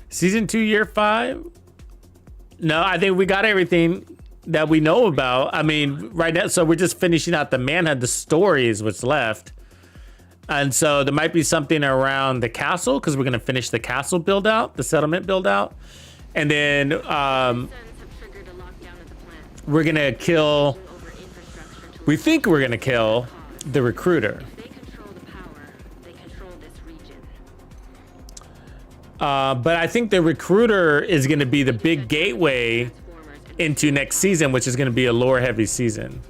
Season 2, year 5? No, I think we got everything that we know about. I mean, right now, so we're just finishing out the manhunt. The story is what's left. And so there might be something around the castle because we're going to finish the castle build out, the settlement build out. And then Sons have triggered a lockdown at the plant. we're going to kill, Over infrastructure to we think we're going to kill the recruiter. If they control the power, they control this region. But I think the recruiter is going to be the big gateway Transformers and into next season, which is going to be a lore heavy season.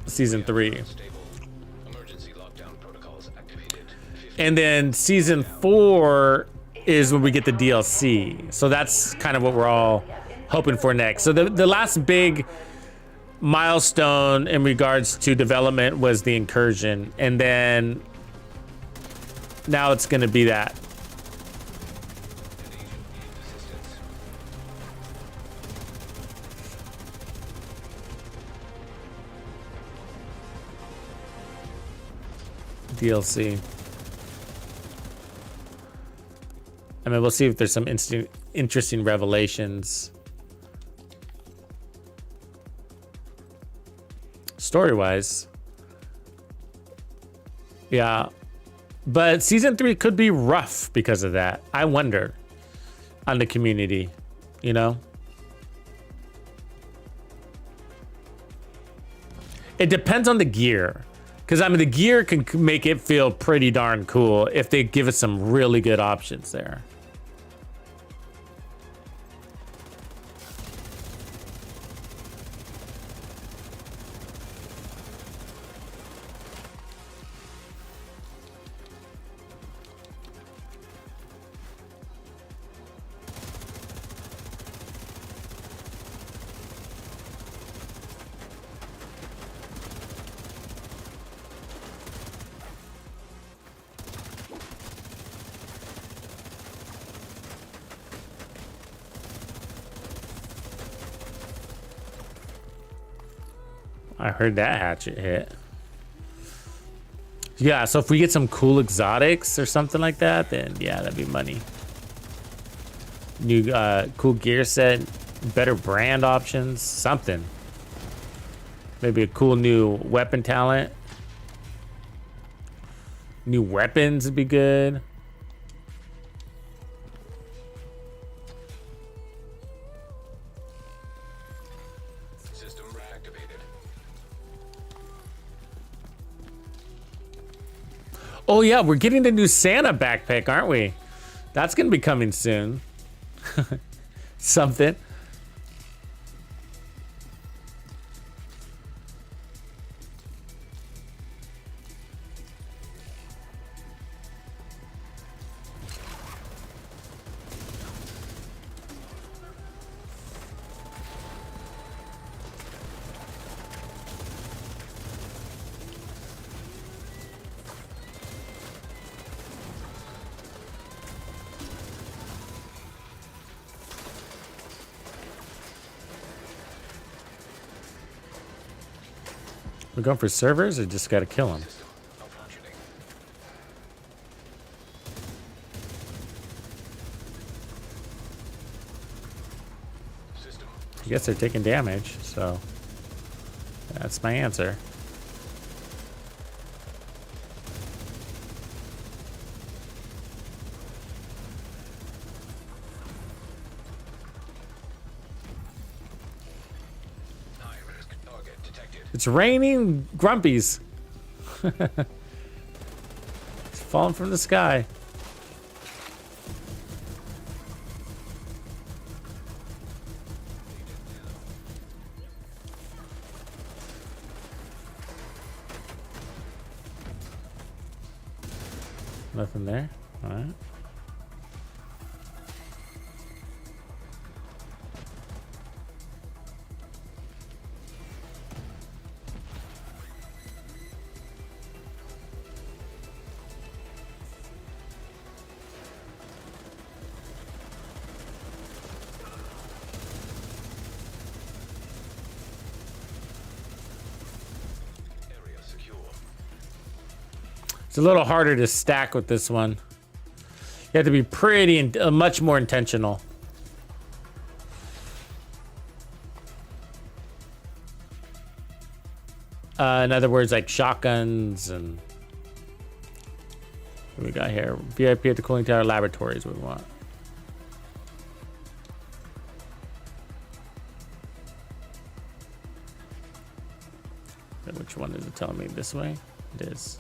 Season 3. Stable. Emergency lockdown protocols activated. And then season 4 is when we get the DLC. So that's kind of what we're all hoping for next. So the last big milestone in regards to development was the incursion. And then now it's going to be that. DLC. I mean, we'll see if there's some interesting revelations. Story-wise. Yeah. But season 3 could be rough because of that. I wonder. On the community, you know? It depends on the gear. Because, I mean, the gear can make it feel pretty darn cool if they give us some really good options there. I heard that hatchet hit. Yeah, so if we get some cool exotics or something like that, then yeah, that'd be money. New cool gear set, better brand options, something. Maybe a cool new weapon talent. New weapons would be good. System reactivated. Oh yeah, we're getting the new Santa backpack, aren't we? That's gonna be coming soon. Something. We're going for servers or just gotta kill them? System malfunctioning. System. I guess they're taking damage, so that's my answer. High risk target detected. It's raining grumpies. It's falling from the sky. Nothing there. All right. Area secure. It's a little harder to stack with this one. You have to be pretty, much more intentional. In other words, like shotguns and what we got here. VIP at the cooling tower laboratories. We want. Which one is it telling me? This way? It is.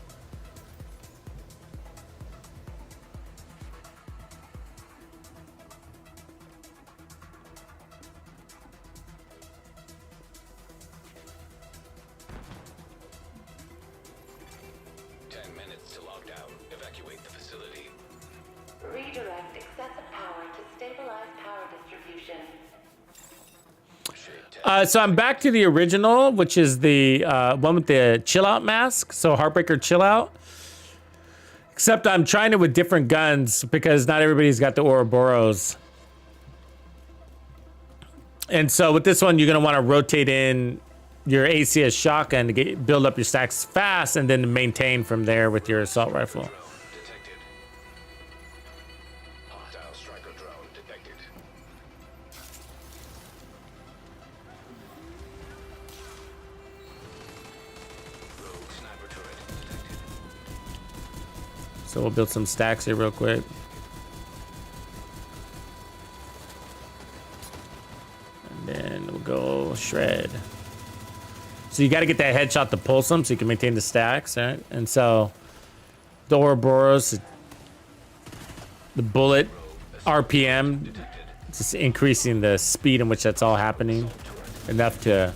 Redirect excessive power to stabilize power distribution. So I'm back to the original, which is the one with the chill out mask. So Heartbreaker chill out. Except I'm trying it with different guns because not everybody's got the Ouroboros. And so with this one, you're going to want to rotate in your ACS shotgun to build up your stacks fast and then maintain from there with your assault rifle. So we'll build some stacks here real quick. And then we'll go shred. So you got to get that headshot to pulse them so you can maintain the stacks, right? And so the Ouroboros, the bullet RPM, just increasing the speed in which that's all happening enough to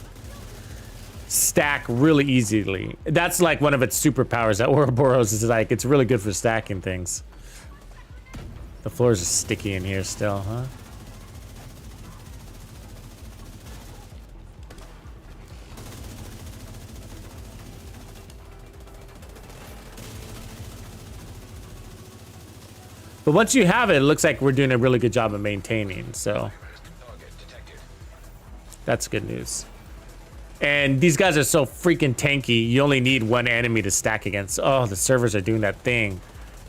stack really easily. That's like one of its superpowers. That Ouroboros is like, it's really good for stacking things. The floors are sticky in here still, huh? But once you have it, it looks like we're doing a really good job of maintaining, so that's good news. And these guys are so freaking tanky, you only need one enemy to stack against. Oh, the servers are doing that thing.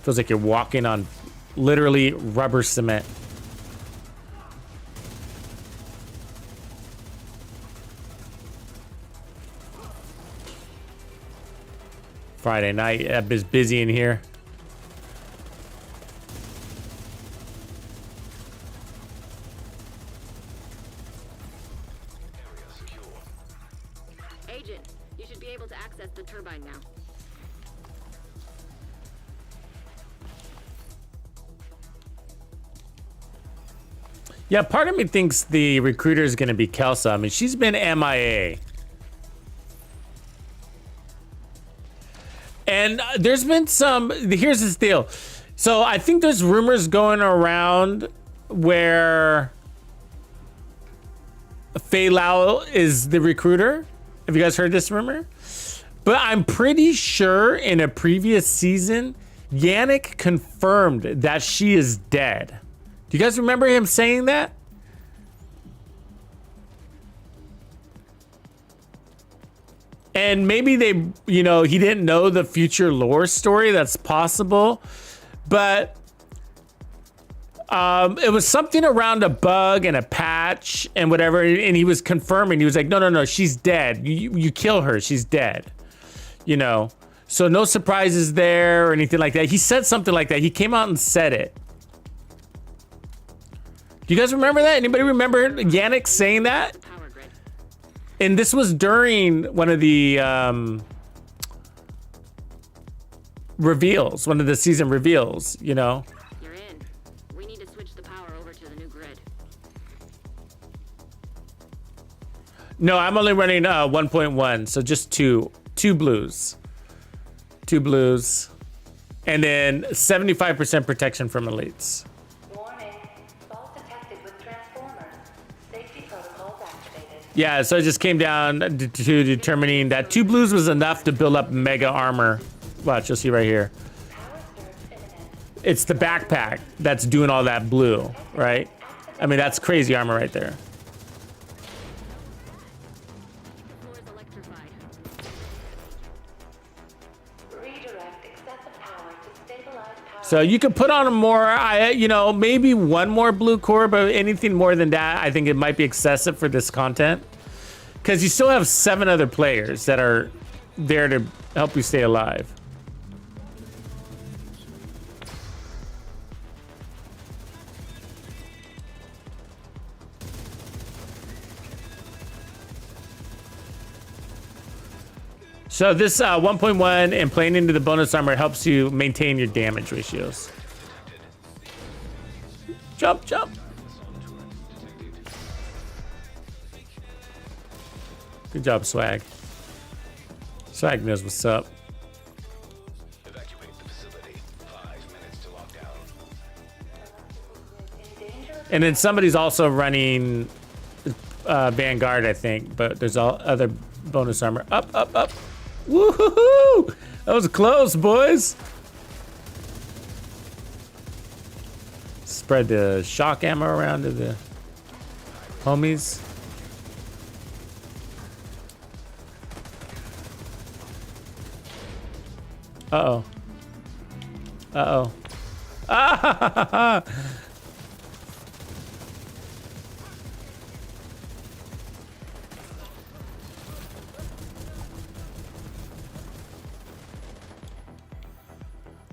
Feels like you're walking on literally rubber cement. Friday night, is busy in here. Agent, you should be able to access the turbine now. Yeah, part of me thinks the recruiter is going to be Kelsa. I mean, she's been MIA. And there's been some, here's this deal. So I think there's rumors going around where Fei Lao is the recruiter. Have you guys heard this rumor? But I'm pretty sure in a previous season, Yannick confirmed that she is dead. Do you guys remember him saying that? And maybe they, you know, he didn't know the future lore story. That's possible. But it was something around a bug and a patch and whatever. And he was confirming. He was like, no, she's dead. You kill her. She's dead. You know, so no surprises there or anything like that. He said something like that. He came out and said it. Do you guys remember that? Anybody remember Yannick saying that? And this was during one of the reveals, one of the season reveals, you know? You're in. We need to switch the power over to the new grid. No, I'm only running 1.1, so just two blues. 2 blues. And then 75% protection from elites. Warning. Fault detected with transformers. Safety protocols activated. Yeah, so it just came down to determining that 2 blues was enough to build up mega armor. Watch, you'll see right here. Power surge imminent. It's the backpack that's doing all that blue, right? I mean, that's crazy armor right there. The floor is electrified. Redirect excessive power to stabilize power. So you could put on a more, maybe one more blue core, but anything more than that, I think it might be excessive for this content. Because you still have 7 other players that are there to help you stay alive. So this 1.1 and playing into the bonus armor helps you maintain your damage ratios. Jump, jump. Good job, Swag. Swag knows what's up. Evacuate the facility. 5 minutes to lockdown. And then somebody's also running Vanguard, I think, but there's all other bonus armor. Up, up, up. Woohoo! That was close, boys. Spread the shock ammo around to the homies. Uh-oh. Uh-oh. Ah!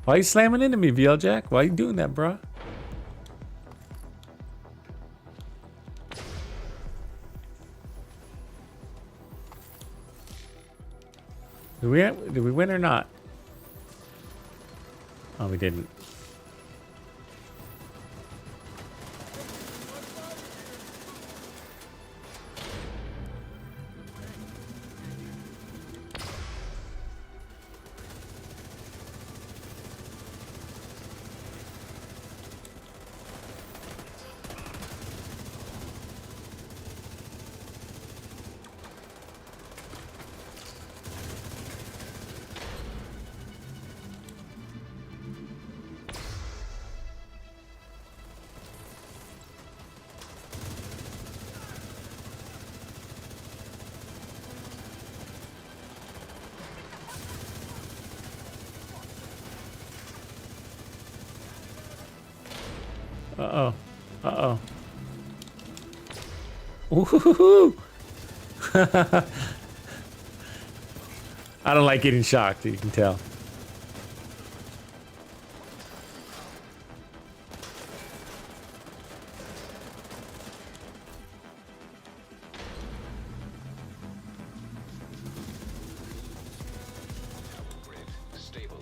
Why are you slamming into me, VL Jack? Why are you doing that, bro? Did we win or not? Oh, we didn't. Uh-oh. Uh-oh. Ooh. I don't like getting shocked, you can tell. Grid stable.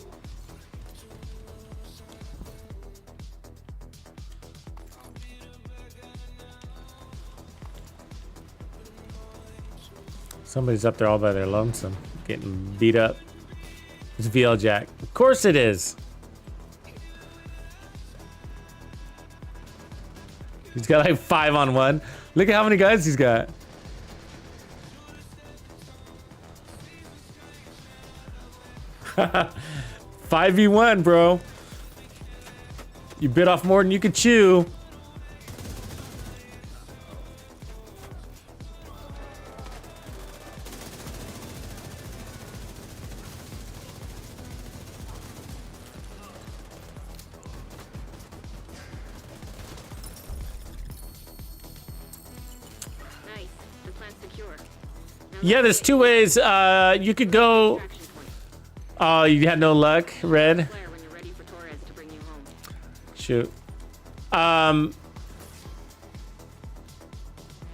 Somebody's up there all by their lonesome, getting beat up. It's VL Jack. Of course it is. He's got like 5-on-1. Look at how many guys he's got. Five v1, bro. You bit off more than you could chew. Nice. The plant's secure. Now Yeah, there's 2 ways. You could go. extraction point. Oh, you had no luck, Red. Flare when you're ready for Torres to bring you home. Shoot.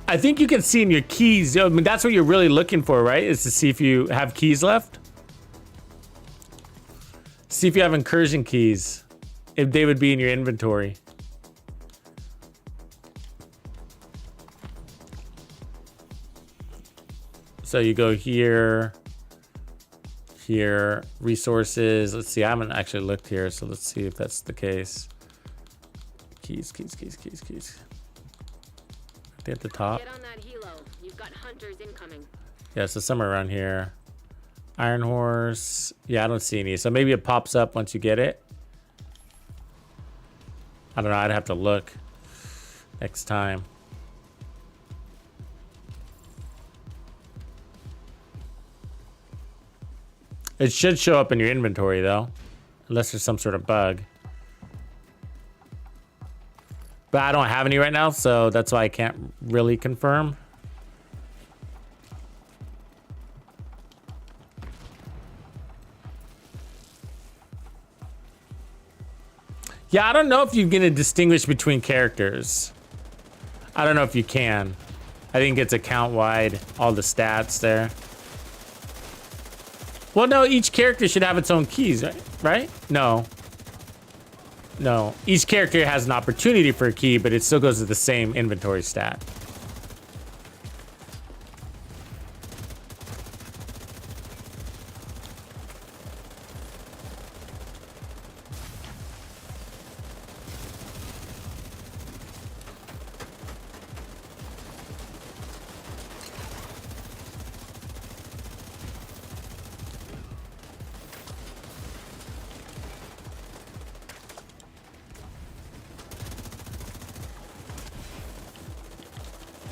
I think you can see in your keys. I mean, that's what you're really looking for, right? Is to see if you have keys left. See if you have incursion keys. If they would be in your inventory. So you go here, here, resources. Let's see, I haven't actually looked here, so let's see if that's the case. Keys. At the top. Get on that helo. You've got hunters incoming. Yeah, so somewhere around here. Iron Horse. Yeah, I don't see any. So maybe it pops up once you get it. I don't know. I'd have to look next time. It should show up in your inventory, though. Unless there's some sort of bug. But I don't have any right now, so that's why I can't really confirm. Yeah, I don't know if you're gonna distinguish between characters. I don't know if you can. I think it's account-wide, all the stats there. Well, no, each character should have its own keys, right? Right? No. No. Each character has an opportunity for a key, but it still goes to the same inventory stat.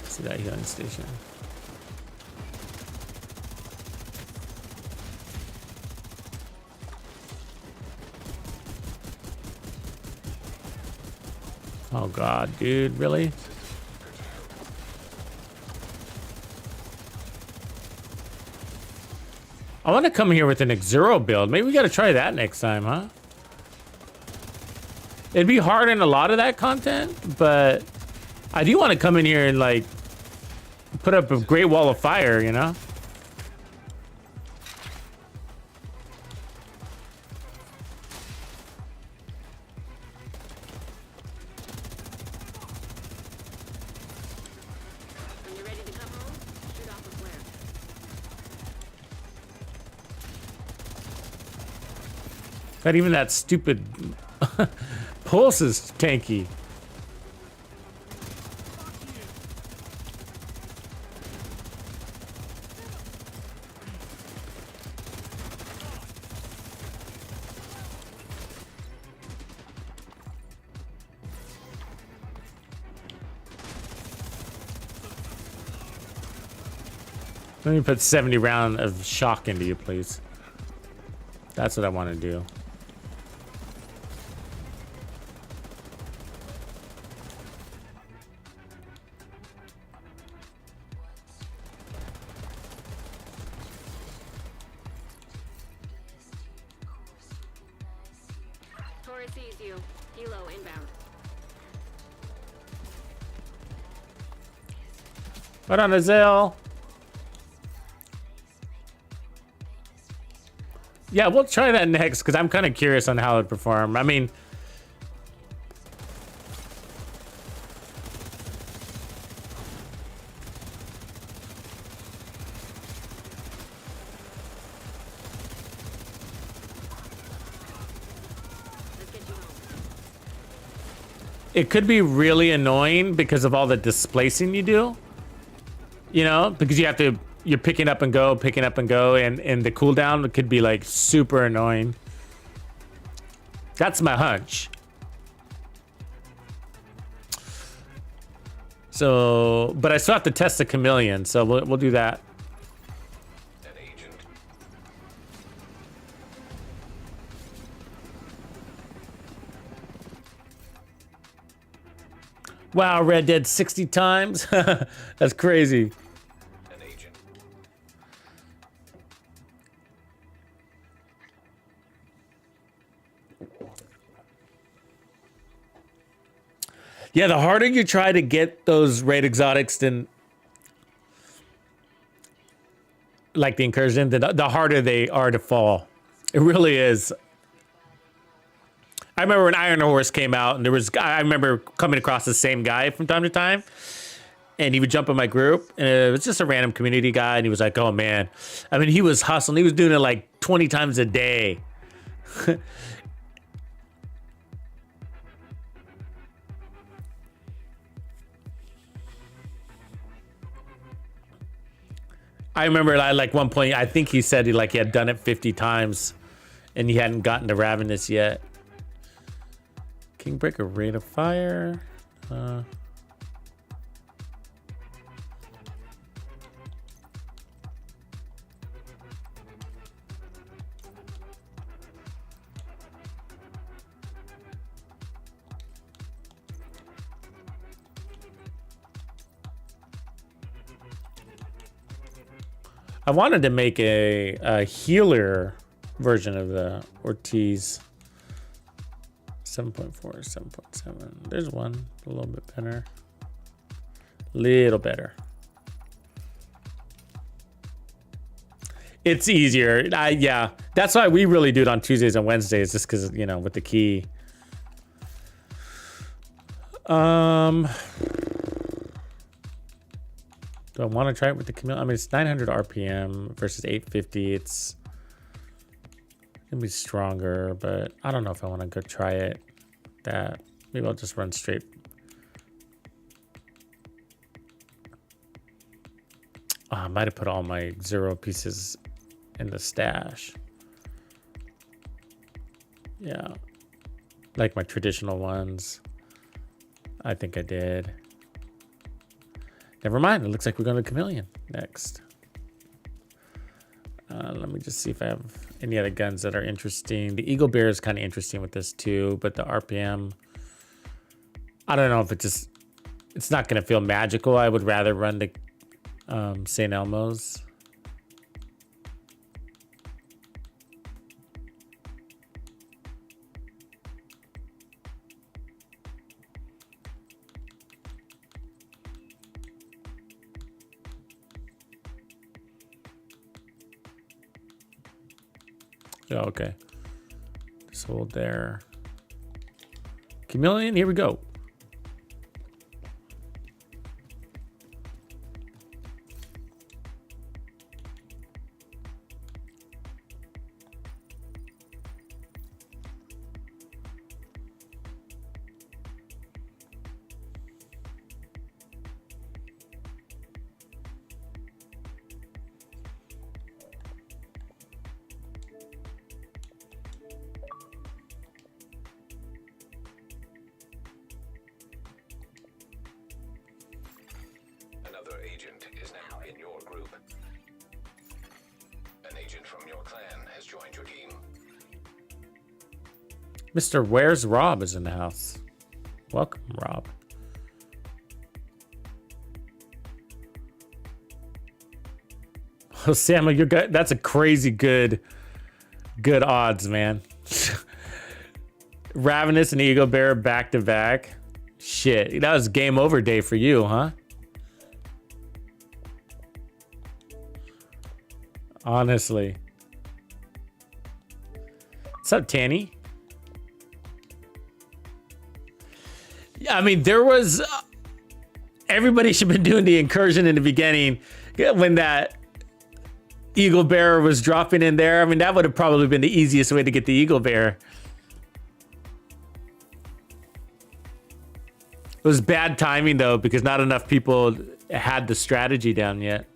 See that healing station. Oh god, dude, really? I want to come here with an Xero build. Maybe we got to try that next time, huh? It'd be hard in a lot of that content, but I do want to come in here and like put up a great wall of fire, you know? When you're ready to come home, shoot off a flare. But even that stupid pulse is tanky. Let me put 70 rounds of shock into you, please. That's what I want to do. Torres sees you. Helo inbound. Right on, Azale. Yeah, we'll try that next because I'm kind of curious on how it would perform. I mean, Let's get you home. it could be really annoying because of all the displacing you do. You know, because you have to, you're picking up and go, and the cooldown could be like super annoying. That's my hunch. So, but I still have to test the chameleon, so we'll do that. An agent. Wow, Red Dead 60 times? That's crazy. An agent. Yeah, the harder you try to get those raid exotics than like the incursion, the harder they are to fall. It really is. I remember when Iron Horse came out, and I remember coming across the same guy from time to time, and he would jump in my group, and it was just a random community guy, and he was like, "Oh man," I mean, he was hustling. He was doing it like 20 times a day. I remember like one point, I think he said he had done it 50 times, and he hadn't gotten to Ravenous yet. Kingbreaker, Rate of Fire. I wanted to make a healer version of the Ortiz. 7.4, 7.7. There's one a little bit better. Little better. It's easier. Yeah, that's why we really do it on Tuesdays and Wednesdays, just because, you know, with the key. Do I want to try it with the chameleon? I mean, it's 900 RPM versus 850. It's gonna be stronger, but I don't know if I want to go try it. That maybe I'll just run straight. Oh, I might have put all my 0 pieces in the stash. Yeah, like my traditional ones. I think I did. Never mind. It looks like we're going to chameleon next. Let me just see if I have any other guns that are interesting. The Eagle Bear is kind of interesting with this too, but the RPM, I don't know if it's not going to feel magical. I would rather run the St. Elmo's. Oh, okay. Just hold there. Chameleon, here we go. Another agent is now in your group. An agent from your clan has joined your team. Mr. Where's Rob is in the house. Welcome, Rob. Oh, Samuel, you're good. That's a crazy good odds, man. Ravenous and Eagle Bear back to back. Shit, that was game over day for you, huh? Honestly. What's up, Tanny? Yeah, I mean, there was... everybody should have been doing the incursion in the beginning when that Eagle Bear was dropping in there. I mean, that would have probably been the easiest way to get the Eagle Bear. It was bad timing, though, because not enough people had the strategy down yet.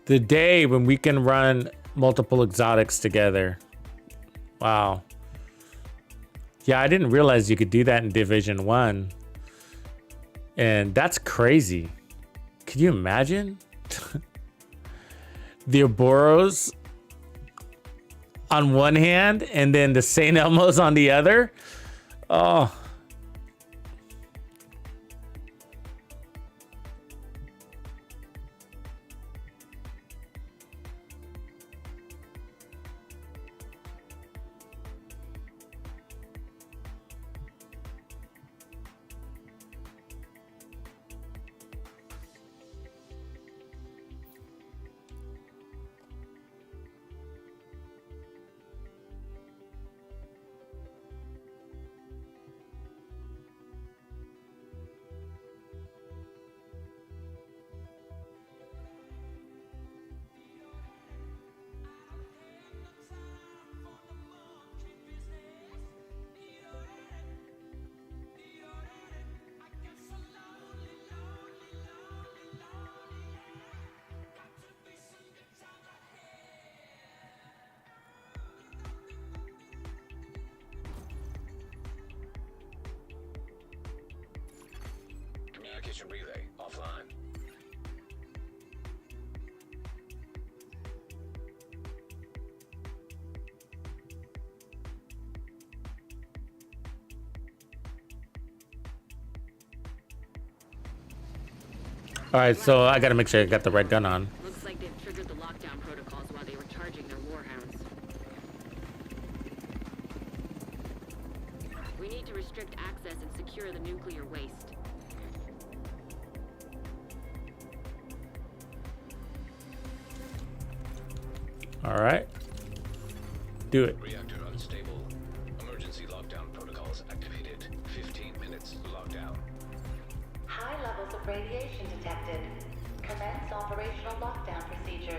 The day when we can run multiple exotics together. Wow. Yeah, I didn't realize you could do that in Division 1. And that's crazy. Could you imagine? The Ouroboros on one hand and then the St. Elmo's on the other? Oh. Kitchen relay offline. All right, so I gotta make sure I got the red gun on. Looks like they've triggered the lockdown protocols while they were charging their warhounds. We need to restrict access and secure the nuclear waste. All right, do it. Reactor unstable. Emergency lockdown protocols activated. 15 minutes lockdown. High levels of radiation detected. Commence operational lockdown procedures.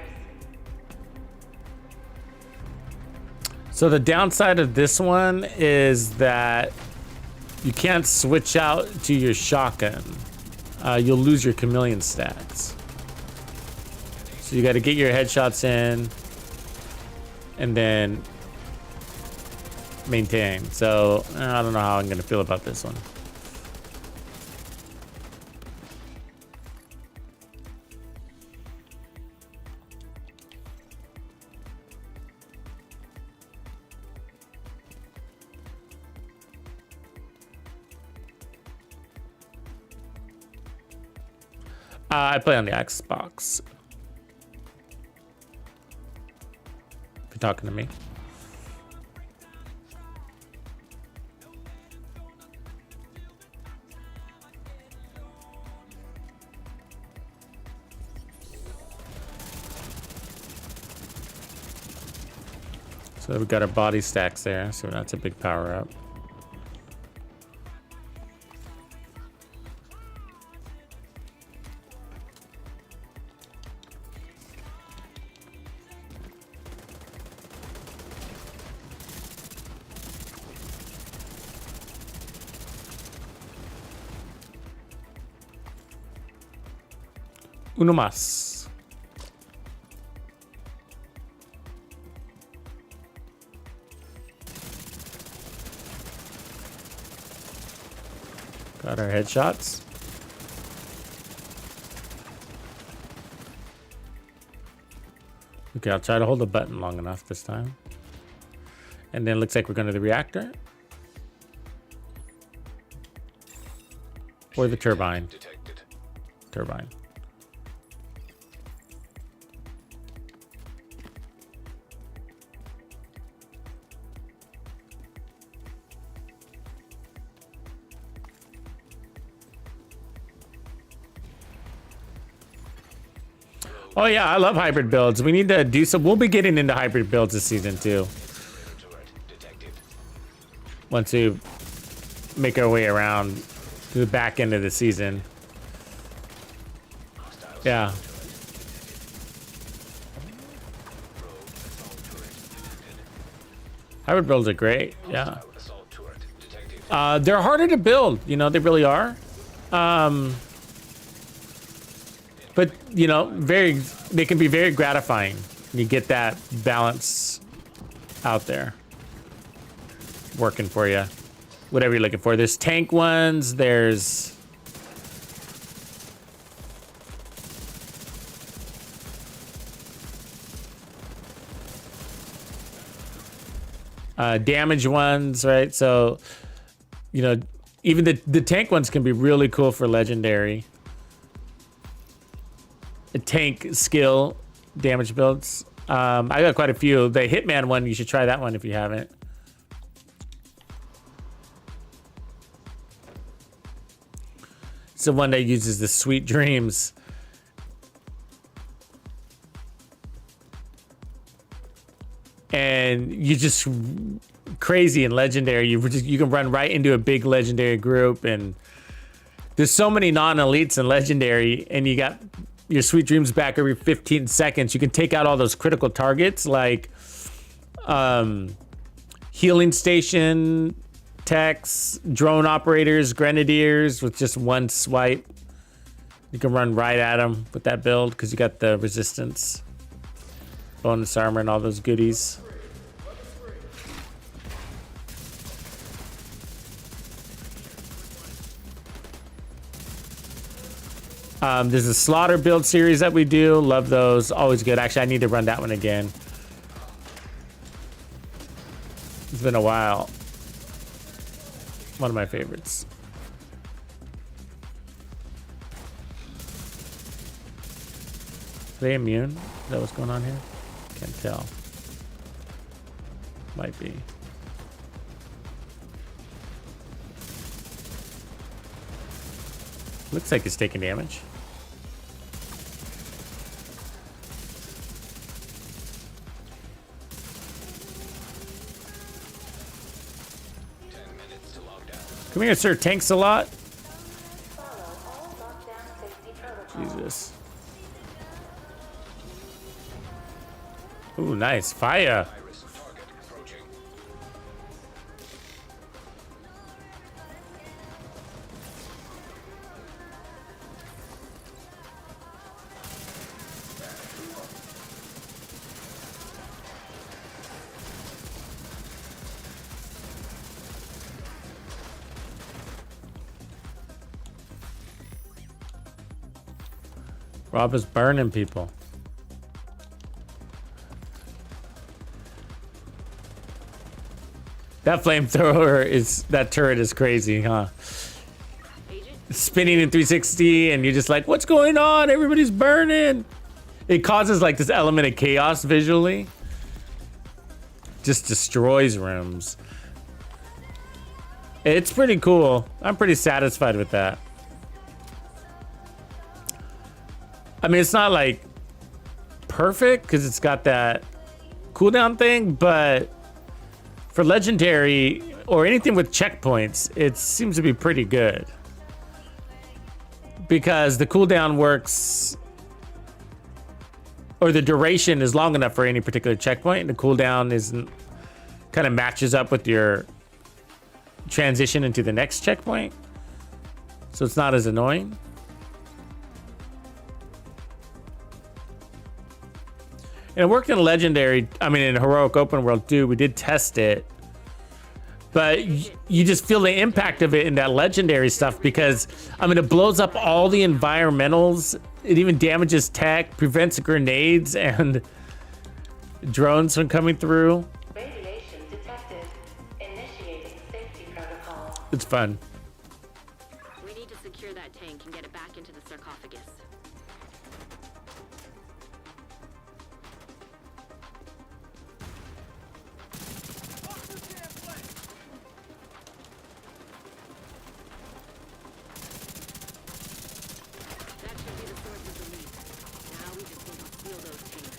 So the downside of this one is that you can't switch out to your shotgun. You'll lose your chameleon stats. So you got to get your headshots in and then maintain. So I don't know how I'm going to feel about this one. I play on the Xbox. If you're talking to me. So we've got our body stacks there, so that's a big power up. Uno más. Got our headshots. Okay, I'll try to hold the button long enough this time. And then it looks like we're going to the reactor. Or the turbine. Detected. Turbine. Oh yeah, I love hybrid builds. We need to do some. We'll be getting into hybrid builds this season too. Turret detected. Once we make our way around to the back end of the season. Hostile Yeah. turret. Rogue assault turret detected. Hybrid builds are great. Yeah. Hostile assault turret detected. They're harder to build, you know, they really are. But you know, they can be very gratifying. You get that balance out there working for you. Whatever you're looking for. There's tank ones, there's damage ones, right? So, you know, even the tank ones can be really cool for legendary. Tank skill damage builds. I got quite a few. The Hitman one, you should try that one if you haven't. It's the one that uses the Sweet Dreams. And you just crazy and legendary. You can run right into a big legendary group, and there's so many non-elites and legendary, and you got your Sweet Dreams back every 15 seconds. You can take out all those critical targets like healing station techs, drone operators, grenadiers with just one swipe. You can run right at them with that build because you got the resistance, bonus armor, and all those goodies. There's a slaughter build series that we do. Love those. Always good. Actually, I need to run that one again. It's been a while. One of my favorites. Are they immune? Is that what's going on here? Can't tell. Might be. Looks like it's taking damage. Come here, sir. Tanks a lot. Jesus. Ooh, nice. Fire. Rob is burning people. That flamethrower is, that turret is crazy, huh? Spinning in 360 and you're just like, what's going on? Everybody's burning. It causes like this element of chaos visually. Just destroys rooms. It's pretty cool. I'm pretty satisfied with that. I mean, it's not like perfect because it's got that cooldown thing, but for legendary or anything with checkpoints, it seems to be pretty good. Because the cooldown works, or the duration is long enough for any particular checkpoint, and the cooldown isn't, kind of matches up with your transition into the next checkpoint. So it's not as annoying. And it worked in Legendary, I mean in Heroic Open World too. We did test it. But you just feel the impact of it in that Legendary stuff because, I mean, it blows up all the environmentals. It even damages tech, prevents grenades and drones from coming through. Radiation detected. Initiating safety protocol. It's fun. We need to secure that tank and get it back into the sarcophagus. That should be the source of the leak. Now we just need to seal those tanks.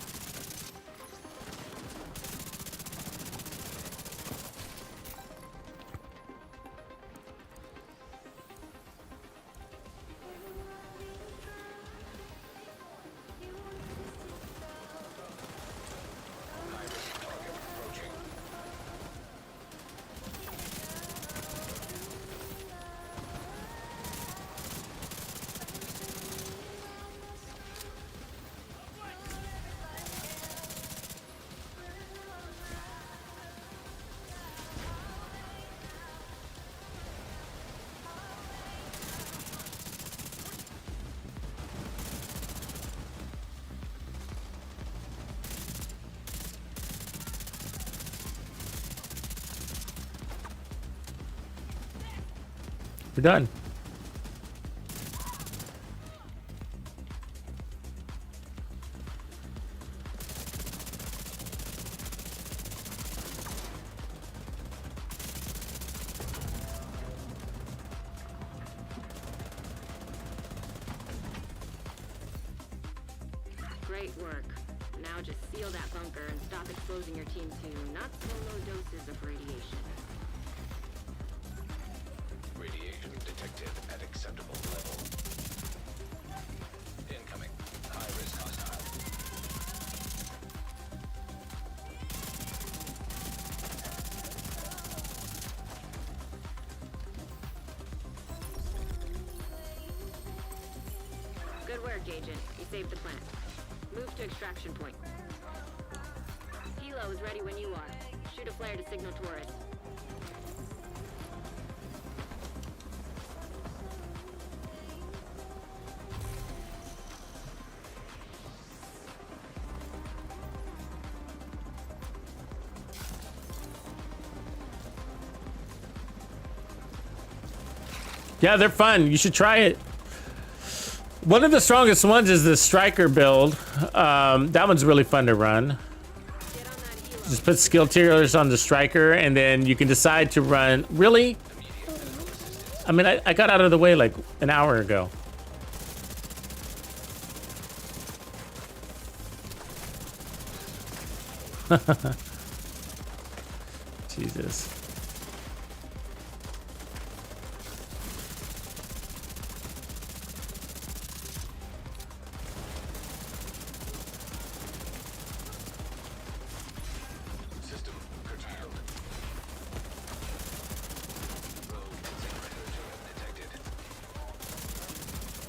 We're done. Great work. Now just seal that bunker and stop exposing your team to not so low doses of radiation. Radiation detected at acceptable level. Incoming. High risk hostile. Good work, Agent. You saved the plant. Move to extraction point. Helo is ready when you are. Shoot a flare to signal Torres. Yeah, they're fun. You should try it. One of the strongest ones is the striker build. That one's really fun to run. Just put skill tiers on the striker, and then you can decide to run. Really? I mean, I got out of the way like an hour ago. Jesus. System curtailed. Rogue incinerator turret detected.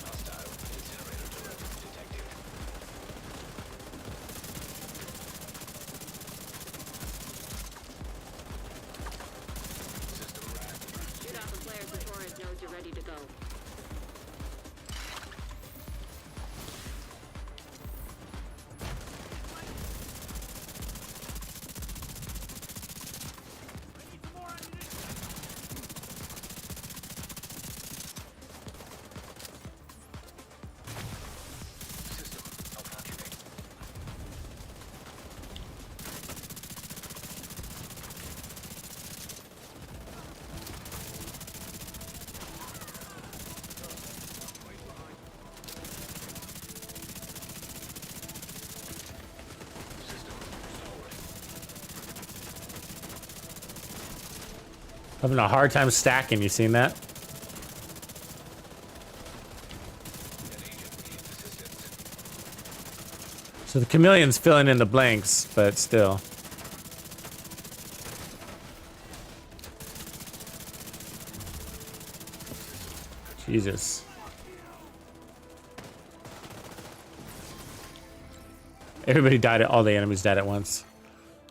Hostile incinerator turret detected. System ran. Shoot off a flare so Torres knows you're ready to go. System malfunctioning. System restored. Having a hard time stacking. You seen that? An agent needs assistance. So the chameleon's filling in the blanks, but still. Jesus. Everybody died. All the enemies died at once.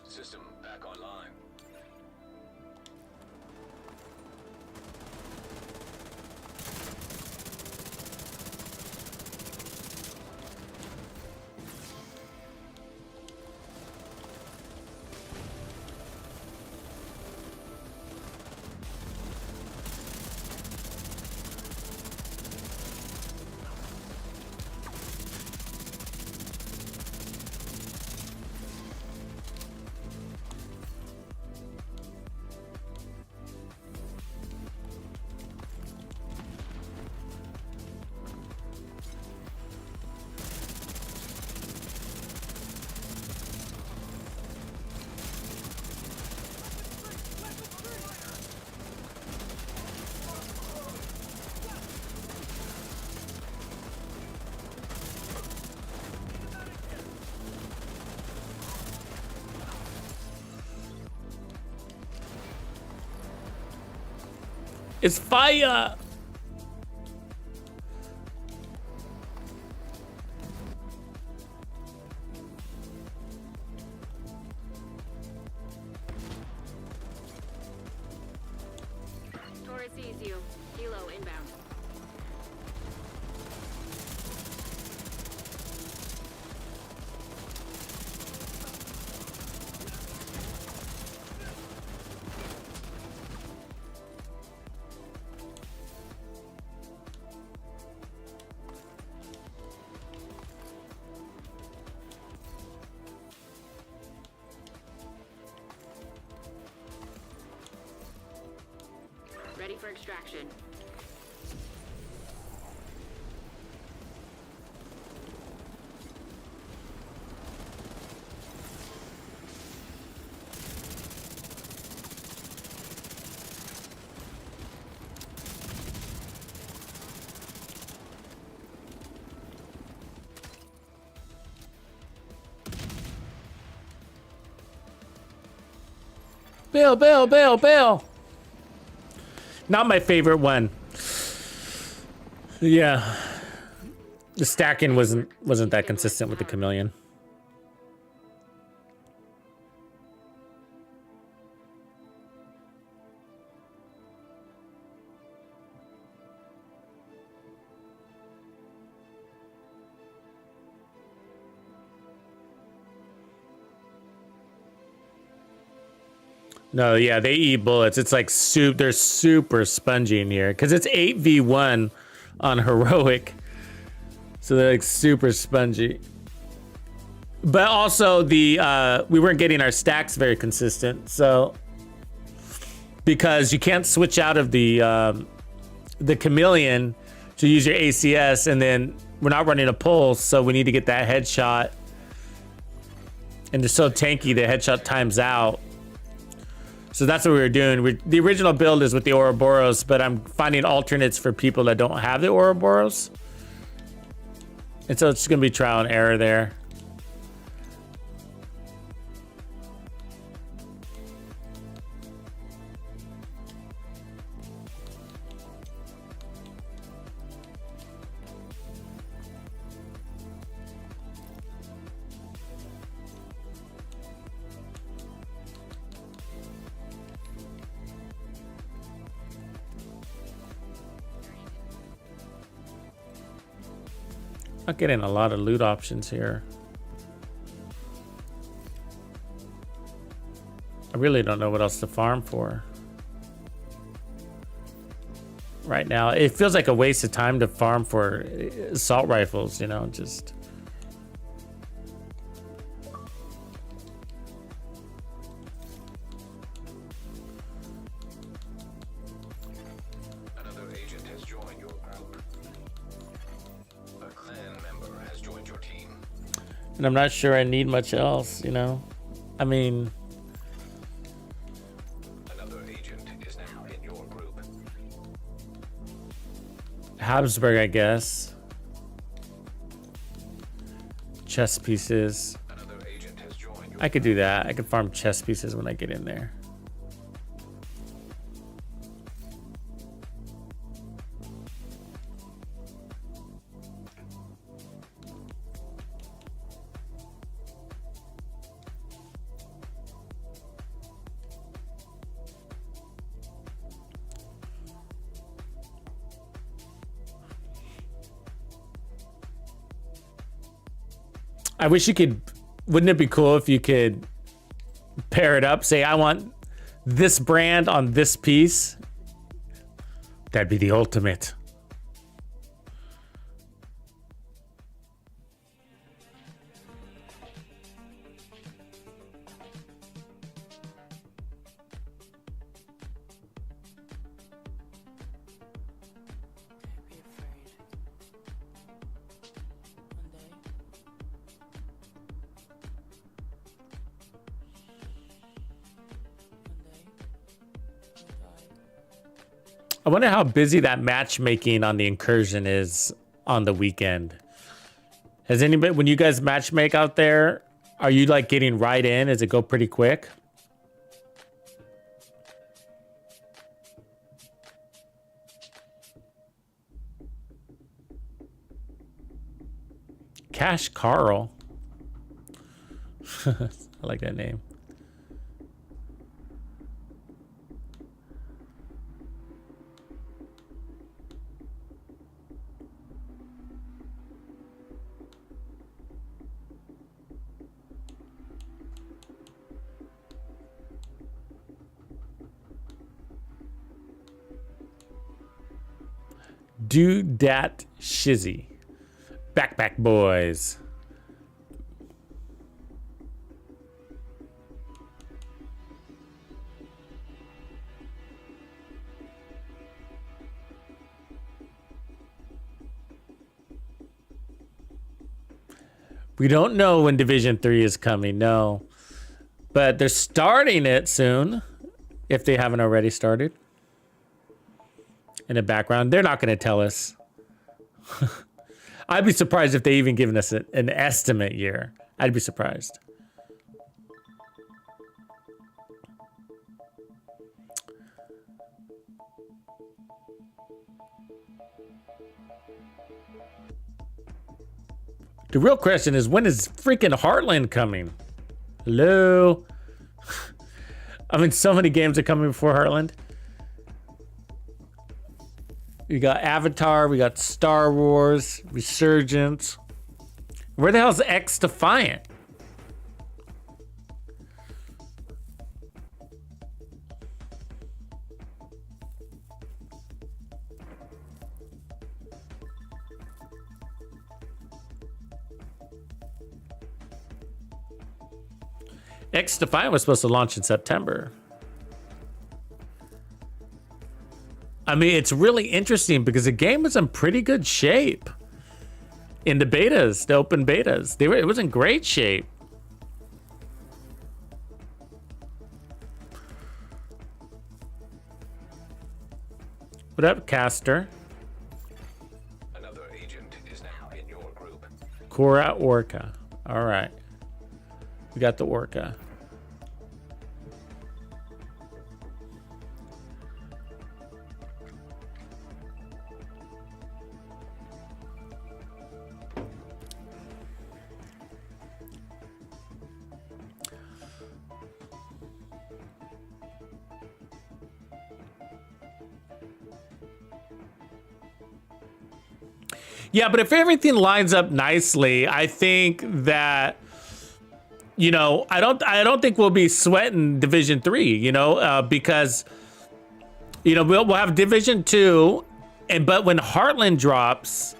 System back online. It's fire! Torres sees you. Helo inbound. Ready for extraction. Bill, Bill, Bill, Bill! Not my favorite one. Yeah. The stacking wasn't that consistent with the chameleon. No, yeah, they eat bullets. It's like soup. They're super spongy in here because it's 8v1 on heroic, so they're like super spongy. But also the we weren't getting our stacks very consistent, so because you can't switch out of the chameleon to use your ACS, and then we're not running a pulse, so we need to get that headshot. And they're so tanky, the headshot times out. So that's what we were doing. The original build is with the Ouroboros, but I'm finding alternates for people that don't have the Ouroboros. And so it's gonna be trial and error there. Not getting a lot of loot options here. I really don't know what else to farm for. Right now, it feels like a waste of time to farm for assault rifles, you know, just. Another agent has joined your group. A clan member has joined your team. And I'm not sure I need much else, you know? I mean, Another agent is now in your group. Habsburg, I guess. Chess pieces. Another agent has joined your I could do that. I could farm chess pieces when I get in there. I wish you could, wouldn't it be cool if you could pair it up? Say, I want this brand on this piece. That'd be the ultimate. I wonder how busy that matchmaking on the incursion is on the weekend. Has anybody, when you guys matchmake out there, are you like getting right in? Does it go pretty quick? Cash Carl. I like that name. Do dat shizzy. Backpack boys. We don't know when Division 3 is coming, no. But they're starting it soon, if they haven't already started. In the background, they're not going to tell us. I'd be surprised if they even given us an estimate year. I'd be surprised. The real question is, when is freaking Heartland coming? Hello? I mean, so many games are coming before Heartland. We got Avatar, we got Star Wars, Resurgence. Where the hell's X Defiant? X Defiant was supposed to launch in September. I mean, it's really interesting because the game was in pretty good shape in the betas, the open betas. It was in great shape. What up, Caster? Another agent is now in your group. Cora Orca. All right. We got the Orca. Yeah, but if everything lines up nicely, I think that, you know, I don't think we'll be sweating Division 3, you know, because, you know, we'll have Division 2, but when Heartland drops,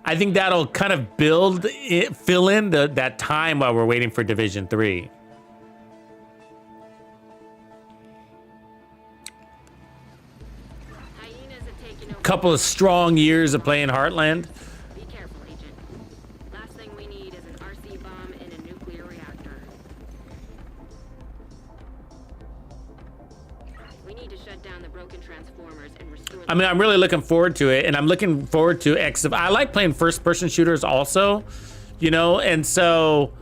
I think that'll kind of fill in that time while we're waiting for Division 3. Hyenas have taken over. Couple of strong years of playing Heartland. Be careful, Agent. Last thing we need is an RC bomb in a nuclear reactor. We need to shut down the broken transformers and restore. I mean, I'm really looking forward to it, and I'm looking forward to X. I like playing first-person shooters also, you know, and so,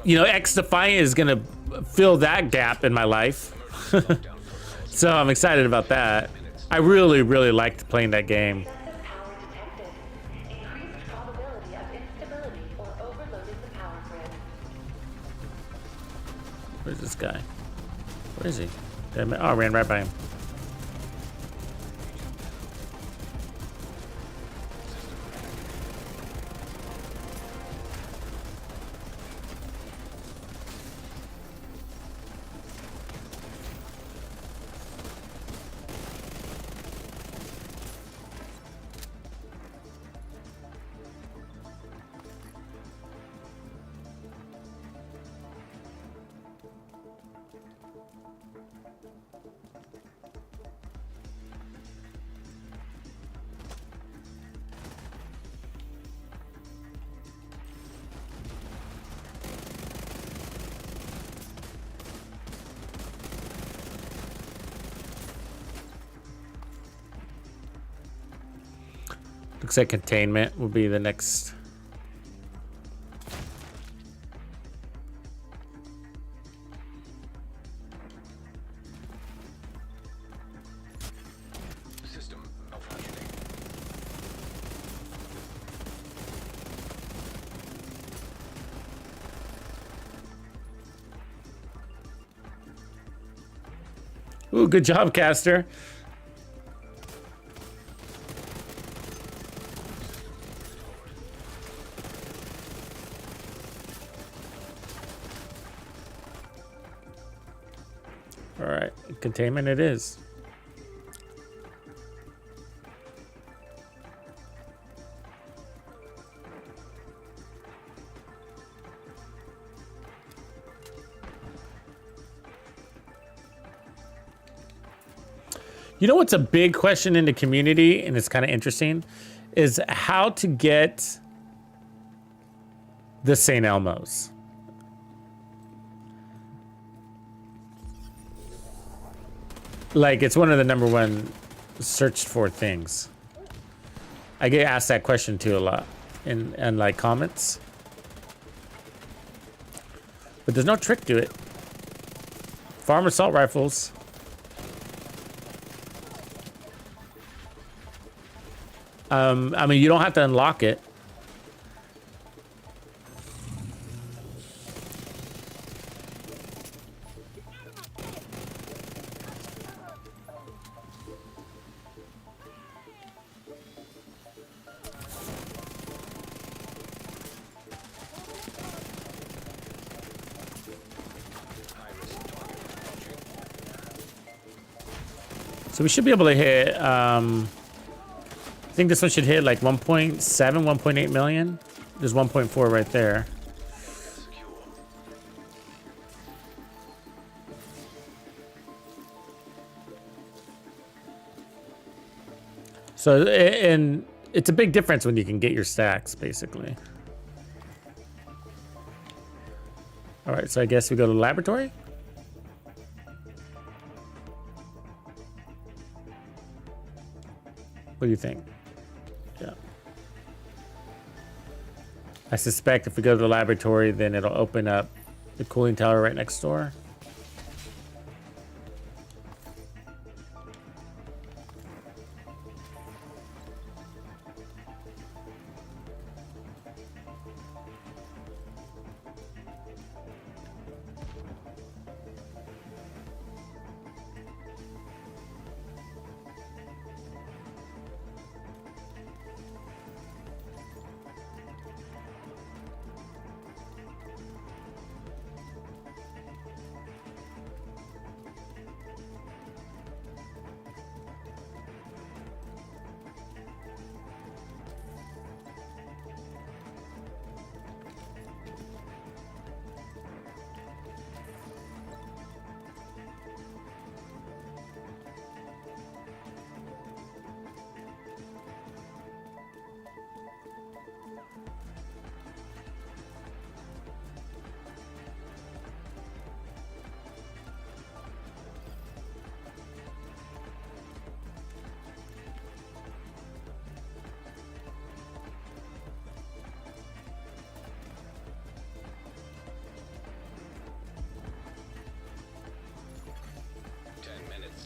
you know, X Defiant is gonna fill that gap in my life. So I'm excited about that. I really, really liked playing that game. Excessive power detected. Increased probability of instability or overloading the power grid. Where's this guy? Where is he? Damn it. Oh, I ran right by him. Looks like containment will be the next. System malfunctioning. Ooh, good job, Caster. All right, containment it is. You know what's a big question in the community, and it's kind of interesting, is how to get the St. Elmo's. Like, it's one of the #1 searched for things. I get asked that question too a lot in like comments. But there's no trick to it. Farm assault rifles. I mean, you don't have to unlock it. So we should be able to hit, I think this one should hit like 1.7, 1.8 million. There's 1.4 right there. So, and it's a big difference when you can get your stacks, basically. All right, so I guess we go to the laboratory. What do you think? Yeah. I suspect if we go to the laboratory, then it'll open up the cooling tower right next door.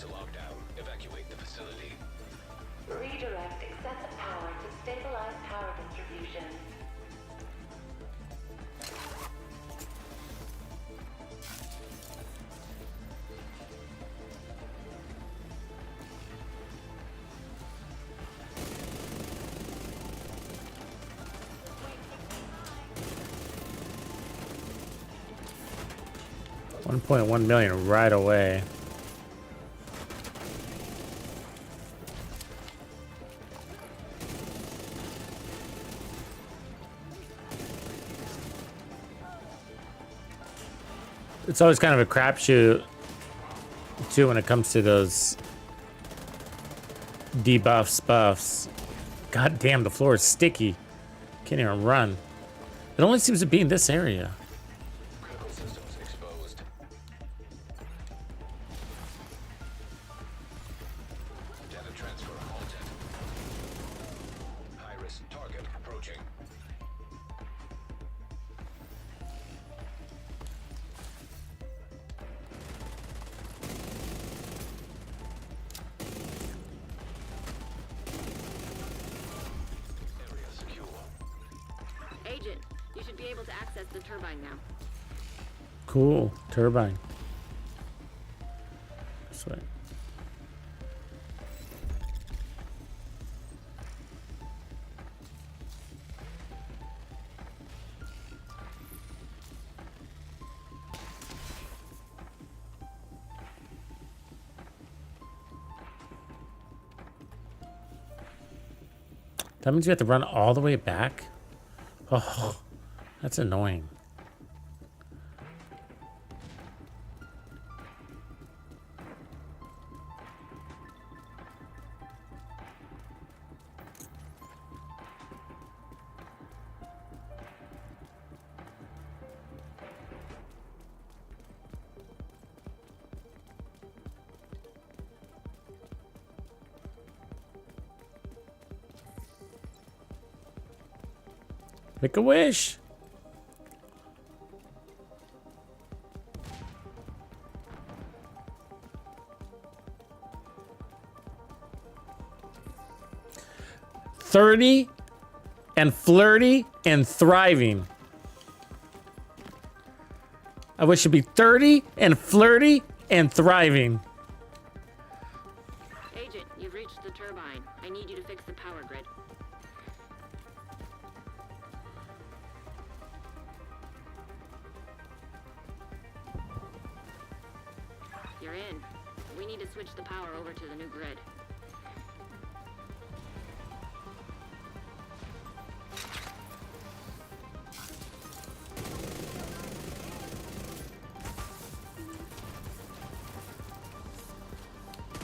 To lockdown. Evacuate the facility. Redirect excessive power to stabilize power distribution. $1.1 million right away. It's always kind of a crapshoot too when it comes to those debuffs, buffs. God damn, the floor is sticky. Can't even run. It only seems to be in this area. Critical systems exposed. Data transfer halted. High-risk target approaching. Area secure. Agent, you should be able to access the turbine now. Cool. Turbine. This way. That means you have to run all the way back? Oh, that's annoying. Make a wish. "30 and flirty and thriving." I wish it'd be 30 and flirty and thriving. Agent, you've reached the turbine. I need you to fix the power grid. You're in. We need to switch the power over to the new grid.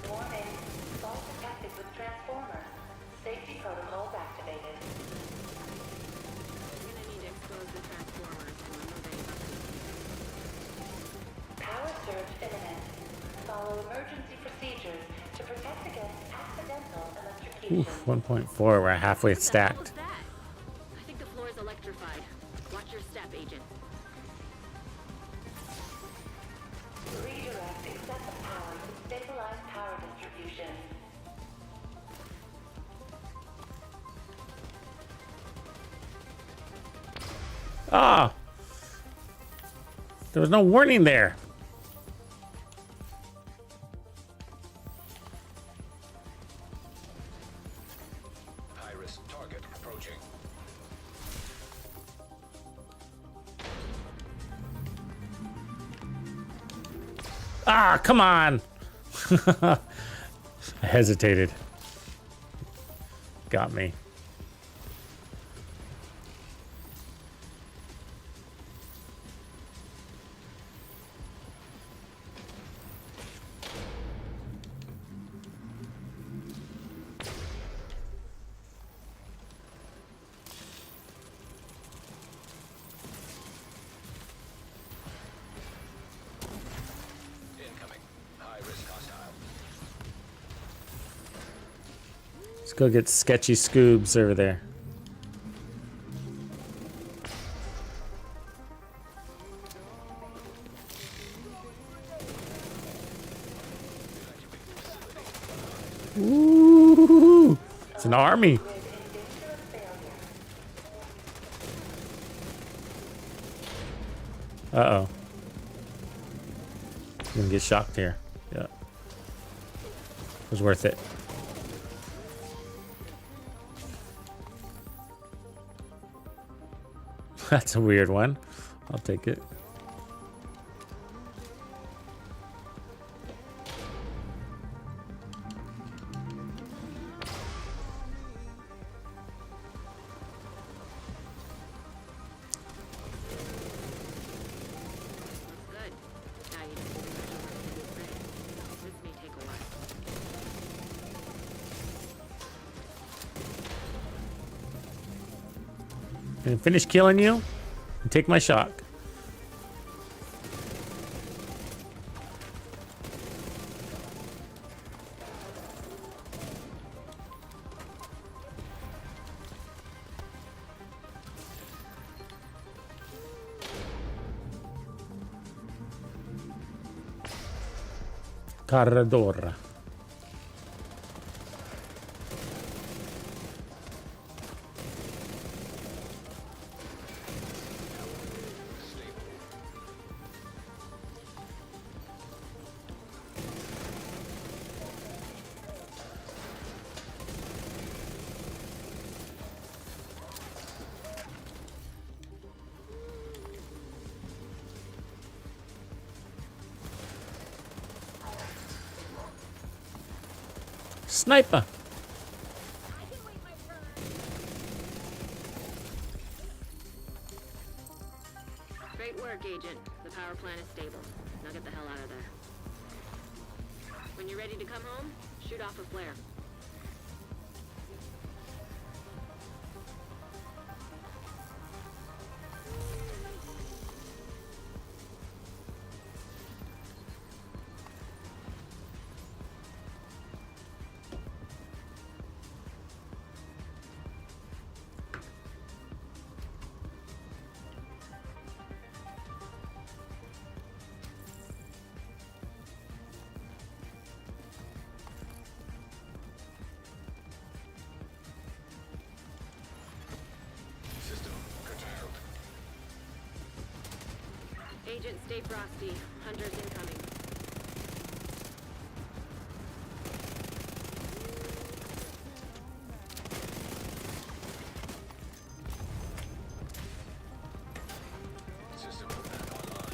Warning, fault detected with transformer. execution. 1.4. We're halfway What the hell was stacked. that? I think the floor is electrified. Watch your step, Agent. Redirect excessive power to stabilize power distribution. Ah! There was no warning there. Iris target approaching. Ah, come on. I hesitated. Got me. Incoming. High risk hostile. Let's go get sketchy Scoobs over there. Ooh, it's an army. Uh-oh. I'm gonna get shocked here. Yeah. It was worth it. That's a weird one. I'll take it. Good. Now you just need to measure where it's ready. This may take a while. And finish killing you and take my shock. Carradora. Sniper. Great work, Agent. The power plant is stable. Now get the hell out of there. When you're ready to come home, shoot off a flare. System curtailed. Agent, stay frosty. Hunters incoming. System back online.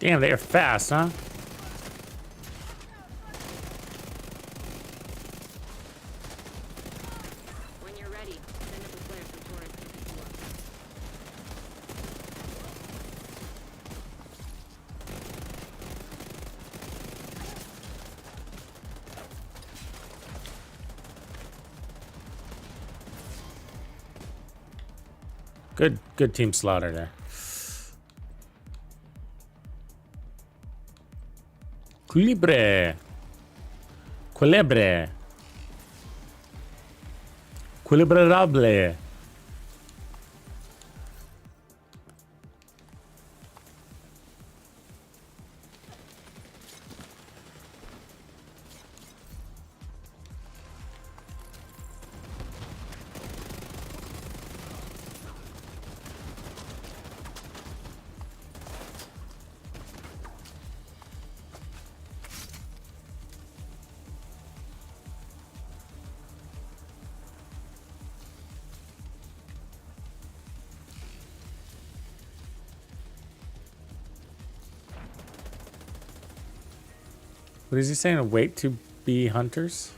Damn, they are fast, huh? When you're ready, send up a flare so Torres can pick you up. Good team slaughter there. Culebre. Culebre. Culebrable. What is he saying? Wait to be hunters?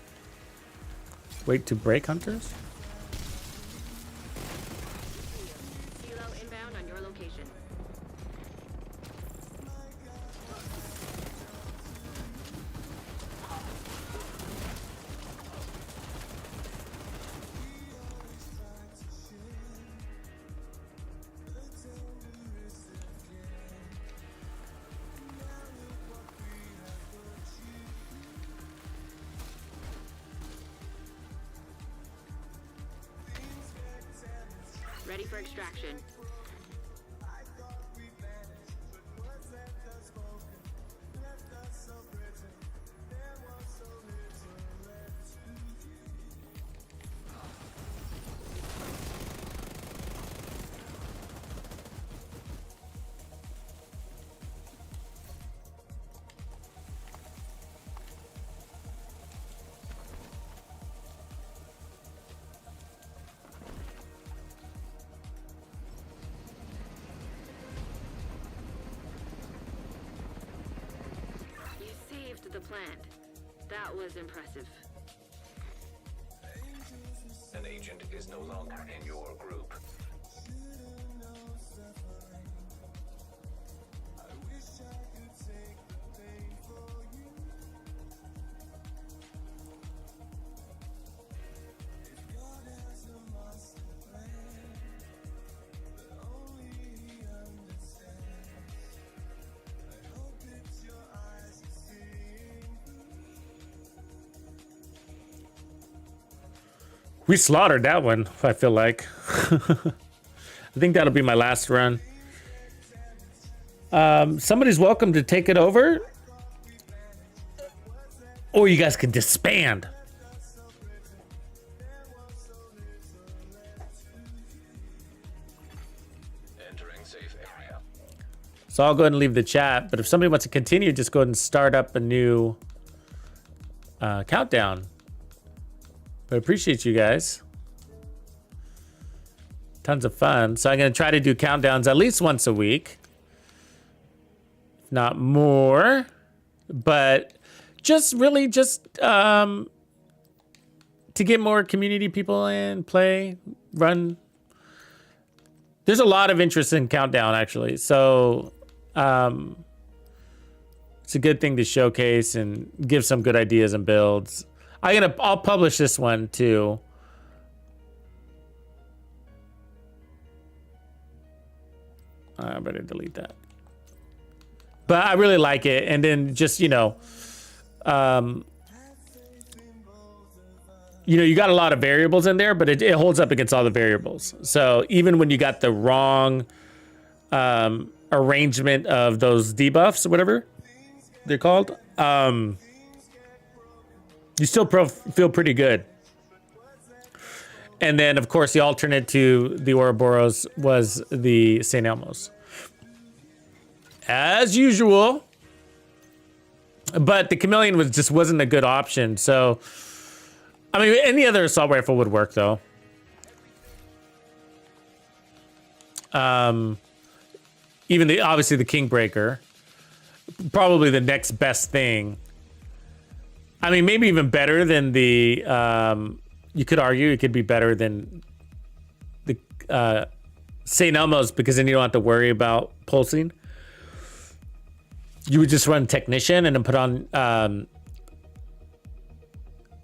Wait to break hunters? Kilo inbound on your location. Ready for extraction. The plant. That was impressive. An agent is no longer in your group. We slaughtered that one, I feel like. I think that'll be my last run. Somebody's welcome to take it over. Or you guys can disband. Entering safe area. So I'll go ahead and leave the chat. But if somebody wants to continue, just go ahead and start up a new countdown. But I appreciate you guys. Tons of fun. So I'm going to try to do countdowns at least once a week. If not more. But just really just to get more community people in, play, run. There's a lot of interest in countdown, actually. So it's a good thing to showcase and give some good ideas and builds. I'll publish this one too. I better delete that. But I really like it. And then just, you know, you got a lot of variables in there, but it holds up against all the variables. So even when you got the wrong arrangement of those debuffs or whatever they're called, you still feel pretty good. And then, of course, the alternate to the Ouroboros was the St. Elmo's. As usual. But the Chameleon wasn't a good option. So, I mean, any other assault rifle would work, though. Even obviously the Kingbreaker. probably the next best thing. I mean, maybe even better than the, you could argue it could be better than the St. Elmo's, because then you don't have to worry about pulsing. You would just run technician and then put on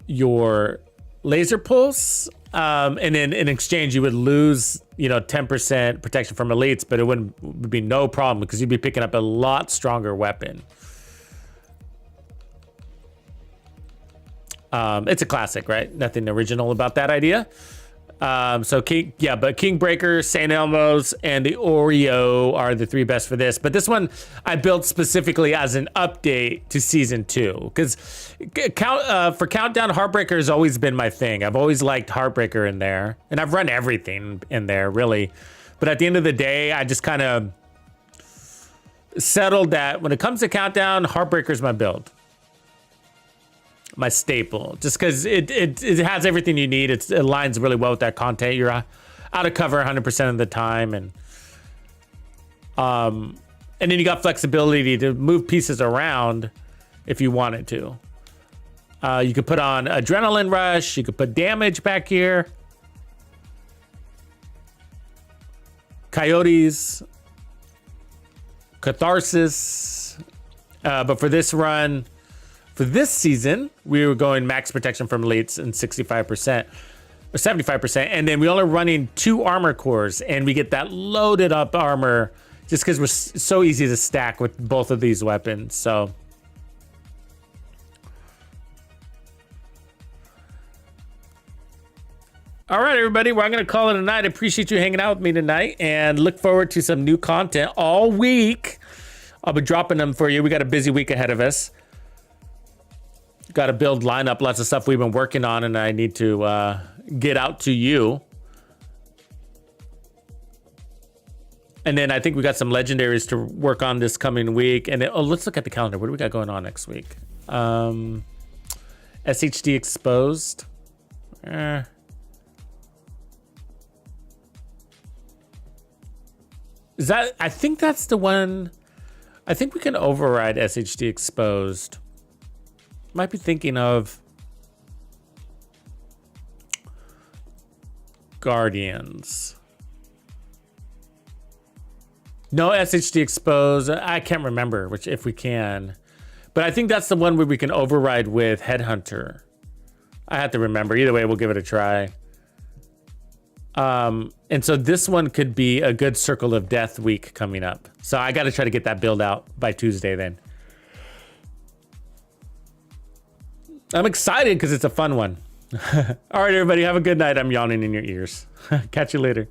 your laser pulse. And then in exchange, you would lose, 10% protection from elites, but it would be no problem because you'd be picking up a lot stronger weapon. It's a classic, right? Nothing original about that idea. But Kingbreaker, St. Elmo's, and the Oreo are the 3 best for this. But this one I built specifically as an update to Season 2. Because for Countdown, Heartbreaker has always been my thing. I've always liked Heartbreaker in there. And I've run everything in there, really. But at the end of the day, I just kind of settled that when it comes to Countdown, Heartbreaker's my build. My staple, just because it has everything you need. It aligns really well with that content. You're out of cover 100% of the time, and then you got flexibility to move pieces around if you wanted to. You could put on Adrenaline Rush. You could put damage back here. Coyotes. Catharsis. But for this run, for this season, we were going max protection from elites and 65% or 75%. And then we only running 2 armor cores, and we get that loaded up armor just because we're so easy to stack with both of these weapons. So all right, everybody, well, I'm going to call it a night. I appreciate you hanging out with me tonight and look forward to some new content all week. I'll be dropping them for you. We got a busy week ahead of us. Got to build lineup, lots of stuff we've been working on, and I need to get out to you. And then I think we got some legendaries to work on this coming week. And then, let's look at the calendar. What do we got going on next week? SHD Exposed. Is that? I think that's the one. I think we can override SHD Exposed. Might be thinking of Guardians. No SHD Exposed. I can't remember which, if we can, but I think that's the one where we can override with Headhunter. I have to remember. Either way, we'll give it a try. And so this one could be a good Circle of Death week coming up. So I got to try to get that build out by Tuesday then. I'm excited because it's a fun one. All right, everybody, have a good night. I'm yawning in your ears. Catch you later.